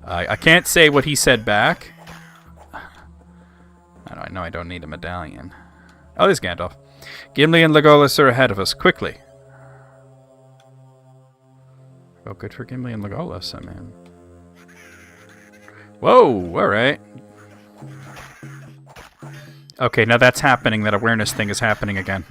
I can't say what he said back. I know I don't need a medallion. Oh, there's Gandalf. Gimli and Legolas are ahead of us. Quickly. Oh, good for Gimli and Legolas, I mean. Whoa, alright. Okay, now that's happening. That awareness thing is happening again.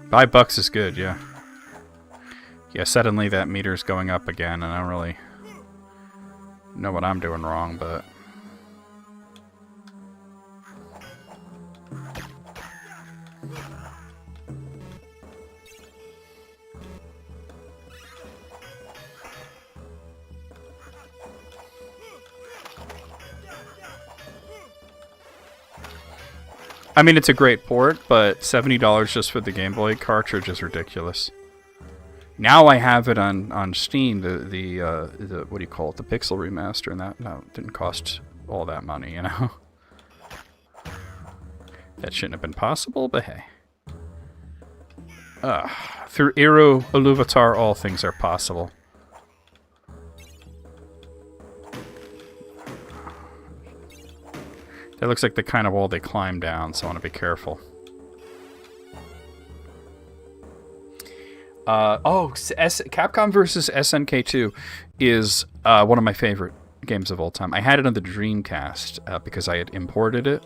$5 is good, yeah. Yeah, suddenly that meter's going up again, and I don't really know what I'm doing wrong, but... I mean, it's a great port, but $70 just for the Game Boy cartridge is ridiculous. Now I have it on Steam, the what do you call it, the Pixel Remaster, and that didn't cost all that money, you know? That shouldn't have been possible, but hey. Through Eru Iluvatar, all things are possible. That looks like the kind of wall they climb down, so I want to be careful. Capcom vs. SNK2 is one of my favorite games of all time. I had it on the Dreamcast because I had imported it,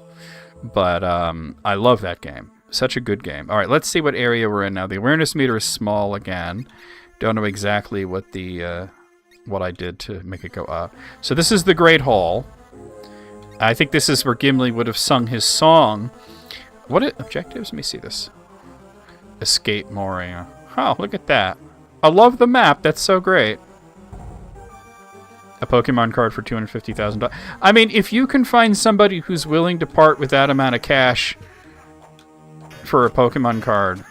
but I love that game. Such a good game. All right, let's see what area we're in now. The awareness meter is small again. Don't know exactly what what I did to make it go up. So this is the Great Hall. I think this is where Gimli would have sung his song. What objectives? Let me see this. Escape Moria. Oh, look at that. I love the map. That's so great. A Pokemon card for $250,000. I mean, if you can find somebody who's willing to part with that amount of cash for a Pokemon card,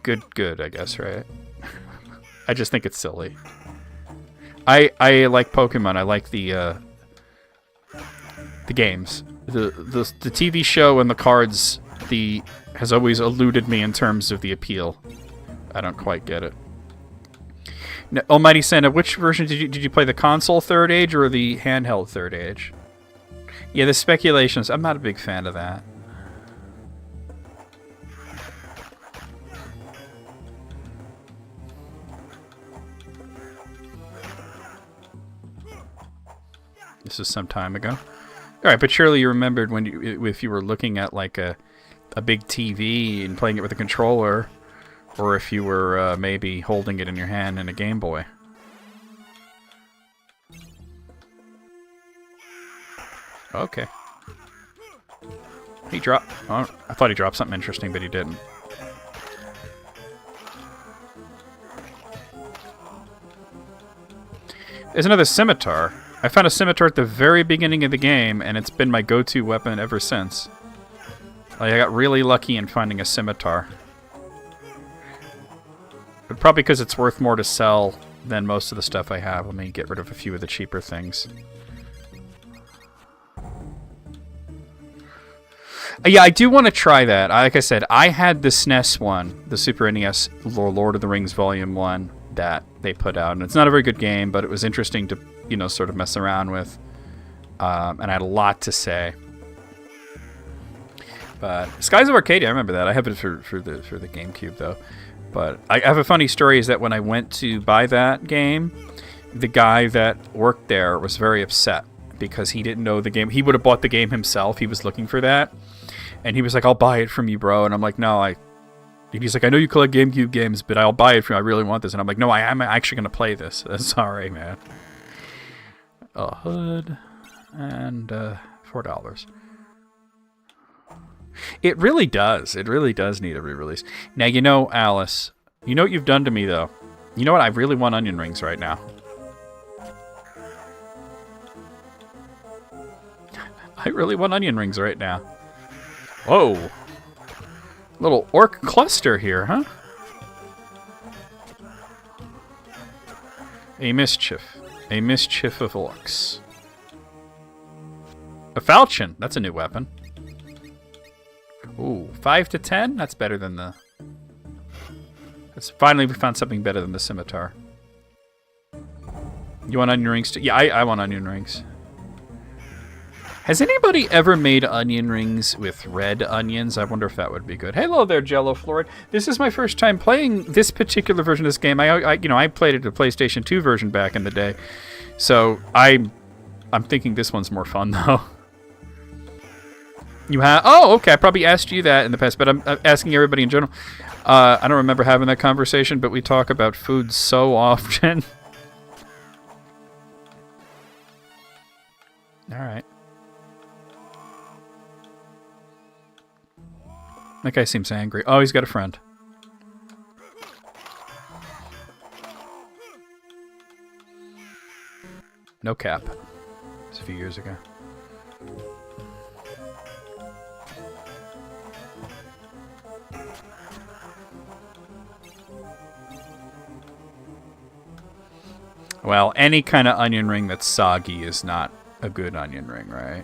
good, I guess, right? I just think it's silly. I like Pokemon. I like the The games. The TV show and the cards has always eluded me in terms of the appeal. I don't quite get it. Now, Almighty Santa, which version did you play? The console Third Age or the handheld Third Age? Yeah, the speculations. I'm not a big fan of that. This is some time ago. All right, but surely you remembered when if you were looking at like a big TV and playing it with a controller, or if you were maybe holding it in your hand in a Game Boy. Okay. He dropped... Oh, I thought he dropped something interesting, but he didn't. There's another scimitar. I found a scimitar at the very beginning of the game, and it's been my go-to weapon ever since. Like, I got really lucky in finding a scimitar. But probably because it's worth more to sell than most of the stuff I have. Let me get rid of a few of the cheaper things. Yeah, I do want to try that. Like I said, I had the SNES one, the Super NES Lord of the Rings Volume 1 that they put out. And it's not a very good game, but it was interesting to, you know, sort of mess around with. And I had a lot to say. But Skies of Arcadia, I remember that. I have it for the GameCube, though. But I have a funny story is that when I went to buy that game, the guy that worked there was very upset because he didn't know the game. He would have bought the game himself. He was looking for that. And he was like, I'll buy it from you, bro. And I'm like, no, he's like, I know you collect GameCube games, but I'll buy it from you. I really want this. And I'm like, no, I'm actually going to play this. Sorry, man. A hood and $4. It really does. It really does need a re-release. Now, you know, Alice, you know what you've done to me, though? You know what? I really want onion rings right now. I really want onion rings right now. Whoa. Little orc cluster here, huh? A mischief. A mischief of orcs. A falchion. That's a new weapon. Ooh, 5 to 10? That's better than the... Finally, we found something better than the scimitar. You want onion rings too? Yeah, I want onion rings. Has anybody ever made onion rings with red onions? I wonder if that would be good. Hello there, Jello Florid. This is my first time playing this particular version of this game. I played it the PlayStation 2 version back in the day. So I'm thinking this one's more fun, though. You have? Oh, okay. I probably asked you that in the past, but I'm asking everybody in general. I don't remember having that conversation, but we talk about food so often. All right. That guy seems angry. Oh, he's got a friend. No cap. It's a few years ago. Well, any kind of onion ring that's soggy is not a good onion ring, right?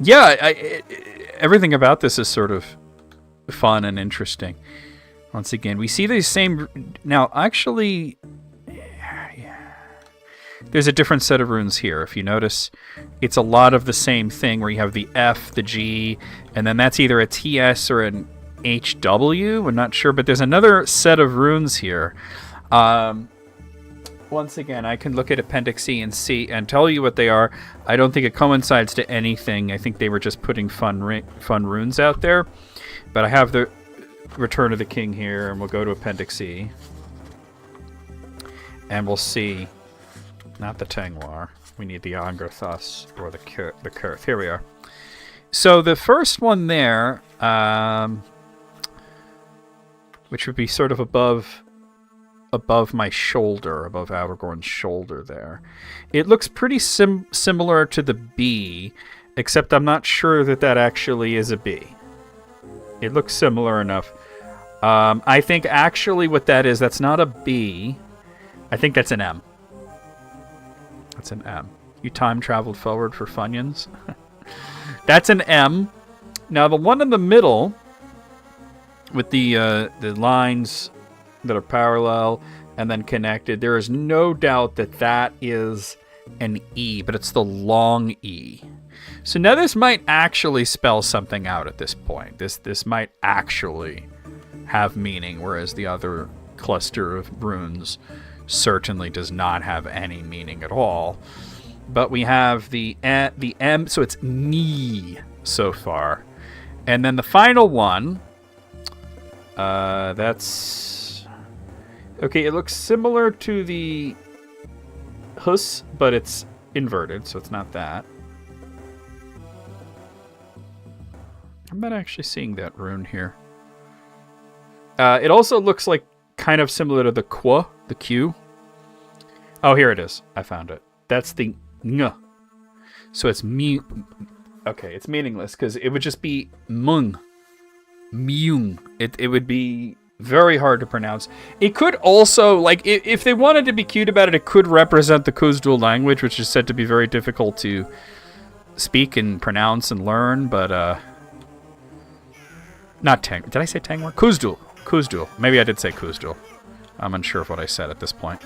Yeah, everything about this is sort of fun and interesting. Once again, we see these same... Now, actually... Yeah, there's a different set of runes here. If you notice, it's a lot of the same thing where you have the F, the G, and then that's either a TS or an HW. I'm not sure, but there's another set of runes here. Once again, I can look at Appendix C and see and tell you what they are. I don't think it coincides to anything. I think they were just putting fun runes out there. But I have the Return of the King here, and we'll go to Appendix C. And we'll see, not the Tengwar. We need the Angarthus or the Kurth. Here we are. So the first one there, which would be sort of above my shoulder, above Aragorn's shoulder there. It looks pretty similar to the B, except I'm not sure that actually is a B. It looks similar enough. I think actually what that is, that's not a B. I think that's an M. That's an M. You time traveled forward for Funyuns. That's an M. Now the one in the middle with the lines that are parallel and then connected, there is no doubt that that is an E, but it's the long E. So now this might actually spell something out at this point. This might actually have meaning, whereas the other cluster of runes certainly does not have any meaning at all. But we have the M, so it's Ni so far. And then the final one, that's... Okay, it looks similar to the Hus, but it's inverted, so it's not that. I'm not actually seeing that rune here. It also looks like kind of similar to the Qua, the Q. Oh, here it is. I found it. That's the Ng. So it's me. Okay, it's meaningless because it would just be Mung. Myung. It would be very hard to pronounce. It could also, like, if they wanted to be cute about it, it could represent the Kuzdul language, which is said to be very difficult to speak and pronounce and learn, but, not Tang. Did I say Tangwar? Kuzdul. Kuzdul. Maybe I did say Kuzdul. I'm unsure of what I said at this point.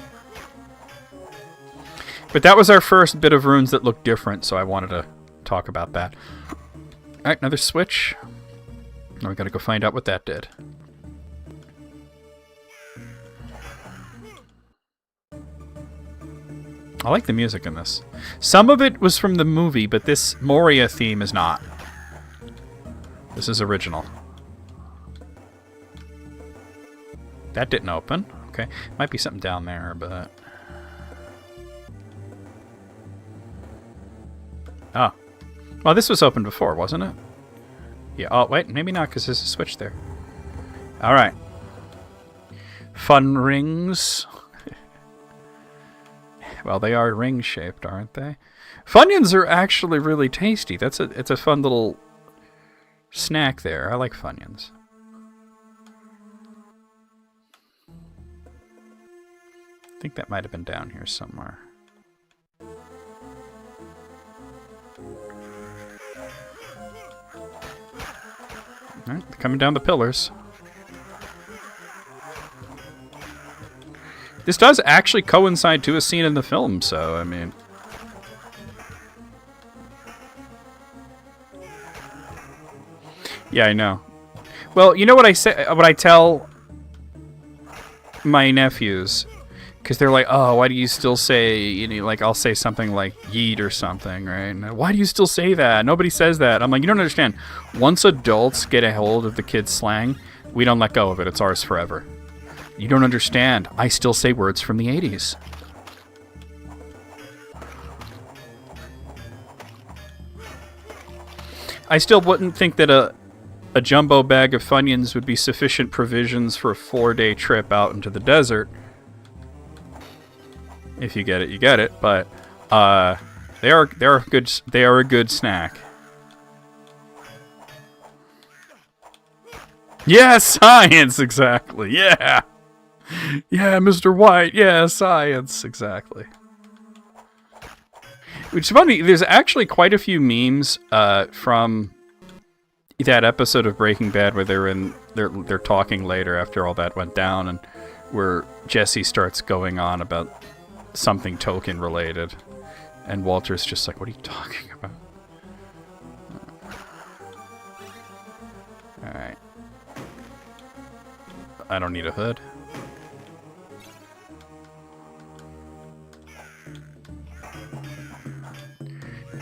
But that was our first bit of runes that looked different, so I wanted to talk about that. Alright, another switch. Now we gotta go find out what that did. I like the music in this. Some of it was from the movie, but this Moria theme is not. This is original. That didn't open. Okay. Might be something down there, but... Oh. Well, this was open before, wasn't it? Yeah. Oh, wait. Maybe not, because there's a switch there. Alright. Fun rings. Well, they are ring-shaped, aren't they? Funyuns are actually really tasty. It's a fun little snack there. I like Funyuns. I think that might have been down here somewhere. Alright, coming down the pillars. This does actually coincide to a scene in the film, so, I mean... Yeah, I know. Well, you know what I say? What I tell my nephews, because they're like, "Oh, why do you still say?" You know, like I'll say something like "yeet" or something, right? And, why do you still say that? Nobody says that. I'm like, you don't understand. Once adults get a hold of the kids' slang, we don't let go of it. It's ours forever. You don't understand. I still say words from the 80s. I still wouldn't think that a jumbo bag of Funyuns would be sufficient provisions for a 4-day trip out into the desert. If you get it, you get it. But they are a good snack. Yeah, science, exactly. Yeah. Yeah, Mr. White. Yeah, science, exactly. Which is funny, there's actually quite a few memes from that episode of Breaking Bad where they're talking later after all that went down, and where Jesse starts going on about something Tolkien related, and Walter's just like, "What are you talking about?" Alright. I don't need a hood.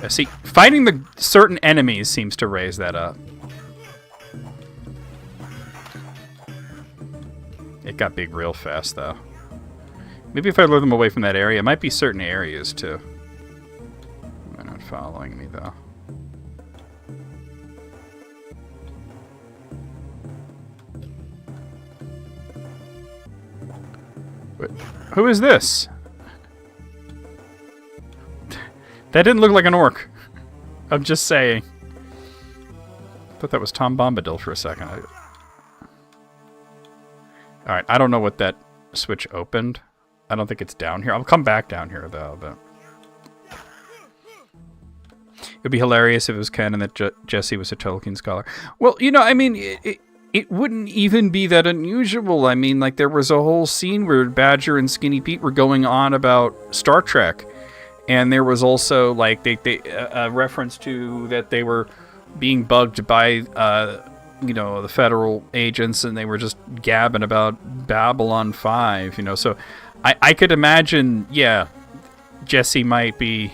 See, fighting the certain enemies seems to raise that up. It got big real fast, though. Maybe if I lure them away from that area, it might be certain areas, too. They're not following me, though. Wait, who is this? That didn't look like an orc. I'm just saying. I thought that was Tom Bombadil for a second. Alright, I don't know what that switch opened. I don't think it's down here. I'll come back down here, though. But It'd be hilarious if it was canon that Jesse was a Tolkien scholar. Well, you know, I mean, it wouldn't even be that unusual. I mean, like, there was a whole scene where Badger and Skinny Pete were going on about Star Trek. And there was also, like, a reference to that they were being bugged by, you know, the federal agents, and they were just gabbing about Babylon 5, you know. So I could imagine, yeah, Jesse might be...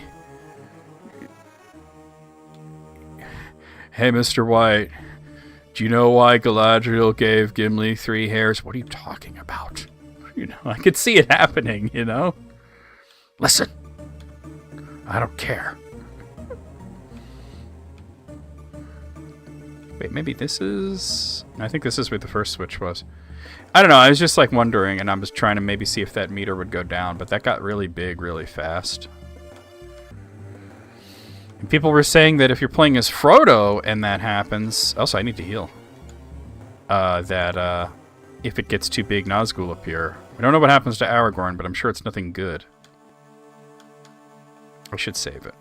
Hey, Mr. White, do you know why Galadriel gave Gimli 3 hairs? What are you talking about? You know, I could see it happening, you know? Listen, I don't care. Wait, maybe this is... I think this is where the first switch was. I don't know, I was just like wondering, and I was trying to maybe see if that meter would go down, but that got really big really fast. And people were saying that if you're playing as Frodo and that happens... Also, I need to heal. That if it gets too big, Nazgul appear. I don't know what happens to Aragorn, but I'm sure it's nothing good. I should save it.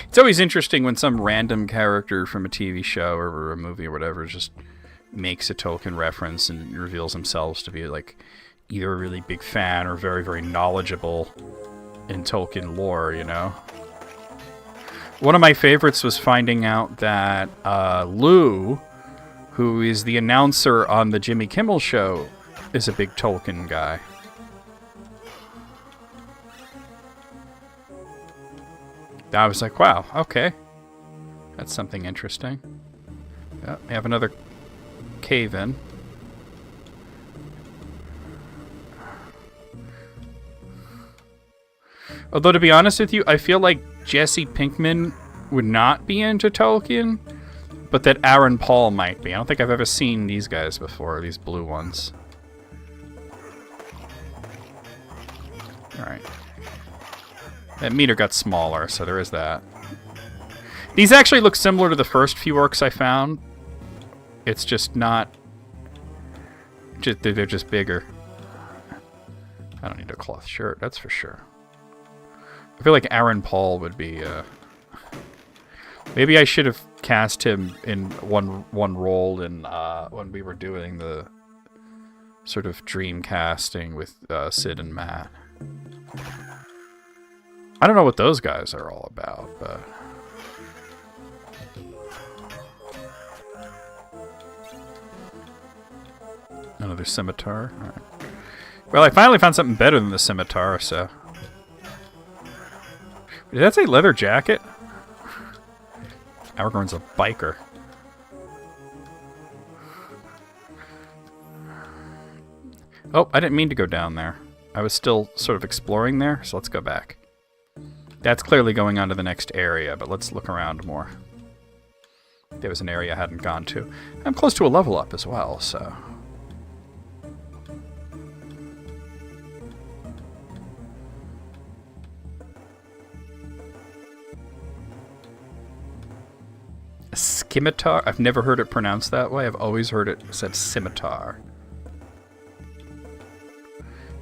It's always interesting when some random character from a TV show or a movie or whatever just makes a Tolkien reference and reveals themselves to be like either a really big fan or very, very knowledgeable in Tolkien lore, you know? One of my favorites was finding out that Lou, who is the announcer on the Jimmy Kimmel Show, is a big Tolkien guy. I was like, wow, okay. That's something interesting. Yeah, we have another cave-in. Although, to be honest with you, I feel like Jesse Pinkman would not be into Tolkien, but that Aaron Paul might be. I don't think I've ever seen these guys before, these blue ones. Alright. That meter got smaller, so there is that. These actually look similar to the first few orcs I found. It's just not... they're just bigger. I don't need a cloth shirt, that's for sure. I feel like Aaron Paul would be... Maybe I should have cast him in one role in when we were doing the sort of dream casting with Sid and Matt. I don't know what those guys are all about, but... Another scimitar. All right. Well, I finally found something better than the scimitar, so... Did that say leather jacket? Aragorn's a biker. Oh, I didn't mean to go down there. I was still sort of exploring there, so let's go back. That's clearly going on to the next area, but let's look around more. There was an area I hadn't gone to. I'm close to a level up as well, so... A scimitar? I've never heard it pronounced that way. I've always heard it said scimitar.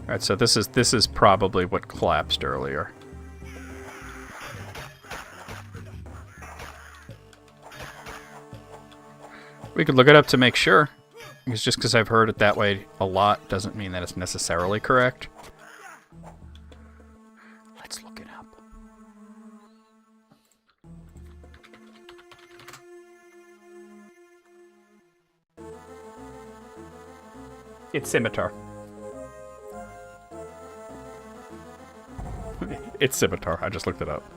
Alright, so this is probably what collapsed earlier. We could look it up to make sure. It's just because I've heard it that way a lot doesn't mean that it's necessarily correct. Let's look it up. It's scimitar. It's scimitar. I just looked it up.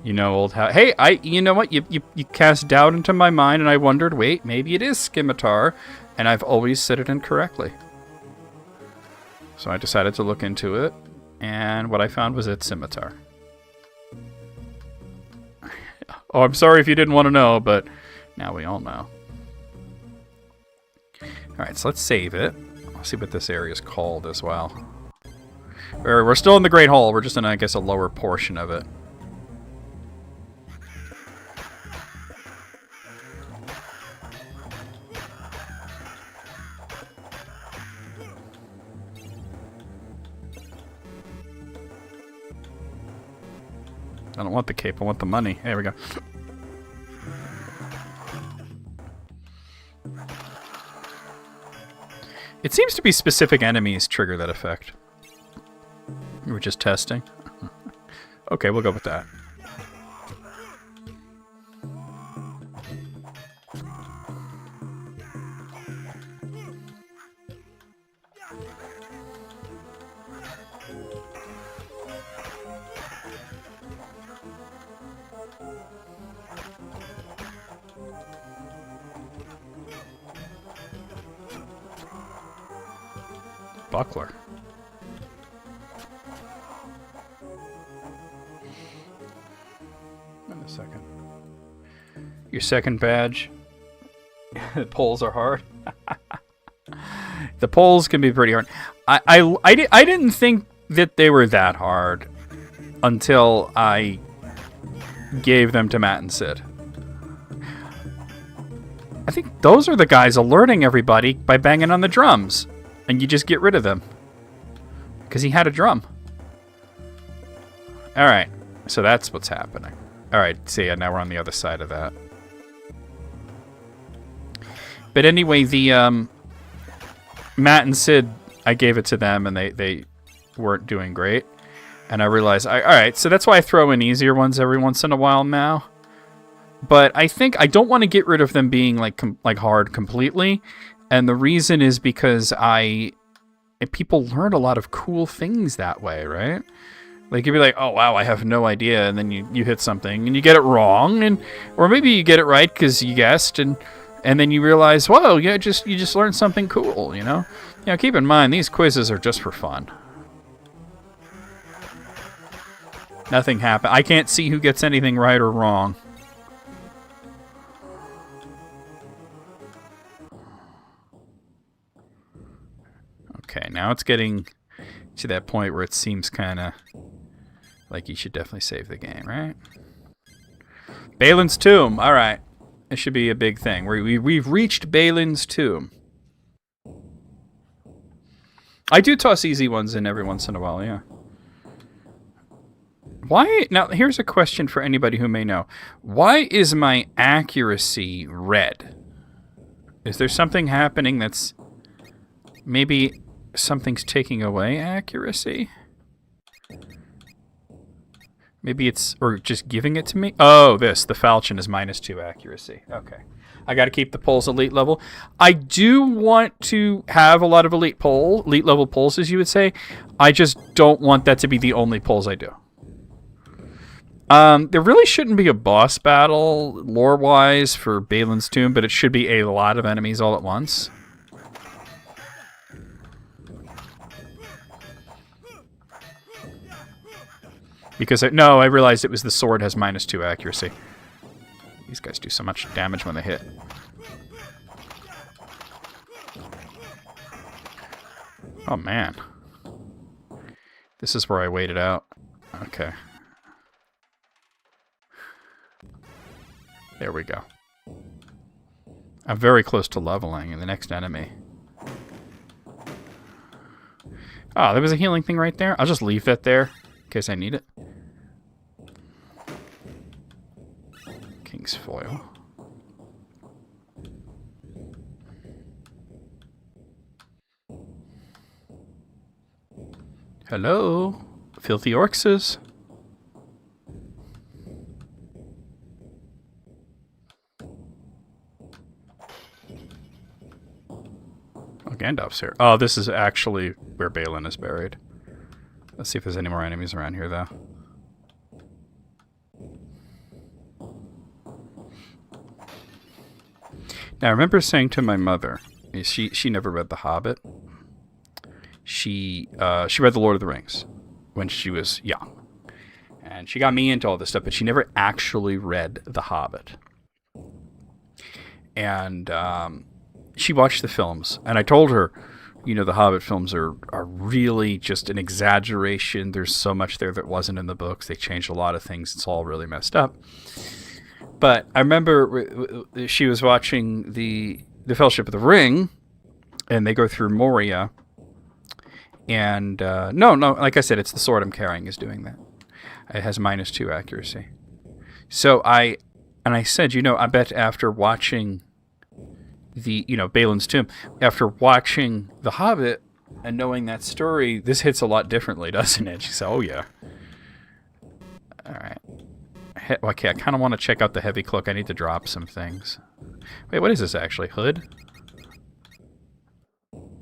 You know, old how. Hey, you know what? You cast doubt into my mind, and I wondered, wait, maybe it is scimitar, and I've always said it incorrectly. So I decided to look into it, and what I found was it's scimitar. Oh, I'm sorry if you didn't want to know, but now we all know. Alright, so let's save it. I'll see what this area is called as well. We're still in the Great Hall. We're just in, I guess, a lower portion of it. I don't want the cape. I want the money. There we go. It seems to be specific enemies trigger that effect. We were just testing. Okay, we'll go with that. Buckler. In a second. Your second badge. Poles are hard. The poles can be pretty hard. I didn't think that they were that hard until I gave them to Matt and Sid. I think those are the guys alerting everybody by banging on the drums. And you just get rid of them. Because he had a drum. Alright. So that's what's happening. Alright, see, now we're on the other side of that. But anyway, the Matt and Sid, I gave it to them and they weren't doing great. And I realized, alright, so that's why I throw in easier ones every once in a while now. But I think I don't want to get rid of them being like hard completely. And the reason is because people learn a lot of cool things that way, right? Like, you'd be like, oh, wow, I have no idea. And then you hit something and you get it wrong. Or maybe you get it right because you guessed. And then you realize, whoa, you just learned something cool, you know? You know, keep in mind, these quizzes are just for fun. Nothing happened. I can't see who gets anything right or wrong. Okay, now it's getting to that point where it seems kind of like you should definitely save the game, right? Balin's Tomb. All right. This should be a big thing. We've reached Balin's Tomb. I do toss easy ones in every once in a while, yeah. Why? Now, here's a question for anybody who may know. Why is my accuracy red? Is there something happening that's... Maybe something's taking away accuracy? Maybe it's... Or just giving it to me? Oh, this. The falchion is -2 accuracy. Okay. I got to keep the poles elite level. I do want to have a lot of elite level poles, as you would say. I just don't want that to be the only poles I do. There really shouldn't be a boss battle, lore-wise, for Balin's Tomb, but it should be a lot of enemies all at once. Because, I realized it was the sword has -2 accuracy. These guys do so much damage when they hit. Oh, man. This is where I waited out. Okay. There we go. I'm very close to leveling in the next enemy. Oh, there was a healing thing right there. I'll just leave that there in case I need it. King's Foil. Hello, Filthy Orcses. Oh, Gandalf's here. Oh, this is actually where Balin is buried. Let's see if there's any more enemies around here, though. Now, I remember saying to my mother, she never read The Hobbit. She read The Lord of the Rings when she was young. And she got me into all this stuff, but she never actually read The Hobbit. And she watched the films, and I told her, the Hobbit films are really just an exaggeration. There's so much there that wasn't in the books. They changed a lot of things. It's all really messed up. But I remember she was watching the Fellowship of the Ring, and they go through Moria. And no, like I said, it's the sword I'm carrying is doing that. It has -2 accuracy. So I said, I bet after watching the, Balin's Tomb, after watching The Hobbit and knowing that story, this hits a lot differently, doesn't it? She said, oh yeah. All right. Okay, I kind of want to check out the heavy cloak. I need to drop some things. Wait, what is this actually? Hood?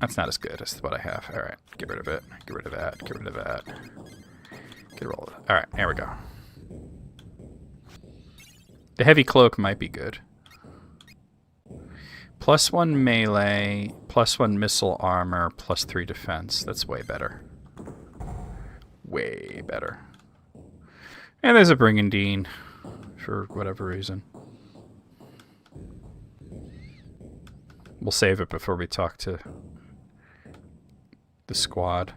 That's not as good as what I have. All right, get rid of it. Get rid of that. Get rid of that. Get rid of it. All right, there we go. The heavy cloak might be good. +1 melee, +1 missile armor, +3 defense. That's way better. Way better. And there's a Brigandine, for whatever reason. We'll save it before we talk to the squad.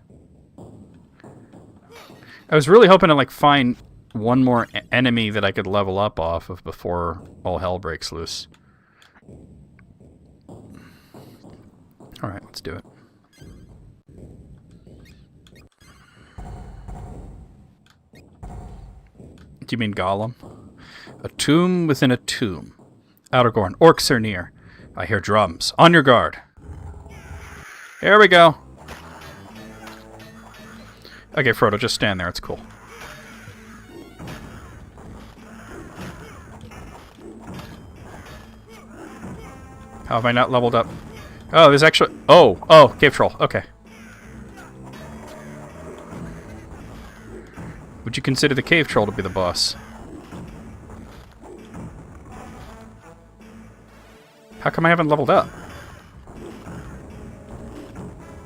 I was really hoping to find one more enemy that I could level up off of before all hell breaks loose. Alright, let's do it. Do you mean Gollum? A tomb within a tomb. Aragorn, orcs are near. I hear drums. On your guard. Here we go. Okay, Frodo, just stand there. It's cool. How have I not leveled up? Oh, there's actually... Oh, cave troll. Okay. Would you consider the cave troll to be the boss? How come I haven't leveled up?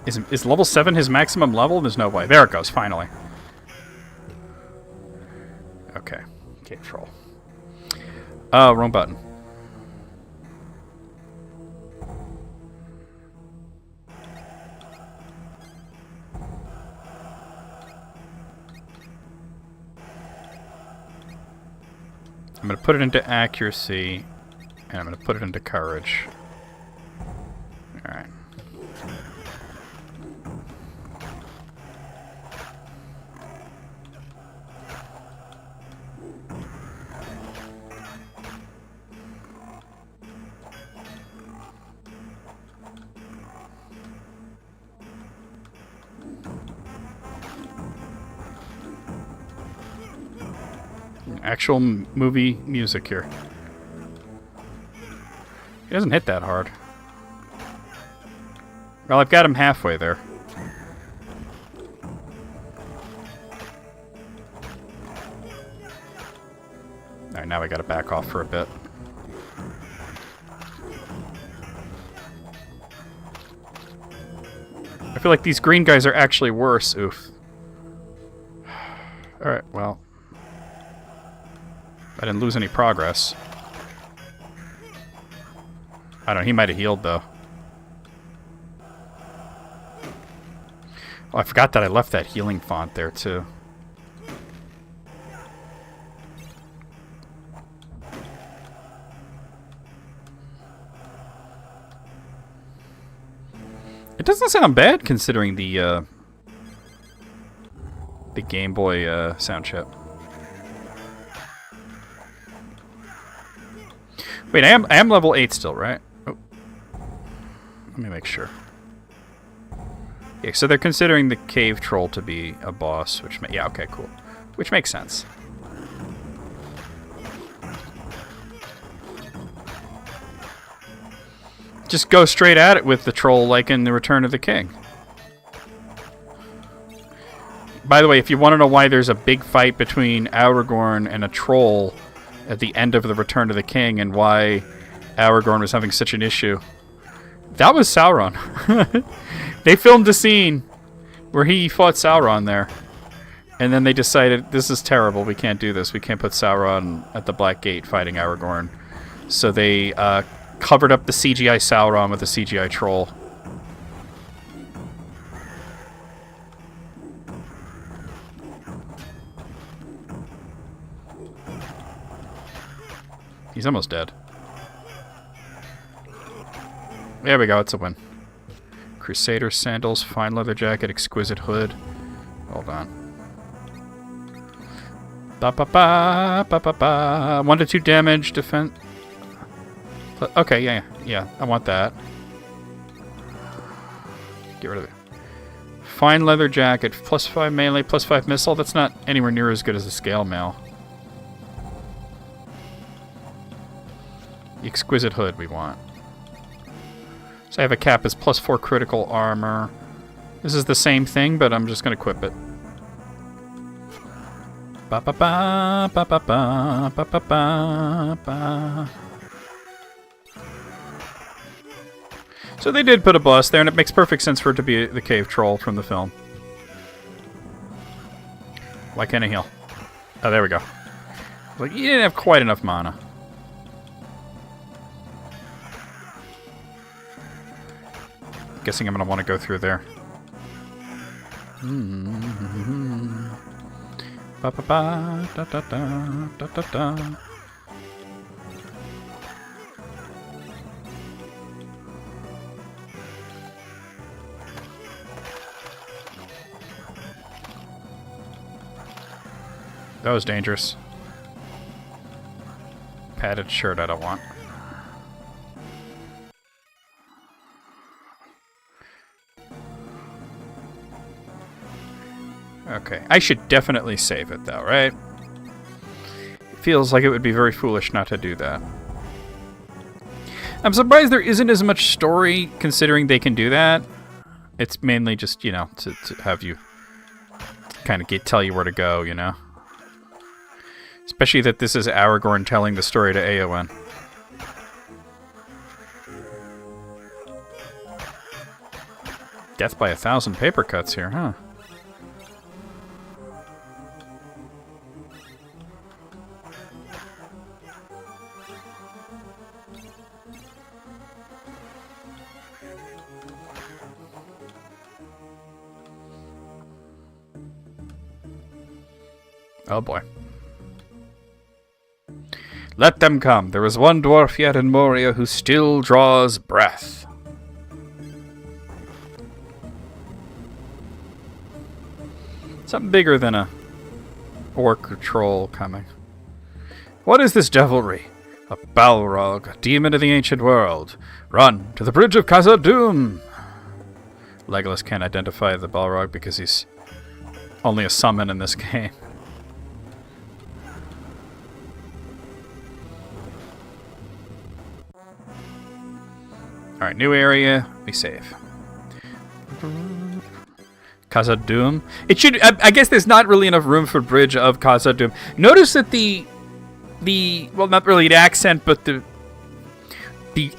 Is level 7 his maximum level? There's no way. There it goes, finally. Okay. Cave troll. Oh, wrong button. I'm going to put it into accuracy, and I'm going to put it into courage. Alright. Actual movie music here. He doesn't hit that hard. Well, I've got him halfway there. Alright, now I gotta back off for a bit. I feel like these green guys are actually worse. Oof. Alright, well. I didn't lose any progress. I don't know, he might have healed, though. Oh, I forgot that I left that healing font there, too. It doesn't sound bad, considering the Game Boy sound chip. Wait, I am level 8 still, right? Oh. Let me make sure. Yeah, so they're considering the cave troll to be a boss, which yeah, okay, cool. Which makes sense. Just go straight at it with the troll like in The Return of the King. By the way, if you want to know why there's a big fight between Aragorn and a troll at the end of The Return of the King and why Aragorn was having such an issue, that was Sauron. They filmed a scene where he fought Sauron there. And then they decided, this is terrible, we can't do this. We can't put Sauron at the Black Gate fighting Aragorn. So they covered up the CGI Sauron with a CGI troll. He's almost dead. There we go, it's a win. Crusader sandals, fine leather jacket, exquisite hood. Hold on. Ba ba ba ba ba ba. 1 to 2 damage, defense. Okay, yeah. I want that. Get rid of it. Fine leather jacket, +5 melee, +5 missile. That's not anywhere near as good as the scale mail. The exquisite hood we want. So I have a cap as +4 critical armor. This is the same thing, but I'm just going to equip it. Ba ba ba ba ba ba ba ba ba ba. So they did put a bust there, and it makes perfect sense for it to be the cave troll from the film. Why can't I heal? Oh, there we go. Like, you didn't have quite enough mana. Guessing I'm going to want to go through there. Ba ba ba da da da da da da. That was dangerous. Padded shirt I don't want. Okay, I should definitely save it though, right? It feels like it would be very foolish not to do that. I'm surprised there isn't as much story considering they can do that. It's mainly just, you know, to have you kind of tell you where to go, you know? Especially that this is Aragorn telling the story to Eowyn. Death by 1,000 paper cuts here, huh? Oh boy. Let them come. There is one dwarf yet in Moria who still draws breath. Something bigger than a orc or troll coming. What is this devilry? A Balrog, a demon of the ancient world. Run to the bridge of Khazad-dûm. Legolas can't identify the Balrog because he's only a summon in this game. Alright, new area. We save. Khazad-dûm. It should... I guess there's not really enough room for bridge of Khazad-dûm. Notice that the... Well, not really the accent, but the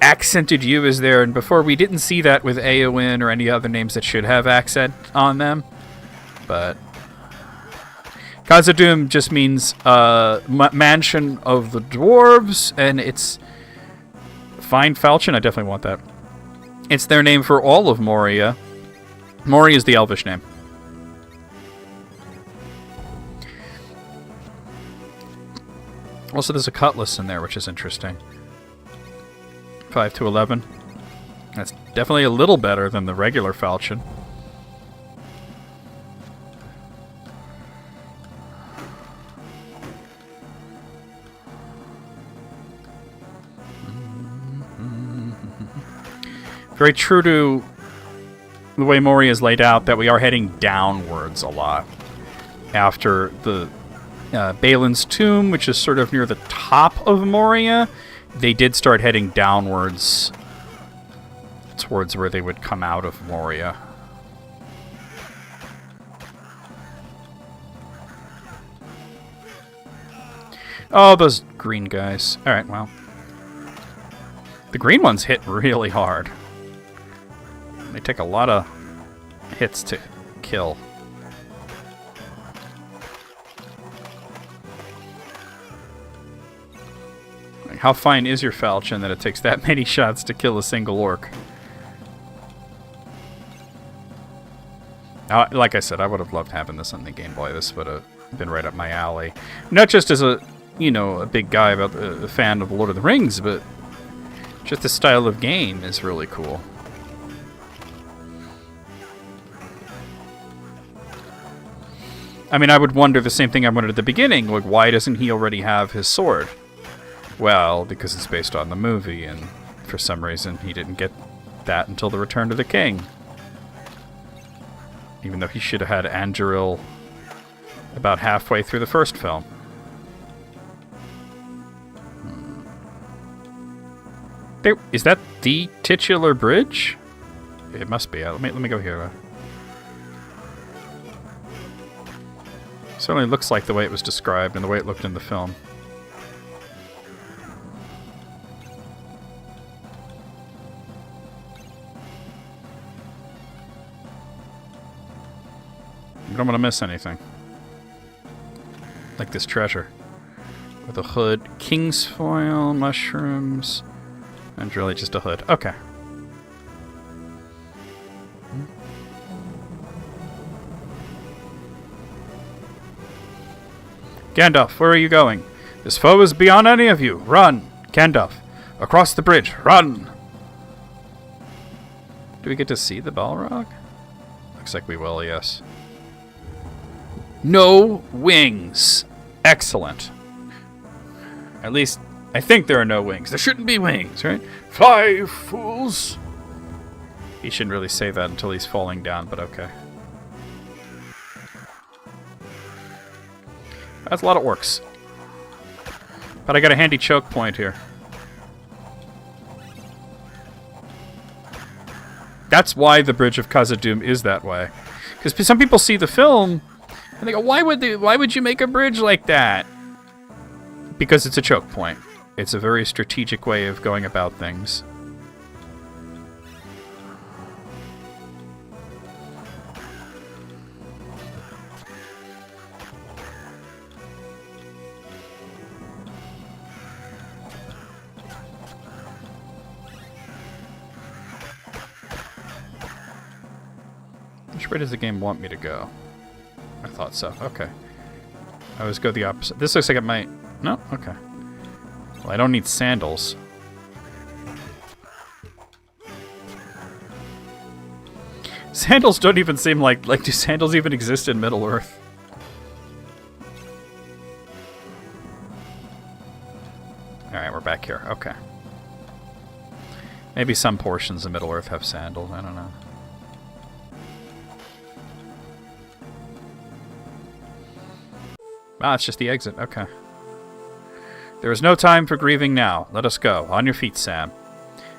accented U is there. And before, we didn't see that with Eowyn or any other names that should have accent on them. But... Khazad-dûm just means mansion of the dwarves, and it's... Fine Falchion, I definitely want that. It's their name for all of Moria. Moria is the Elvish name. Also, there's a cutlass in there, which is interesting. 5 to 11. That's definitely a little better than the regular falchion. Very true to the way Moria is laid out, that we are heading downwards a lot. After the Balin's tomb, which is sort of near the top of Moria, they did start heading downwards towards where they would come out of Moria. Oh, those green guys. Alright, well. The green ones hit really hard. They take a lot of hits to kill. Like, how fine is your falchion that it takes that many shots to kill a single orc? Now, like I said, I would have loved having this on the Game Boy. This would have been right up my alley. Not just as a, you know, a big guy about a fan of Lord of the Rings, but just the style of game is really cool. I mean, I would wonder the same thing I wondered at the beginning. Like, why doesn't he already have his sword? Well, because it's based on the movie, and for some reason he didn't get that until the Return of the King. Even though he should have had Anduril about halfway through the first film. There, is that the titular bridge? It must be. Let me go here. Certainly looks like the way it was described and the way it looked in the film. You don't want to miss anything. Like this treasure. With a hood, king's foil, mushrooms, and really just a hood. Okay. Gandalf, where are you going? This foe is beyond any of you. Run! Gandalf, across the bridge. Run! Do we get to see the Balrog? Looks like we will, yes. No wings. Excellent. At least, I think there are no wings. There shouldn't be wings, right? Fly, fools! He shouldn't really say that until he's falling down, but okay. That's a lot of orcs. But I got a handy choke point here. That's why the Bridge of Khazad-dûm is that way. Because some people see the film and they go, why would you make a bridge like that? Because it's a choke point. It's a very strategic way of going about things. Which way does the game want me to go? I thought so. Okay. I always go the opposite. This looks like it might... No? Okay. Well, I don't need sandals. Sandals don't even seem like... Like, do sandals even exist in Middle-earth? Alright, we're back here. Okay. Maybe some portions of Middle-earth have sandals. I don't know. Ah, it's just the exit. Okay. There is no time for grieving now. Let us go. On your feet, Sam.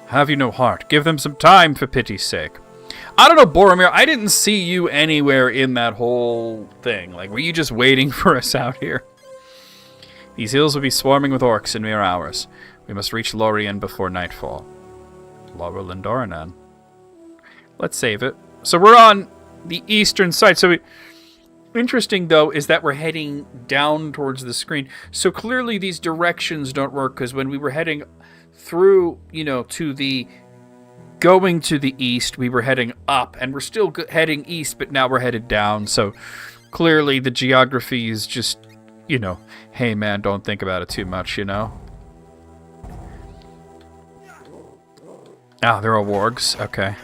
Have you no heart? Give them some time, for pity's sake. I don't know, Boromir. I didn't see you anywhere in that whole thing. Like, were you just waiting for us out here? These hills will be swarming with orcs in mere hours. We must reach Lorien before nightfall. Laurel and Dorinan. Let's save it. So we're on the eastern side. So interesting, though, is that we're heading down towards the screen. So clearly these directions don't work, because when we were heading through, you know, to the... going to the east, we were heading up, and we're still heading east, but now we're headed down. So clearly the geography is just, you know, hey man, don't think about it too much, you know? Ah, there are wargs. Okay.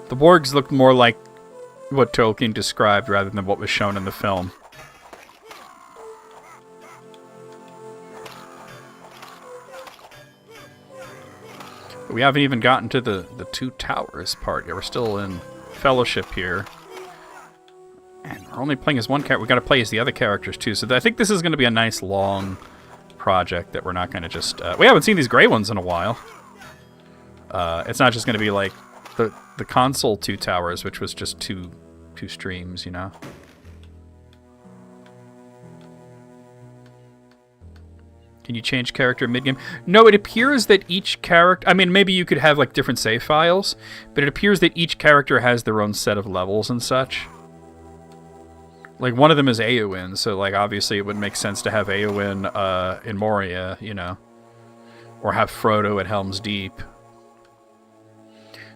The wargs looked more like what Tolkien described rather than what was shown in the film. But we haven't even gotten to the Two Towers part yet. We're still in Fellowship here. And we're only playing as one character. We've got to play as the other characters too. So I think this is going to be a nice long project that we're not going to just... we haven't seen these gray ones in a while. It's not just going to be like the console Two Towers, which was just two streams, you know? Can you change character mid-game? No, it appears that each character... I mean, maybe you could have, like, different save files, but it appears that each character has their own set of levels and such. Like, one of them is Eowyn, so, like, obviously it would make sense to have Eowyn in Moria, you know? Or have Frodo at Helm's Deep.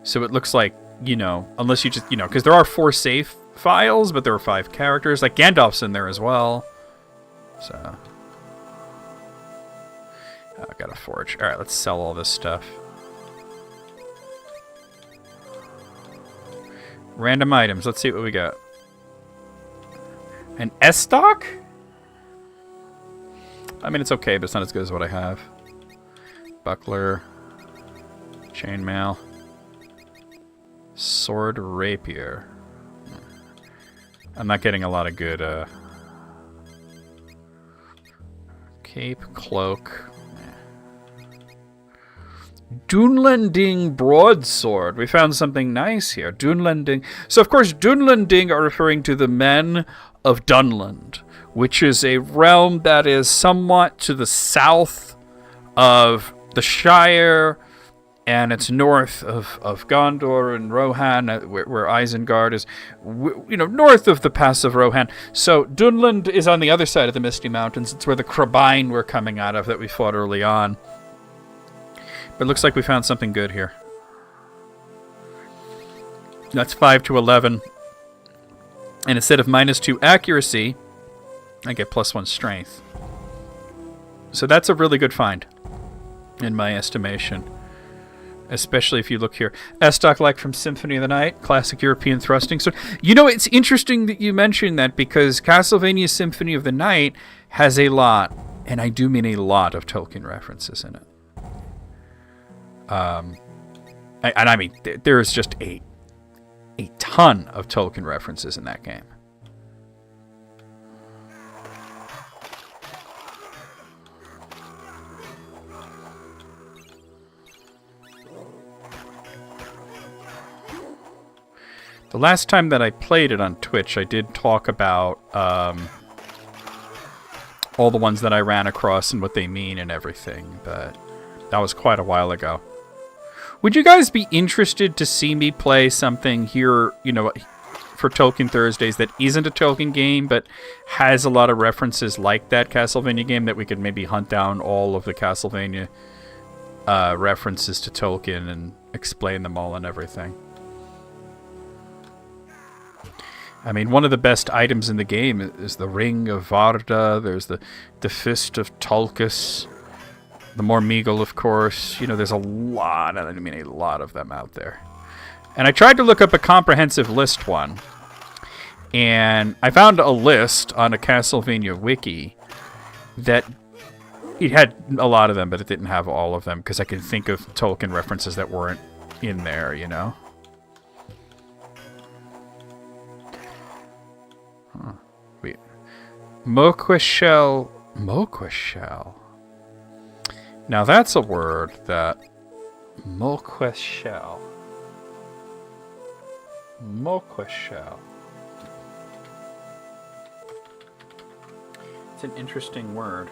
So it looks like, you know, unless you just, you know, because there are 4 save files, but there are 5 characters. Like, Gandalf's in there as well. So... got a forge. All right, let's sell all this stuff. Random items. Let's see what we got. An S-stock? I mean, it's okay, but it's not as good as what I have. Buckler. Chainmail. Sword rapier. I'm not getting a lot of good, cape, cloak. Dunlanding broadsword. We found something nice here. Dunlanding. So, of course, Dunlanding are referring to the men of Dunland, which is a realm that is somewhat to the south of the Shire, and it's north of Gondor and Rohan, where Isengard is, north of the Pass of Rohan. So Dunland is on the other side of the Misty Mountains. It's where the Crabine were coming out of that we fought early on. But it looks like we found something good here. That's 5 to 11. And instead of -2 accuracy, I get +1 strength. So that's a really good find, in my estimation. Especially if you look here. S-stock like from Symphony of the Night, classic European thrusting. So, it's interesting that you mentioned that, because Castlevania Symphony of the Night has a lot, and I do mean a lot, of Tolkien references in it. I mean, there is just a ton of Tolkien references in that game. The last time that I played it on Twitch, I did talk about all the ones that I ran across and what they mean and everything, but that was quite a while ago. Would you guys be interested to see me play something here, for Tolkien Thursdays that isn't a Tolkien game, but has a lot of references like that Castlevania game, that we could maybe hunt down all of the Castlevania references to Tolkien and explain them all and everything? I mean, one of the best items in the game is the Ring of Varda. There's the Fist of Tulkas. The Mormeagle, of course. There's a lot of them out there. And I tried to look up a comprehensive list one. And I found a list on a Castlevania wiki that it had a lot of them, but it didn't have all of them, because I can think of Tolkien references that weren't in there, Huh. Wait. Moquishell. Now that's a word that... Moquishell. It's an interesting word.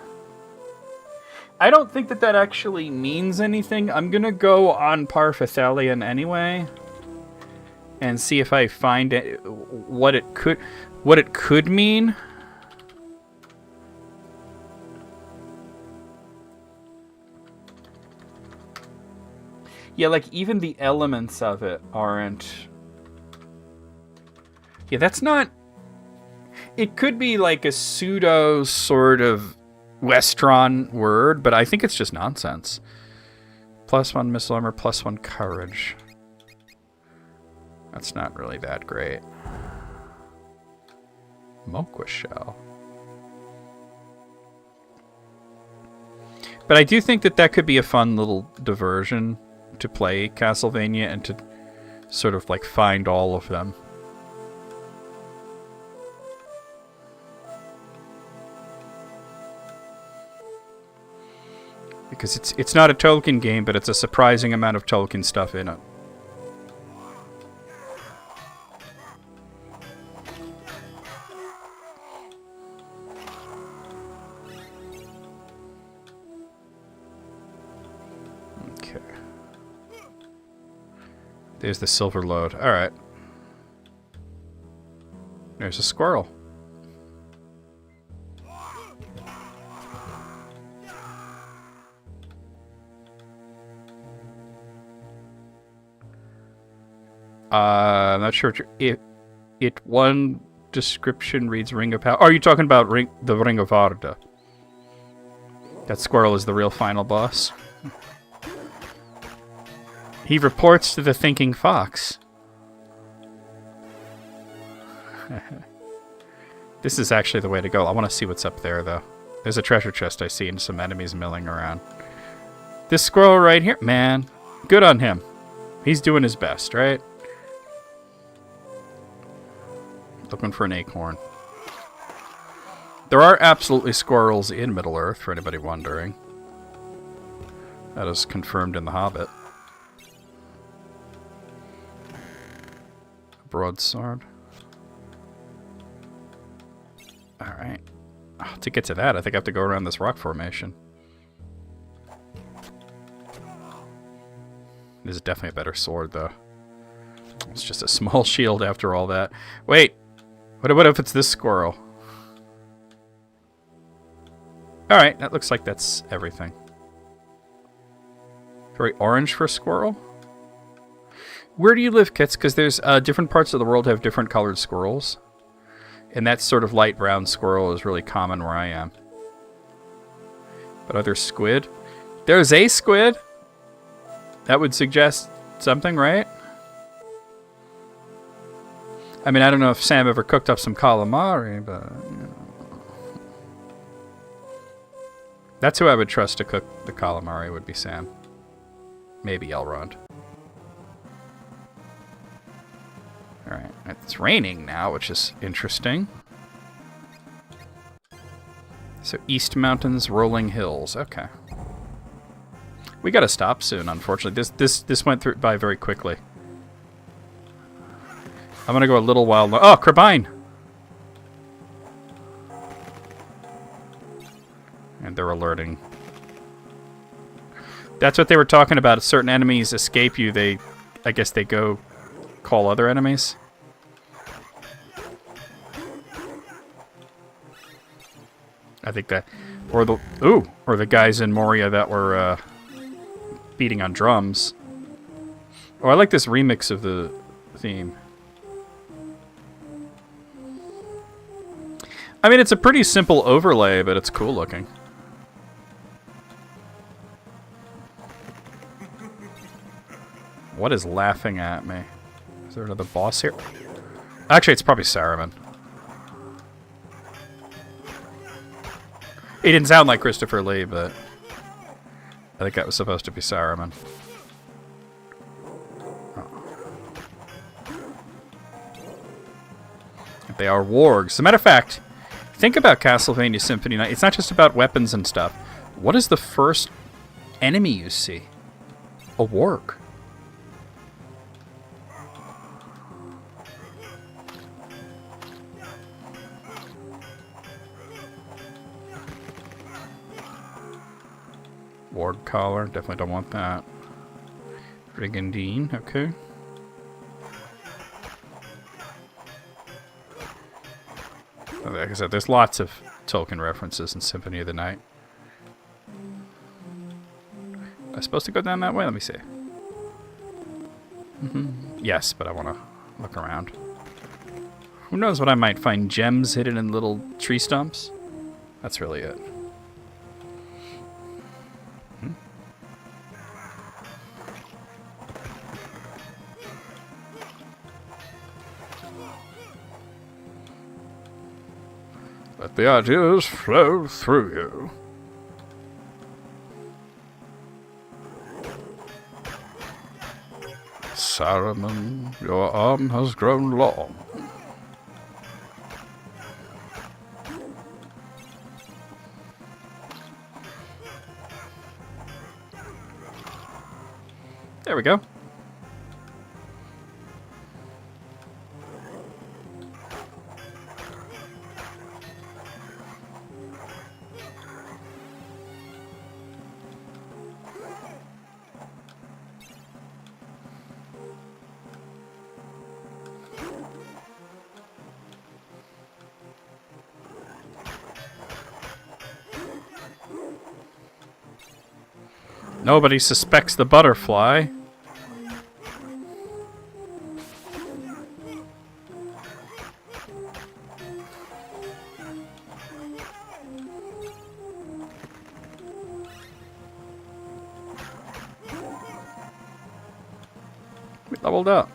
I don't think that actually means anything. I'm gonna go on Parthethalian anyway and see if I find it, what it could mean. Yeah, like even the elements of it aren't. Yeah, that's not. It could be like a pseudo sort of Westron word, but I think it's just nonsense. +1 missile armor, +1 courage. That's not really that great. Moquishell. But I do think that could be a fun little diversion to play Castlevania and to sort of like find all of them. Because it's not a Tolkien game, but it's a surprising amount of Tolkien stuff in it. Okay. There's the silver load. All right. There's a squirrel. I'm not sure if it one description reads Ring of Power. Are you talking about the Ring of Varda? That squirrel is the real final boss. He reports to the thinking fox. This is actually the way to go. I want to see what's up there, though. There's a treasure chest I see and some enemies milling around. This squirrel right here, man, good on him. He's doing his best, right? Looking for an acorn. There are absolutely squirrels in Middle-earth, for anybody wondering. That is confirmed in The Hobbit. Broadsword. Alright. Oh, to get to that, I think I have to go around this rock formation. This is definitely a better sword, though. It's just a small shield after all that. Wait! What if it's this squirrel? Alright, that looks like that's everything. Very orange for a squirrel? Where do you live, Kits? Because there's different parts of the world have different colored squirrels. And that sort of light brown squirrel is really common where I am. But are there squid? There's a squid! That would suggest something, right? I mean, I don't know if Sam ever cooked up some calamari, but... You know. That's who I would trust to cook the calamari, would be Sam. Maybe Elrond. Alright, it's raining now, which is interesting. So, East Mountains, Rolling Hills. Okay. We gotta stop soon, unfortunately. This went by very quickly. I'm gonna go a little while... Oh, Crabine! And they're alerting. That's what they were talking about. If certain enemies escape you, I guess they go call other enemies. I think that... Or the guys in Moria that were beating on drums. Oh, I like this remix of the theme. I mean, it's a pretty simple overlay, but it's cool looking. What is laughing at me? Is there another boss here? Actually, it's probably Saruman. He didn't sound like Christopher Lee, but I think that was supposed to be Saruman. They are wargs. As a matter of fact, think about Castlevania Symphony Night. It's not just about weapons and stuff. What is the first enemy you see? A warg. Warg collar. Definitely don't want that. Brigandine. Okay. Like I said, there's lots of Tolkien references in Symphony of the Night. Am I supposed to go down that way? Let me see. Yes, but I want to look around. Who knows what I might find? Gems hidden in little tree stumps? That's really it. Let the ideas flow through you. Saruman, your arm has grown long. There we go. Nobody suspects the butterfly. leveled up.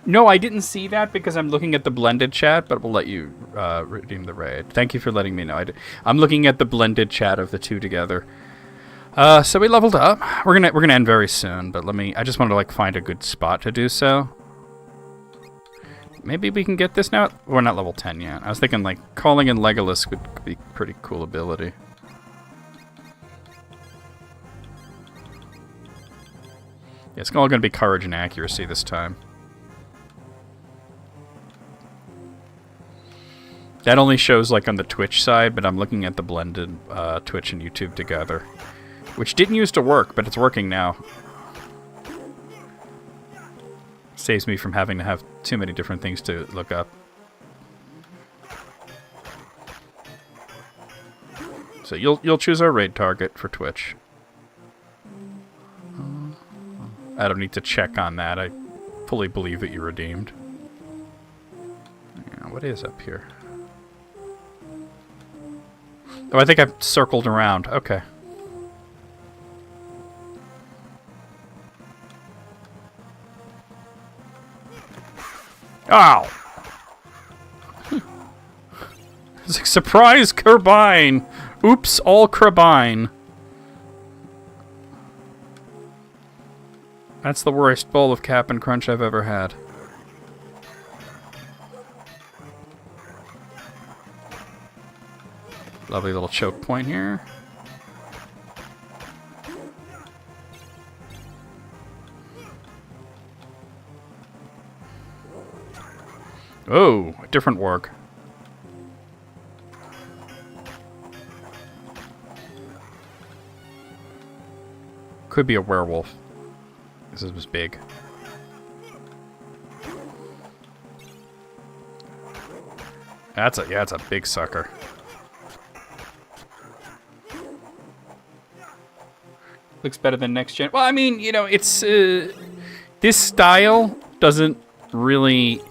No, I didn't see that because I'm looking at the blended chat, but we'll let you redeem the raid. Thank you for letting me know. I'm looking at the blended chat of the two together. So we leveled up. We're gonna end very soon, but I just wanted to like find a good spot to do so. Maybe we can get this now. We're not level 10 yet. I was thinking like calling in Legolas would be pretty cool ability. Yeah, it's all gonna be courage and accuracy this time. That only shows like on the Twitch side, but I'm looking at the blended Twitch and YouTube together. Which didn't used to work, but it's working now. Saves me from having to have too many different things to look up. So you'll choose our raid target for Twitch. I don't need to check on that. I fully believe that you redeemed. Yeah, what is up here? Oh, I think I've circled around. Okay. Ow! It's like, surprise, Carbine! Oops, all Carbine. That's the worst bowl of Cap'n Crunch I've ever had. Lovely little choke point here. Oh, a different warg. Could be a werewolf. This was big. That's a big sucker. Looks better than next gen. Well, I mean, you know, it's this style doesn't really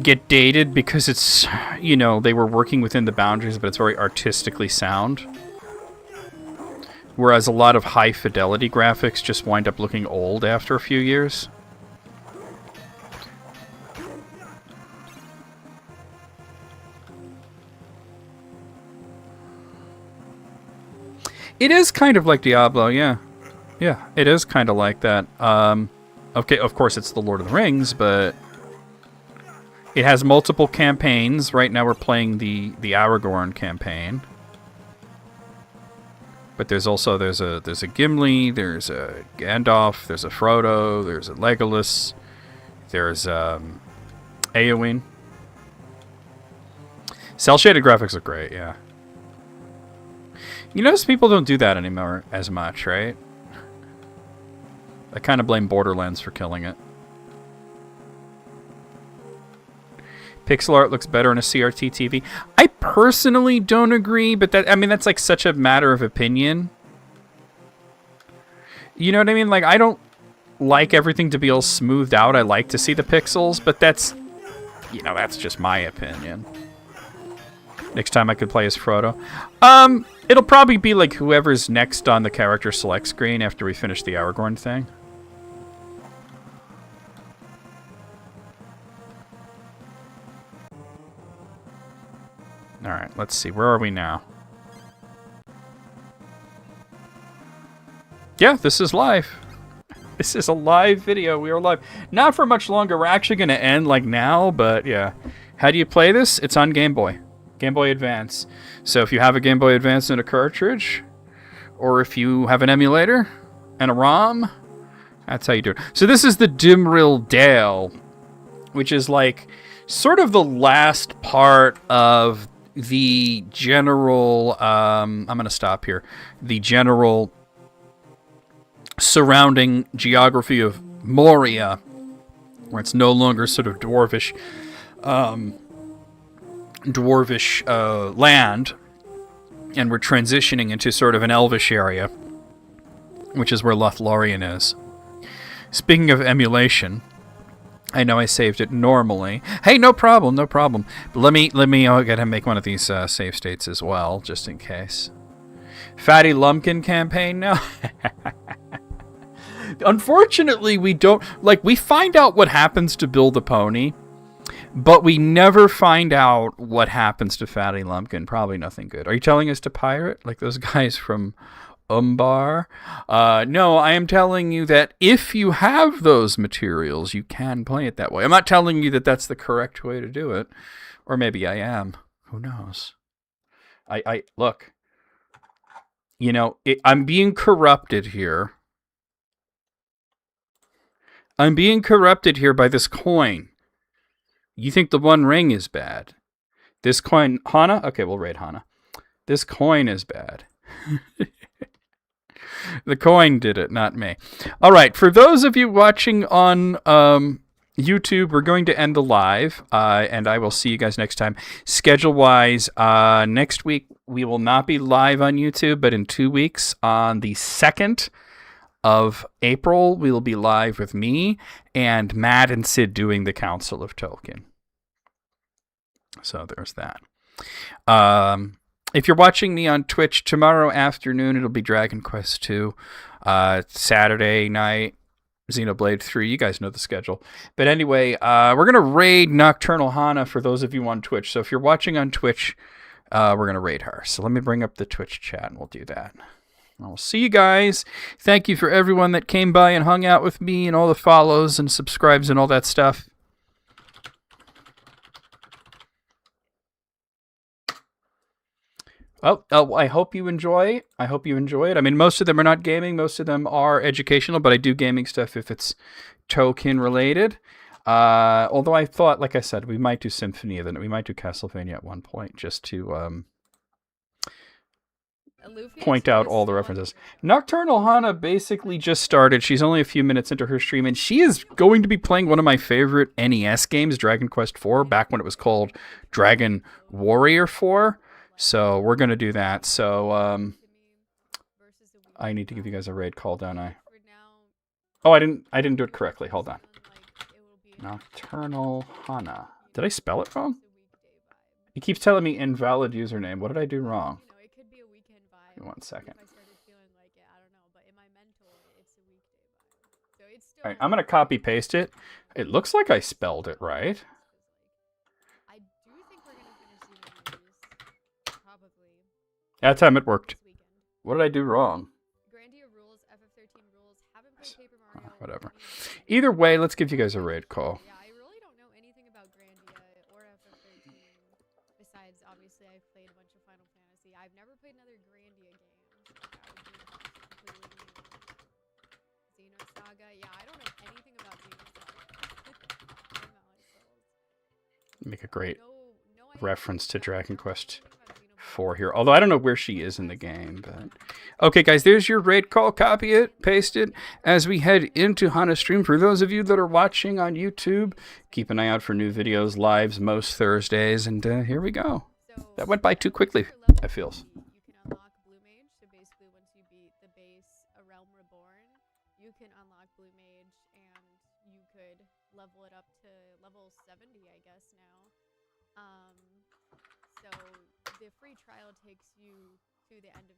get dated because it's, you know, they were working within the boundaries, but it's very artistically sound. Whereas a lot of high fidelity graphics just wind up looking old after a few years. It is kind of like Diablo, yeah. Yeah, it is kind of like that. Okay, of course it's the Lord of the Rings, but it has multiple campaigns. Right now we're playing the Aragorn campaign. But there's a Gimli, there's a Gandalf, there's a Frodo, there's a Legolas, there's Eowyn. Cel-shaded graphics are great, yeah. You notice people don't do that anymore as much, right? I kind of blame Borderlands for killing it. Pixel art looks better on a CRT TV. I personally don't agree, but that's like such a matter of opinion. You know what I mean? Like, I don't like everything to be all smoothed out. I like to see the pixels, but that's just my opinion. Next time I could play as Frodo. It'll probably be like whoever's next on the character select screen after we finish the Aragorn thing. Alright, let's see. Where are we now? Yeah, this is live. This is a live video. We are live. Not for much longer. We're actually going to end like now, but yeah. How do you play this? It's on Game Boy. Game Boy Advance. So if you have a Game Boy Advance and a cartridge, or if you have an emulator and a ROM, that's how you do it. So this is the Dimrill Dale, which is like sort of the last part of the general, I'm going to stop here, the general surrounding geography of Moria, where it's no longer sort of dwarvish land, and we're transitioning into sort of an elvish area, which is where Lothlorien is. Speaking of emulation, I know I saved it normally. Hey, no problem, no problem. But let me go ahead and make one of these save states as well, just in case. Fatty Lumpkin campaign? No. Unfortunately, we don't... Like, we find out what happens to Bill the Pony, but we never find out what happens to Fatty Lumpkin. Probably nothing good. Are you telling us to pirate? Like those guys from Umbar? No, I am telling you that if you have those materials, you can play it that way. I'm not telling you that that's the correct way to do it. Or maybe I am. Who knows? Look. You know, I'm being corrupted here. I'm being corrupted here by this coin. You think the One Ring is bad. This coin... Hana? Okay, we'll raid Hana. This coin is bad. The coin did it, not me. All right, for those of you watching on YouTube, we're going to end the live, and I will see you guys next time. Schedule-wise, next week we will not be live on YouTube, but in 2 weeks, on the 2nd of April, we will be live with me and Matt and Sid doing the Council of Tolkien. So there's that. If you're watching me on Twitch, tomorrow afternoon it'll be Dragon Quest 2. Saturday night, Xenoblade 3. You guys know the schedule. But anyway, we're going to raid Nocturnal Hana for those of you on Twitch. So if you're watching on Twitch, we're going to raid her. So let me bring up the Twitch chat and we'll do that. I'll see you guys. Thank you for everyone that came by and hung out with me and all the follows and subscribes and all that stuff. Well, I hope you enjoy. I hope you enjoy it. I mean, most of them are not gaming. Most of them are educational, but I do gaming stuff if it's Tolkien related. Although I thought, like I said, we might do Symphony of the Night. We might do Castlevania at one point just to point out all the references. Nocturnal Hana basically just started. She's only a few minutes into her stream, and she is going to be playing one of my favorite NES games, Dragon Quest IV, back when it was called Dragon Warrior 4. So we're going to do that. So I need to give you guys a raid call, don't I? Oh, I didn't do it correctly. Hold on. Nocturnal Hana. Did I spell it wrong? He keeps telling me invalid username. What did I do wrong? Give me 1 second. All right, I'm going to copy paste it. It looks like I spelled it right. That time it worked. What did I do wrong? Whatever. Either way, let's give you guys a raid call. Yeah, I really don't know anything about Grandia or FF13. Besides, obviously, I've played a bunch of Final Fantasy. I've never played another Grandia game. So that would be completely new. Xenosaga. Yeah, I don't know anything about Xenosaga. Make a great reference to Dragon Quest 4 here. Although I don't know where she is in the game, but okay, guys, there's your raid call. Copy it, paste it as we head into Hana's stream. For those of you that are watching on YouTube, keep an eye out for new videos, lives most Thursdays, and here we go. That went by too quickly, it feels. You can unlock Blue Mage. So basically, once you beat the base A Realm Reborn, you can unlock Blue Mage, and you could level it up to level 70, I guess now. So the free trial takes you to the end of